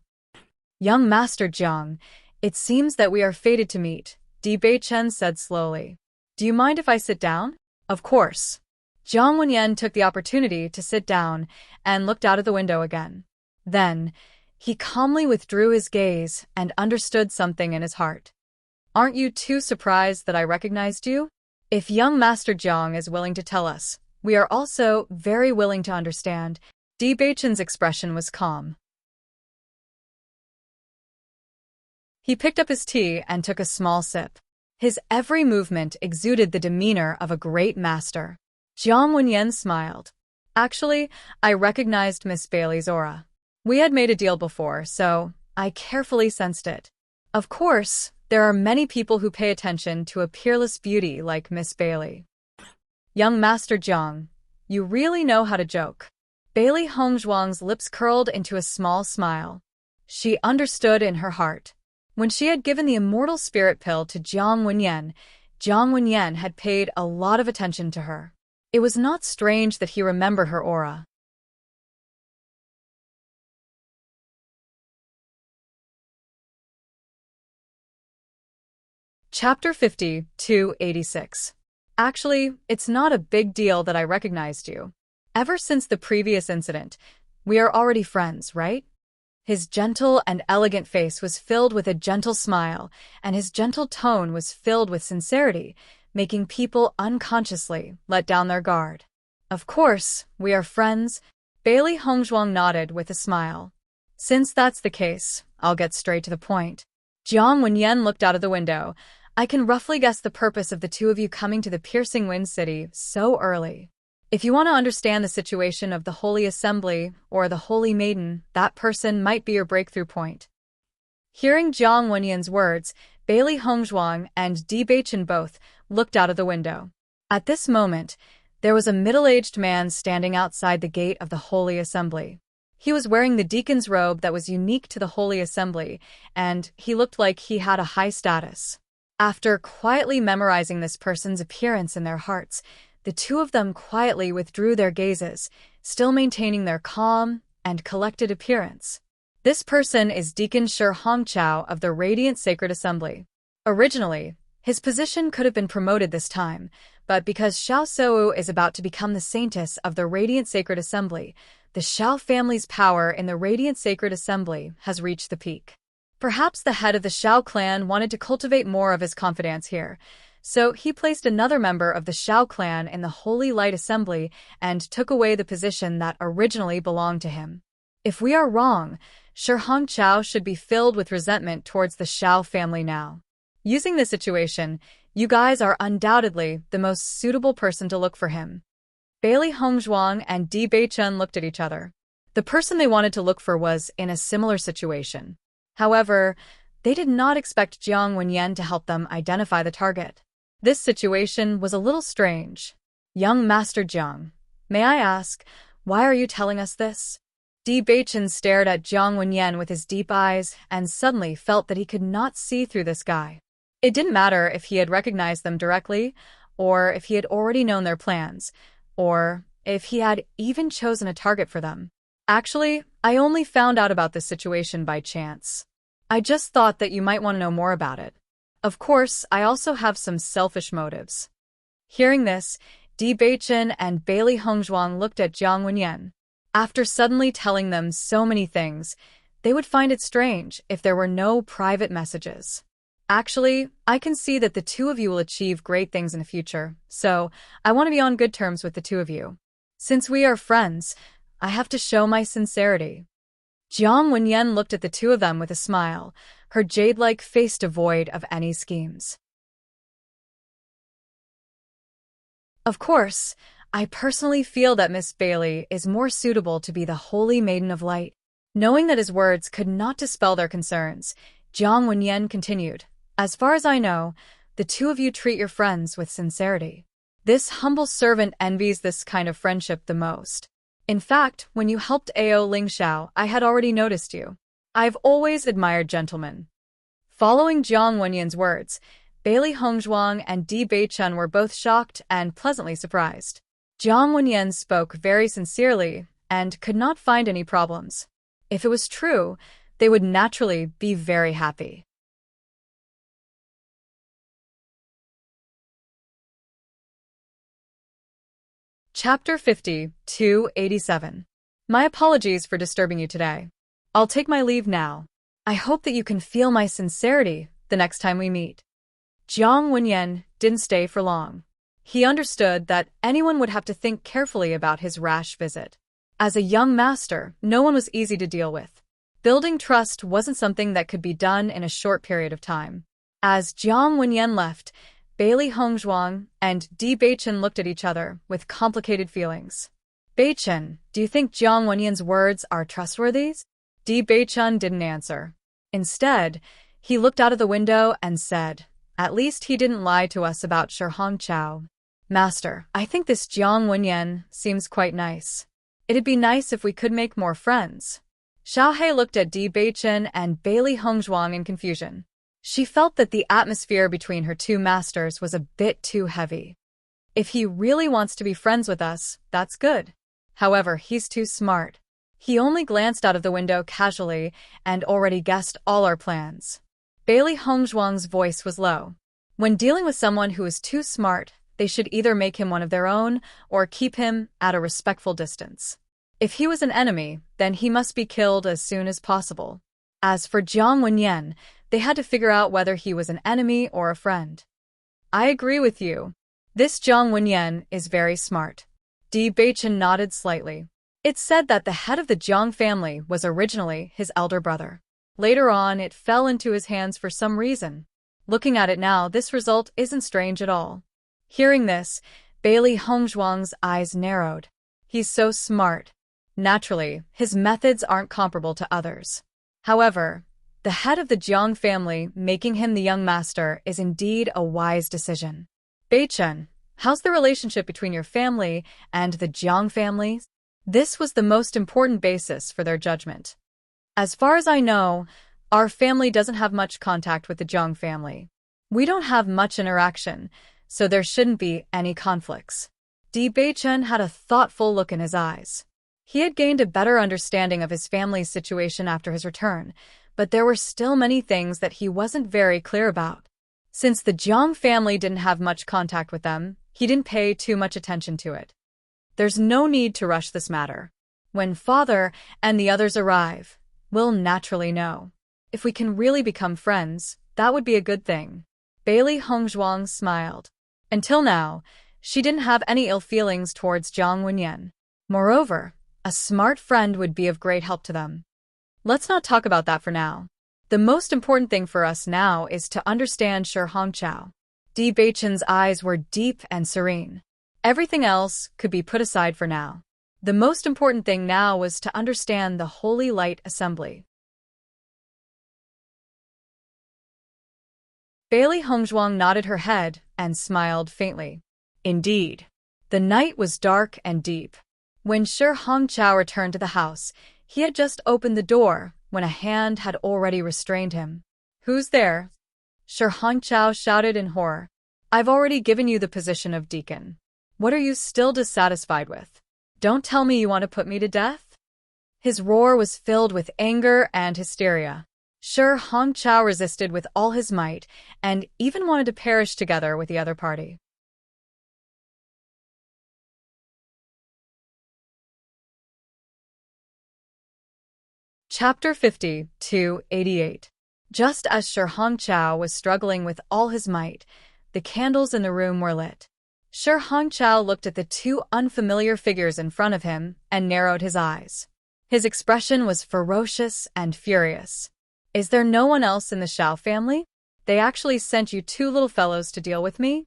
Young Master Jiang, it seems that we are fated to meet, Di Beichen said slowly. Do you mind if I sit down? Of course. Jiang Wenyan took the opportunity to sit down and looked out of the window again. Then, he calmly withdrew his gaze and understood something in his heart. Aren't you too surprised that I recognized you? If young Master Jiang is willing to tell us, we are also very willing to understand. Di Beichen's expression was calm. He picked up his tea and took a small sip. His every movement exuded the demeanor of a great master. Jiang Wenyan smiled. Actually, I recognized Miss Bailey's aura. We had made a deal before, so I carefully sensed it. Of course, there are many people who pay attention to a peerless beauty like Miss Bailey. Young Master Jiang, you really know how to joke. Bailey Hongzhuang's lips curled into a small smile. She understood in her heart. When she had given the immortal spirit pill to Jiang Wenyan had paid a lot of attention to her. It was not strange that he remembered her aura. Chapter 50, 286. Actually, it's not a big deal that I recognized you. Ever since the previous incident, we are already friends, right? His gentle and elegant face was filled with a gentle smile, and his gentle tone was filled with sincerity, making people unconsciously let down their guard. Of course, we are friends. Bailey Hongzhuang nodded with a smile. Since that's the case, I'll get straight to the point. Jiang Wenyan looked out of the window. I can roughly guess the purpose of the two of you coming to the Piercing Wind City so early. If you want to understand the situation of the Holy Assembly or the Holy Maiden, that person might be your breakthrough point. Hearing Jiang Wenyan's words, Bailey Hongzhuang and Di Beichen both looked out of the window. At this moment, there was a middle-aged man standing outside the gate of the Holy Assembly. He was wearing the deacon's robe that was unique to the Holy Assembly, and he looked like he had a high status. After quietly memorizing this person's appearance in their hearts, the two of them quietly withdrew their gazes, still maintaining their calm and collected appearance. This person is Deacon Shi Hongchao of the Radiant Sacred Assembly. Originally, his position could have been promoted this time, but because Xiao Sou is about to become the saintess of the Radiant Sacred Assembly, the Xiao family's power in the Radiant Sacred Assembly has reached the peak. Perhaps the head of the Xiao clan wanted to cultivate more of his confidence here, so he placed another member of the Xiao clan in the Holy Light Assembly and took away the position that originally belonged to him. If we are wrong, Shi Hongchao should be filled with resentment towards the Xiao family now. Using this situation, you guys are undoubtedly the most suitable person to look for him. Bailey Hongzhuang and Di Beichen looked at each other. The person they wanted to look for was in a similar situation. However, they did not expect Jiang Wenyan to help them identify the target. This situation was a little strange. Young Master Jiang, may I ask, why are you telling us this? Di Beichen stared at Jiang Wenyan with his deep eyes and suddenly felt that he could not see through this guy. It didn't matter if he had recognized them directly, or if he had already known their plans, or if he had even chosen a target for them. Actually, I only found out about this situation by chance. I just thought that you might want to know more about it. Of course, I also have some selfish motives. Hearing this, Di Beichen and Bailey Hongzhuang looked at Jiang Wenyan. After suddenly telling them so many things, they would find it strange if there were no private messages. Actually, I can see that the two of you will achieve great things in the future, so I want to be on good terms with the two of you. Since we are friends, I have to show my sincerity. Jiang Wenyan looked at the two of them with a smile, her jade-like face devoid of any schemes. Of course, I personally feel that Miss Bailey is more suitable to be the Holy Maiden of Light. Knowing that his words could not dispel their concerns, Jiang Wenyan continued, as far as I know, the two of you treat your friends with sincerity. This humble servant envies this kind of friendship the most. In fact, when you helped Ao Lingxiao, I had already noticed you. I've always admired gentlemen. Following Jiang Wenyan's words, Bailey Hongzhuang and Di Beichun were both shocked and pleasantly surprised. Jiang Wenyan spoke very sincerely and could not find any problems. If it was true, they would naturally be very happy. Chapter 50, 287. My apologies for disturbing you today. I'll take my leave now. I hope that you can feel my sincerity the next time we meet. Jiang Wenyan didn't stay for long. He understood that anyone would have to think carefully about his rash visit. As a young master, no one was easy to deal with. Building trust wasn't something that could be done in a short period of time. As Jiang Wenyan left, Bailey Hongzhuang and Di Beichun looked at each other with complicated feelings. Beichun, do you think Jiang Wenyan's words are trustworthy? Di Beichun didn't answer. Instead, he looked out of the window and said, at least he didn't lie to us about Shi Hongqiao. Master, I think this Jiang Wenyan seems quite nice. It'd be nice if we could make more friends. Xiaohe looked at Di Beichun and Bailey Hongzhuang in confusion. She felt that the atmosphere between her two masters was a bit too heavy. If he really wants to be friends with us, that's good. However, he's too smart. He only glanced out of the window casually and already guessed all our plans. Bailey Hongzhuang's voice was low. When dealing with someone who is too smart, they should either make him one of their own or keep him at a respectful distance. If he was an enemy, then he must be killed as soon as possible. As for Jiang Wenyan, they had to figure out whether he was an enemy or a friend. I agree with you. This Jiang Wenyan is very smart. Di Beichun nodded slightly. It's said that the head of the Jiang family was originally his elder brother. Later on, it fell into his hands for some reason. Looking at it now, this result isn't strange at all. Hearing this, Bailey Hongzhuang's eyes narrowed. He's so smart. Naturally, his methods aren't comparable to others. However, the head of the Jiang family making him the young master is indeed a wise decision. Beichun, how's the relationship between your family and the Jiang family? This was the most important basis for their judgment. As far as I know, our family doesn't have much contact with the Jiang family. We don't have much interaction, so there shouldn't be any conflicts. Di Beichun had a thoughtful look in his eyes. He had gained a better understanding of his family's situation after his return, but there were still many things that he wasn't very clear about. Since the Jiang family didn't have much contact with them, he didn't pay too much attention to it. There's no need to rush this matter. When father and the others arrive, we'll naturally know. If we can really become friends, that would be a good thing. Bailey Hongzhuang smiled. Until now, she didn't have any ill feelings towards Jiang Wenyan. Moreover, a smart friend would be of great help to them. Let's not talk about that for now. The most important thing for us now is to understand Shi Hongqiao. Di Beichun's eyes were deep and serene. Everything else could be put aside for now. The most important thing now was to understand the Holy Light Assembly. Bailey Hongzhuang nodded her head and smiled faintly. Indeed. The night was dark and deep. When Shi Hongqiao returned to the house, he had just opened the door when a hand had already restrained him. Who's there? Shi Hongqiao shouted in horror. I've already given you the position of deacon. What are you still dissatisfied with? Don't tell me you want to put me to death? His roar was filled with anger and hysteria. Shi Hongqiao resisted with all his might and even wanted to perish together with the other party. Chapter 50, 288. Just as Shi Hongqiao was struggling with all his might, the candles in the room were lit. Shi Hongqiao looked at the two unfamiliar figures in front of him and narrowed his eyes. His expression was ferocious and furious. Is there no one else in the Xiao family? They actually sent you two little fellows to deal with me?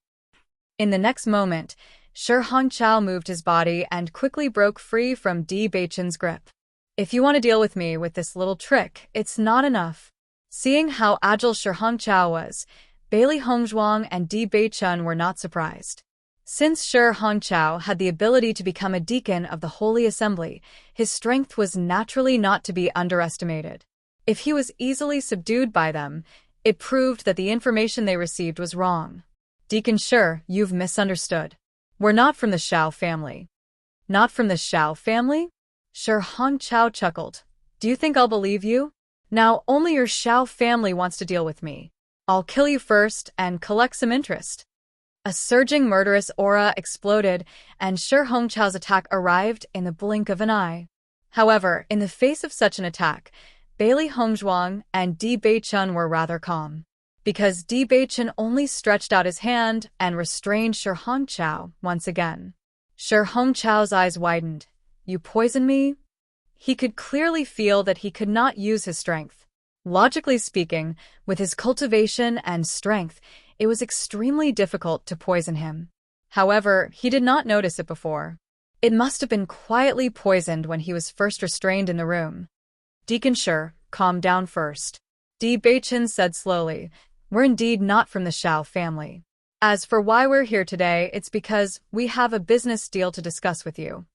In the next moment, Shi Hongqiao moved his body and quickly broke free from Di Beichen's grip. If you want to deal with me with this little trick, it's not enough. Seeing how agile Shi Hongqiao was, Bailey Hongzhuang and Di Beichen were not surprised. Since Shi Hongqiao had the ability to become a deacon of the Holy Assembly, his strength was naturally not to be underestimated. If he was easily subdued by them, it proved that the information they received was wrong. Deacon Shi, you've misunderstood. We're not from the Xiao family. Not from the Xiao family? Shi Hongqiao chuckled. Do you think I'll believe you? Now only your Xiao family wants to deal with me. I'll kill you first and collect some interest. A surging murderous aura exploded, and Shi Hongqiao's attack arrived in the blink of an eye. However, in the face of such an attack, Bailey Hongzhuang and Di Beichen were rather calm. Because Di Beichen only stretched out his hand and restrained Shi Hongqiao once again. Shi Hongqiao's eyes widened. You poison me? He could clearly feel that he could not use his strength. Logically speaking, with his cultivation and strength, it was extremely difficult to poison him. However, he did not notice it before. It must have been quietly poisoned when he was first restrained in the room. Deacon Shi, calm down first. Di Beichen said slowly. We're indeed not from the Xiao family. As for why we're here today, it's because we have a business deal to discuss with you.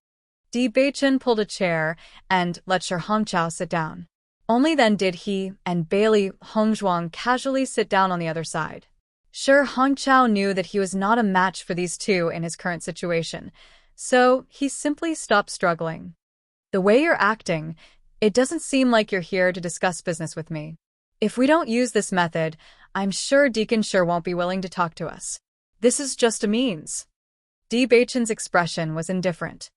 Di Beichen pulled a chair and let Shi Hongqiao sit down. Only then did he and Bailey Hongzhuang casually sit down on the other side. Shi Hongqiao knew that he was not a match for these two in his current situation, so he simply stopped struggling. The way you're acting, it doesn't seem like you're here to discuss business with me. If we don't use this method, I'm sure Deacon Shi won't be willing to talk to us. This is just a means. Di Beichen's expression was indifferent.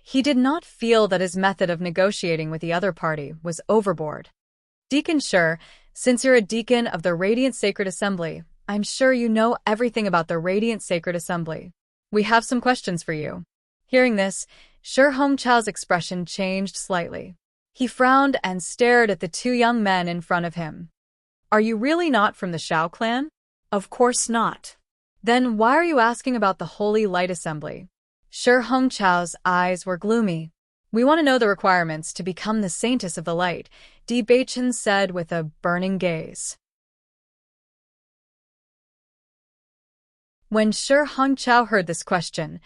He did not feel that his method of negotiating with the other party was overboard. Deacon Shi, since you're a deacon of the Radiant Sacred Assembly, I'm sure you know everything about the Radiant Sacred Assembly. We have some questions for you. Hearing this, Shi Hongqiao's expression changed slightly. He frowned and stared at the two young men in front of him. Are you really not from the Xiao clan? Of course not. Then why are you asking about the Holy Light Assembly? Shi Hongqiao's eyes were gloomy. We want to know the requirements to become the Saintess of the Light, Di Beichen said with a burning gaze. When Shi Hongqiao heard this question,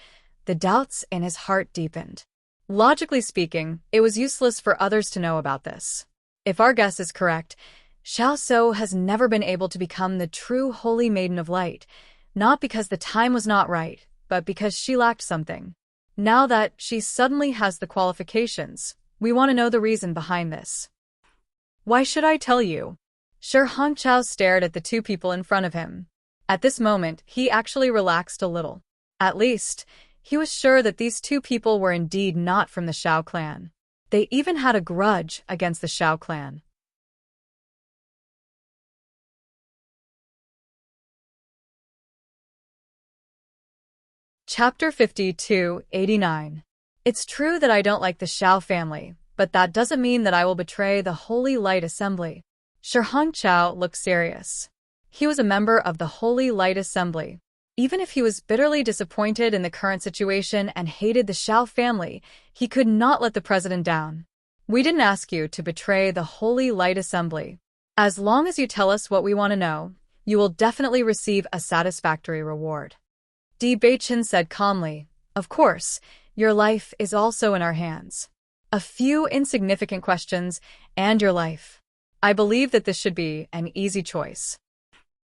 the doubts in his heart deepened. Logically speaking, it was useless for others to know about this. If our guess is correct, Xiao So has never been able to become the true Holy Maiden of Light, not because the time was not right, but because she lacked something. Now that she suddenly has the qualifications, we want to know the reason behind this. Why should I tell you? Shi Hongqiao stared at the two people in front of him. At this moment, he actually relaxed a little. At least, he was sure that these two people were indeed not from the Xiao clan. They even had a grudge against the Xiao clan. Chapter 52-89. It's true that I don't like the Xiao family, but that doesn't mean that I will betray the Holy Light Assembly. Shi Hongqiao looked serious. He was a member of the Holy Light Assembly. Even if he was bitterly disappointed in the current situation and hated the Xiao family, he could not let the president down. We didn't ask you to betray the Holy Light Assembly. As long as you tell us what we want to know, you will definitely receive a satisfactory reward. Di Beichen said calmly, Of course, your life is also in our hands. A few insignificant questions, and your life. I believe that this should be an easy choice.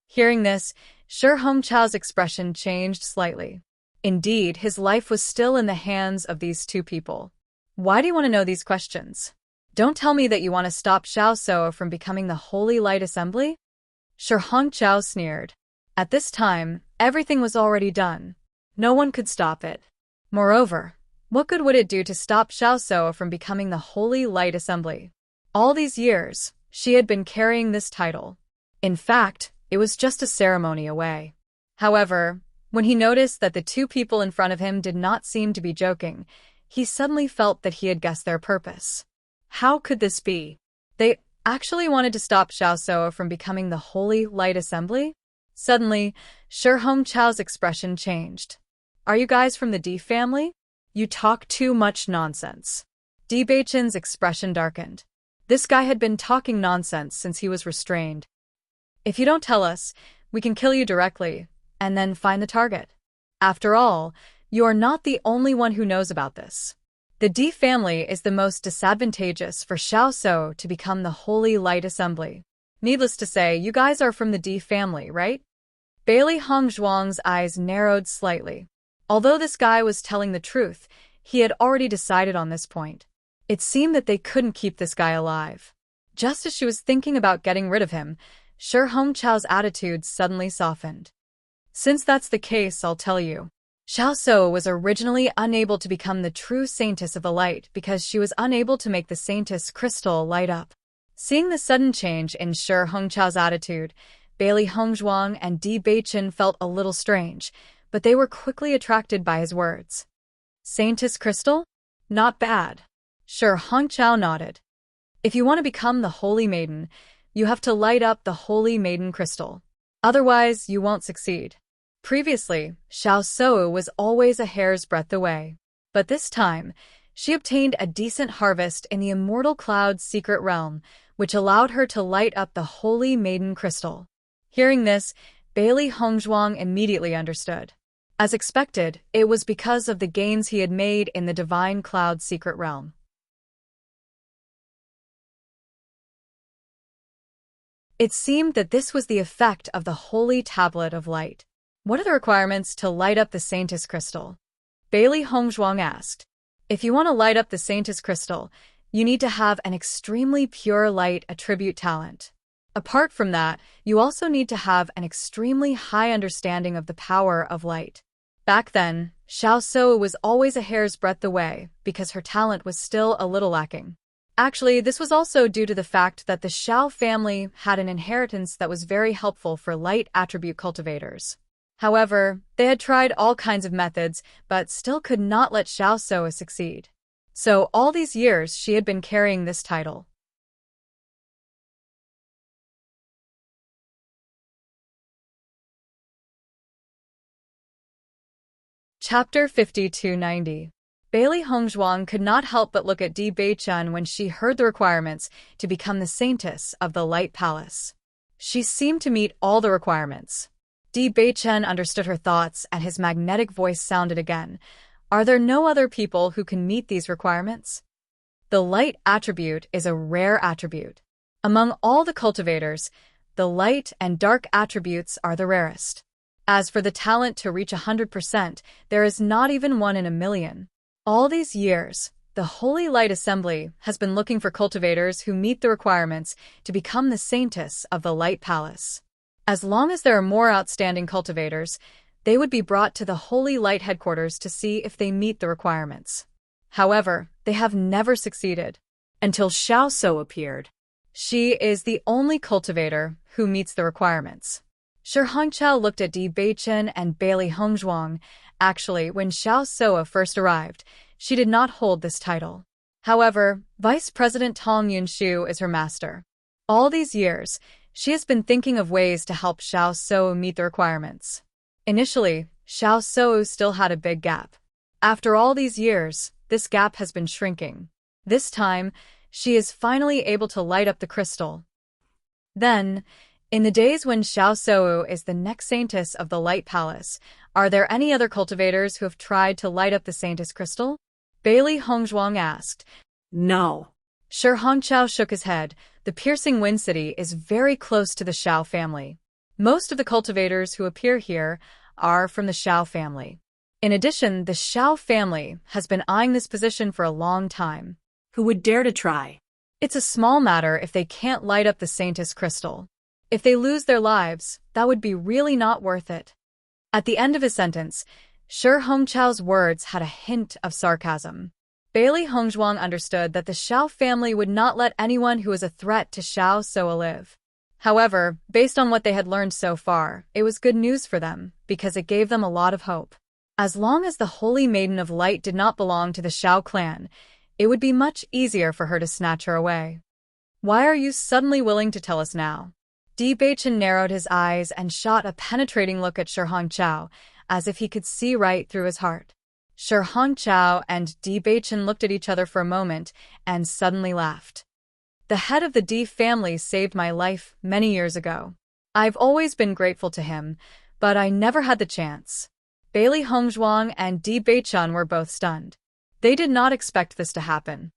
Hearing this, Shi Hongqiao's expression changed slightly. Indeed, his life was still in the hands of these two people. Why do you want to know these questions? Don't tell me that you want to stop Xiao So from becoming the Holy Light Assembly? Shi Hongqiao sneered. At this time, everything was already done. No one could stop it. Moreover, what good would it do to stop Xiao So from becoming the Holy Light Assembly? All these years, she had been carrying this title. In fact, it was just a ceremony away. However, When he noticed that the two people in front of him did not seem to be joking, he suddenly felt that he had guessed their purpose. How could this be? They actually wanted to stop Xiaosou from becoming the Holy Light Assembly? Suddenly, Shi Hongchao's expression changed. Are you guys from the D family? You talk too much nonsense. Di Beichen's expression darkened. This guy had been talking nonsense since he was restrained. If you don't tell us, we can kill you directly, and then find the target. After all, you are not the only one who knows about this. The D family is the most disadvantageous for Xiaosou to become the Holy Light Assembly. Needless to say, you guys are from the D family, right? Bailey Hongzhuang's eyes narrowed slightly. Although this guy was telling the truth, he had already decided on this point. It seemed that they couldn't keep this guy alive. Just as she was thinking about getting rid of him, Shi Hongchao's attitude suddenly softened. Since that's the case, I'll tell you. Xiaosou was originally unable to become the true Saintess of the Light because she was unable to make the Saintess crystal light up. Seeing the sudden change in Shi Hongchao's attitude, Bailey Hongzhuang and Di Beichen felt a little strange, but they were quickly attracted by his words. Saintess crystal? Not bad. Shi Hongchao nodded. If you want to become the Holy Maiden, you have to light up the Holy Maiden crystal. Otherwise, you won't succeed. Previously, Xiaosou was always a hair's breadth away. But this time, she obtained a decent harvest in the Immortal Cloud's secret realm, which allowed her to light up the Holy Maiden crystal. Hearing this, Bailey Hongzhuang immediately understood. As expected, it was because of the gains he had made in the Divine Cloud's secret realm. It seemed that this was the effect of the Holy Tablet of Light. What are the requirements to light up the Saintess crystal? Bailey Hongzhuang asked. If you want to light up the Saintess crystal, you need to have an extremely pure light attribute talent. Apart from that, you also need to have an extremely high understanding of the power of light. Back then, Xiaosou was always a hair's breadth away because her talent was still a little lacking. Actually, this was also due to the fact that the Xiao family had an inheritance that was very helpful for light attribute cultivators. However, they had tried all kinds of methods, but still could not let Xiaosou succeed. So all these years she had been carrying this title. Chapter 5290. Bailey Hongzhuang could not help but look at Di Beichen when she heard the requirements to become the Saintess of the Light Palace. She seemed to meet all the requirements. Di Beichen understood her thoughts and his magnetic voice sounded again. Are there no other people who can meet these requirements? The light attribute is a rare attribute. Among all the cultivators, the light and dark attributes are the rarest. As for the talent to reach 100%, there is not even one in a million. All these years, the Holy Light Assembly has been looking for cultivators who meet the requirements to become the Saintess of the Light Palace. As long as there are more outstanding cultivators, they would be brought to the Holy Light headquarters to see if they meet the requirements. However, they have never succeeded. Until Xiaosou appeared. She is the only cultivator who meets the requirements. Shi Hongchao looked at Di Beichen and Bailey Hongzhuang. Actually, when Xiaosou first arrived, she did not hold this title. However, Vice President Tong Yunshu is her master. All these years, she has been thinking of ways to help Xiaosou meet the requirements. Initially, Xiaosou still had a big gap. After all these years, this gap has been shrinking. This time, she is finally able to light up the crystal. Then, in the days when Xiaosou is the next Saintess of the Light Palace, are there any other cultivators who have tried to light up the Saintess crystal? Bailey Hongzhuang asked. No. Shi Hongchao shook his head. The Piercing Wind City is very close to the Xiao family. Most of the cultivators who appear here are from the Xiao family. In addition, the Xiao family has been eyeing this position for a long time. Who would dare to try? It's a small matter if they can't light up the Saintess crystal. If they lose their lives, that would be really not worth it. At the end of his sentence, Shi Hongchao's words had a hint of sarcasm. Bailey Hongzhuang understood that the Xiao family would not let anyone who is a threat to Xiaosou live. However, based on what they had learned so far, it was good news for them, because it gave them a lot of hope. As long as the Holy Maiden of Light did not belong to the Shao clan, it would be much easier for her to snatch her away. Why are you suddenly willing to tell us now? Di Baichen narrowed his eyes and shot a penetrating look at Shi Hongqiao, as if he could see right through his heart. Shi Hongqiao and Di Baichen looked at each other for a moment and suddenly laughed. The head of the Di family saved my life many years ago. I've always been grateful to him, but I never had the chance. Bailey Hongzhuang and Di Baichen were both stunned. They did not expect this to happen.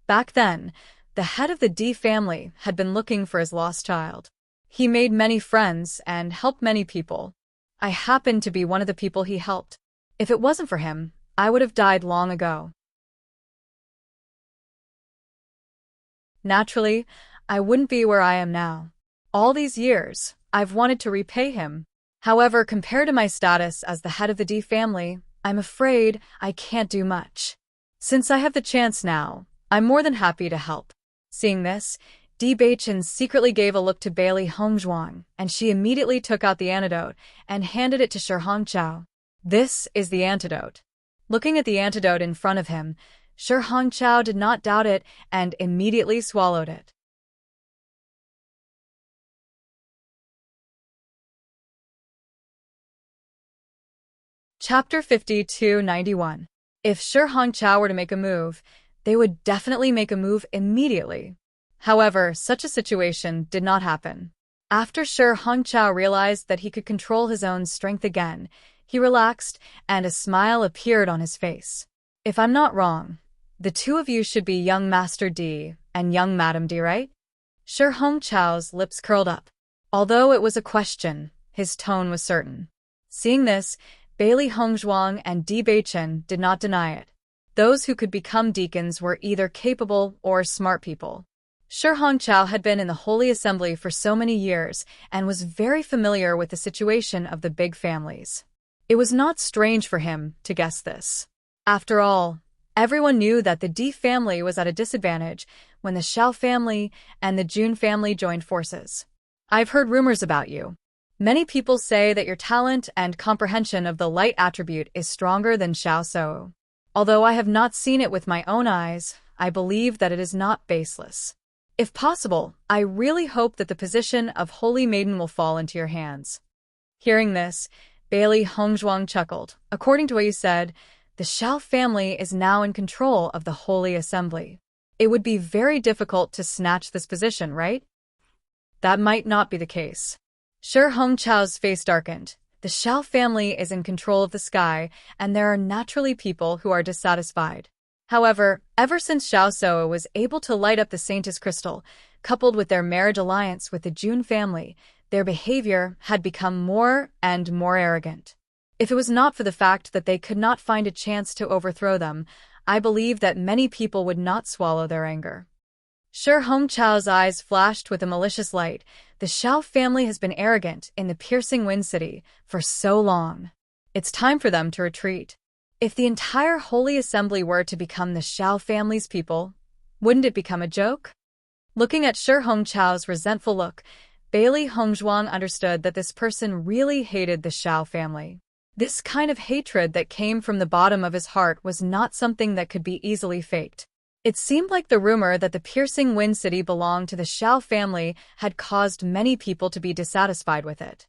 Back then, the head of the Di family had been looking for his lost child. He made many friends and helped many people. I happened to be one of the people he helped. If it wasn't for him, I would have died long ago. Naturally, I wouldn't be where I am now. All these years, I've wanted to repay him. However, compared to my status as the head of the Di family, I'm afraid I can't do much. Since I have the chance now, I'm more than happy to help. Seeing this, Di Baichen secretly gave a look to Bailey Hongzhuang, and she immediately took out the antidote and handed it to Shi Hongqiao. This is the antidote. Looking at the antidote in front of him, Shi Hongqiao did not doubt it and immediately swallowed it. Chapter 52-91. If Shi Hongqiao were to make a move, they would definitely make a move immediately. However, such a situation did not happen. After Shi Hongqiao realized that he could control his own strength again, he relaxed and a smile appeared on his face. If I'm not wrong, the two of you should be young Master Di and young Madam Di, right? Shi Hongqiao's lips curled up. Although it was a question, his tone was certain. Seeing this, Bailey Hongzhuang and Di Baichen did not deny it. Those who could become deacons were either capable or smart people. Shi Hongqiao had been in the Holy Assembly for so many years and was very familiar with the situation of the big families. It was not strange for him to guess this. After all, everyone knew that the Di family was at a disadvantage when the Shao family and the Jun family joined forces. I've heard rumors about you. Many people say that your talent and comprehension of the light attribute is stronger than Xiao Shou. Although I have not seen it with my own eyes, I believe that it is not baseless. If possible, I really hope that the position of Holy Maiden will fall into your hands. Hearing this, Bailey Hongzhuang chuckled. According to what you said, the Shao family is now in control of the Holy Assembly. It would be very difficult to snatch this position, right? That might not be the case. Shi Hongqiao's face darkened. The Shao family is in control of the sky, and there are naturally people who are dissatisfied. However, ever since Xiao Shou was able to light up the Saintess crystal, coupled with their marriage alliance with the Jun family, their behavior had become more and more arrogant. If it was not for the fact that they could not find a chance to overthrow them, I believe that many people would not swallow their anger. Shi Hongqiao's eyes flashed with a malicious light. The Shao family has been arrogant in the Piercing Wind City for so long. It's time for them to retreat. If the entire Holy Assembly were to become the Shao family's people, wouldn't it become a joke? Looking at Shi Hongqiao's resentful look, Bailey Hongzhuang understood that this person really hated the Shao family. This kind of hatred that came from the bottom of his heart was not something that could be easily faked. It seemed like the rumor that the Piercing Wind City belonged to the Shao family had caused many people to be dissatisfied with it.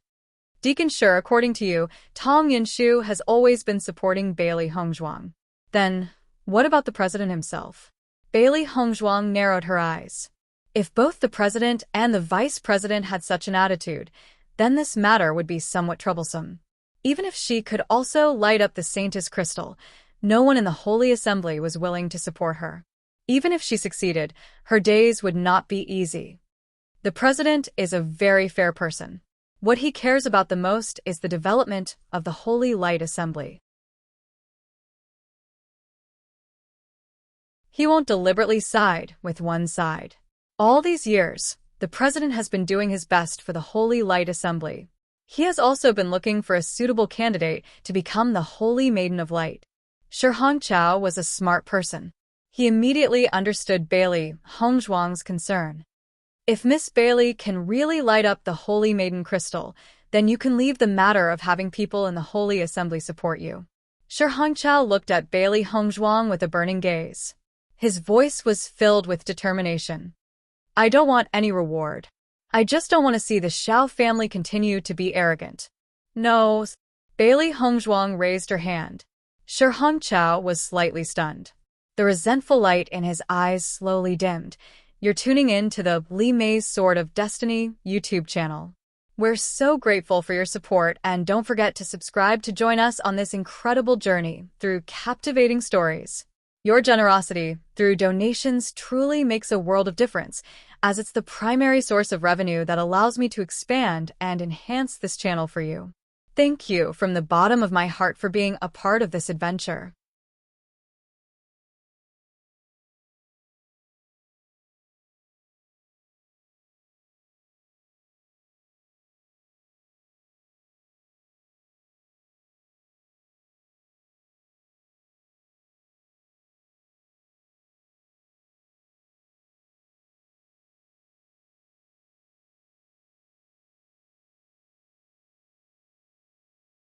Deacon Shi, according to you, Tong Yinshu has always been supporting Bailey Hongzhuang. Then, what about the president himself? Bailey Hongzhuang narrowed her eyes. If both the president and the vice president had such an attitude, then this matter would be somewhat troublesome. Even if she could also light up the Saintess crystal, no one in the Holy Assembly was willing to support her. Even if she succeeded, her days would not be easy. The president is a very fair person. What he cares about the most is the development of the Holy Light Assembly. He won't deliberately side with one side. All these years, the president has been doing his best for the Holy Light Assembly. He has also been looking for a suitable candidate to become the Holy Maiden of Light. Shi Hongqiao was a smart person. He immediately understood Bailey Hongzhuang's concern. If Miss Bailey can really light up the Holy Maiden crystal, then you can leave the matter of having people in the Holy Assembly support you. Shi Hongqiao looked at Bailey Hongzhuang with a burning gaze. His voice was filled with determination. I don't want any reward. I just don't want to see the Xiao family continue to be arrogant. No. Bailey Hongzhuang raised her hand. Shi Hongqiao was slightly stunned. The resentful light in his eyes slowly dimmed. You're tuning in to the Li Mei's Sword of Destiny YouTube channel. We're so grateful for your support, and don't forget to subscribe to join us on this incredible journey through captivating stories. Your generosity through donations truly makes a world of difference, as it's the primary source of revenue that allows me to expand and enhance this channel for you. Thank you from the bottom of my heart for being a part of this adventure.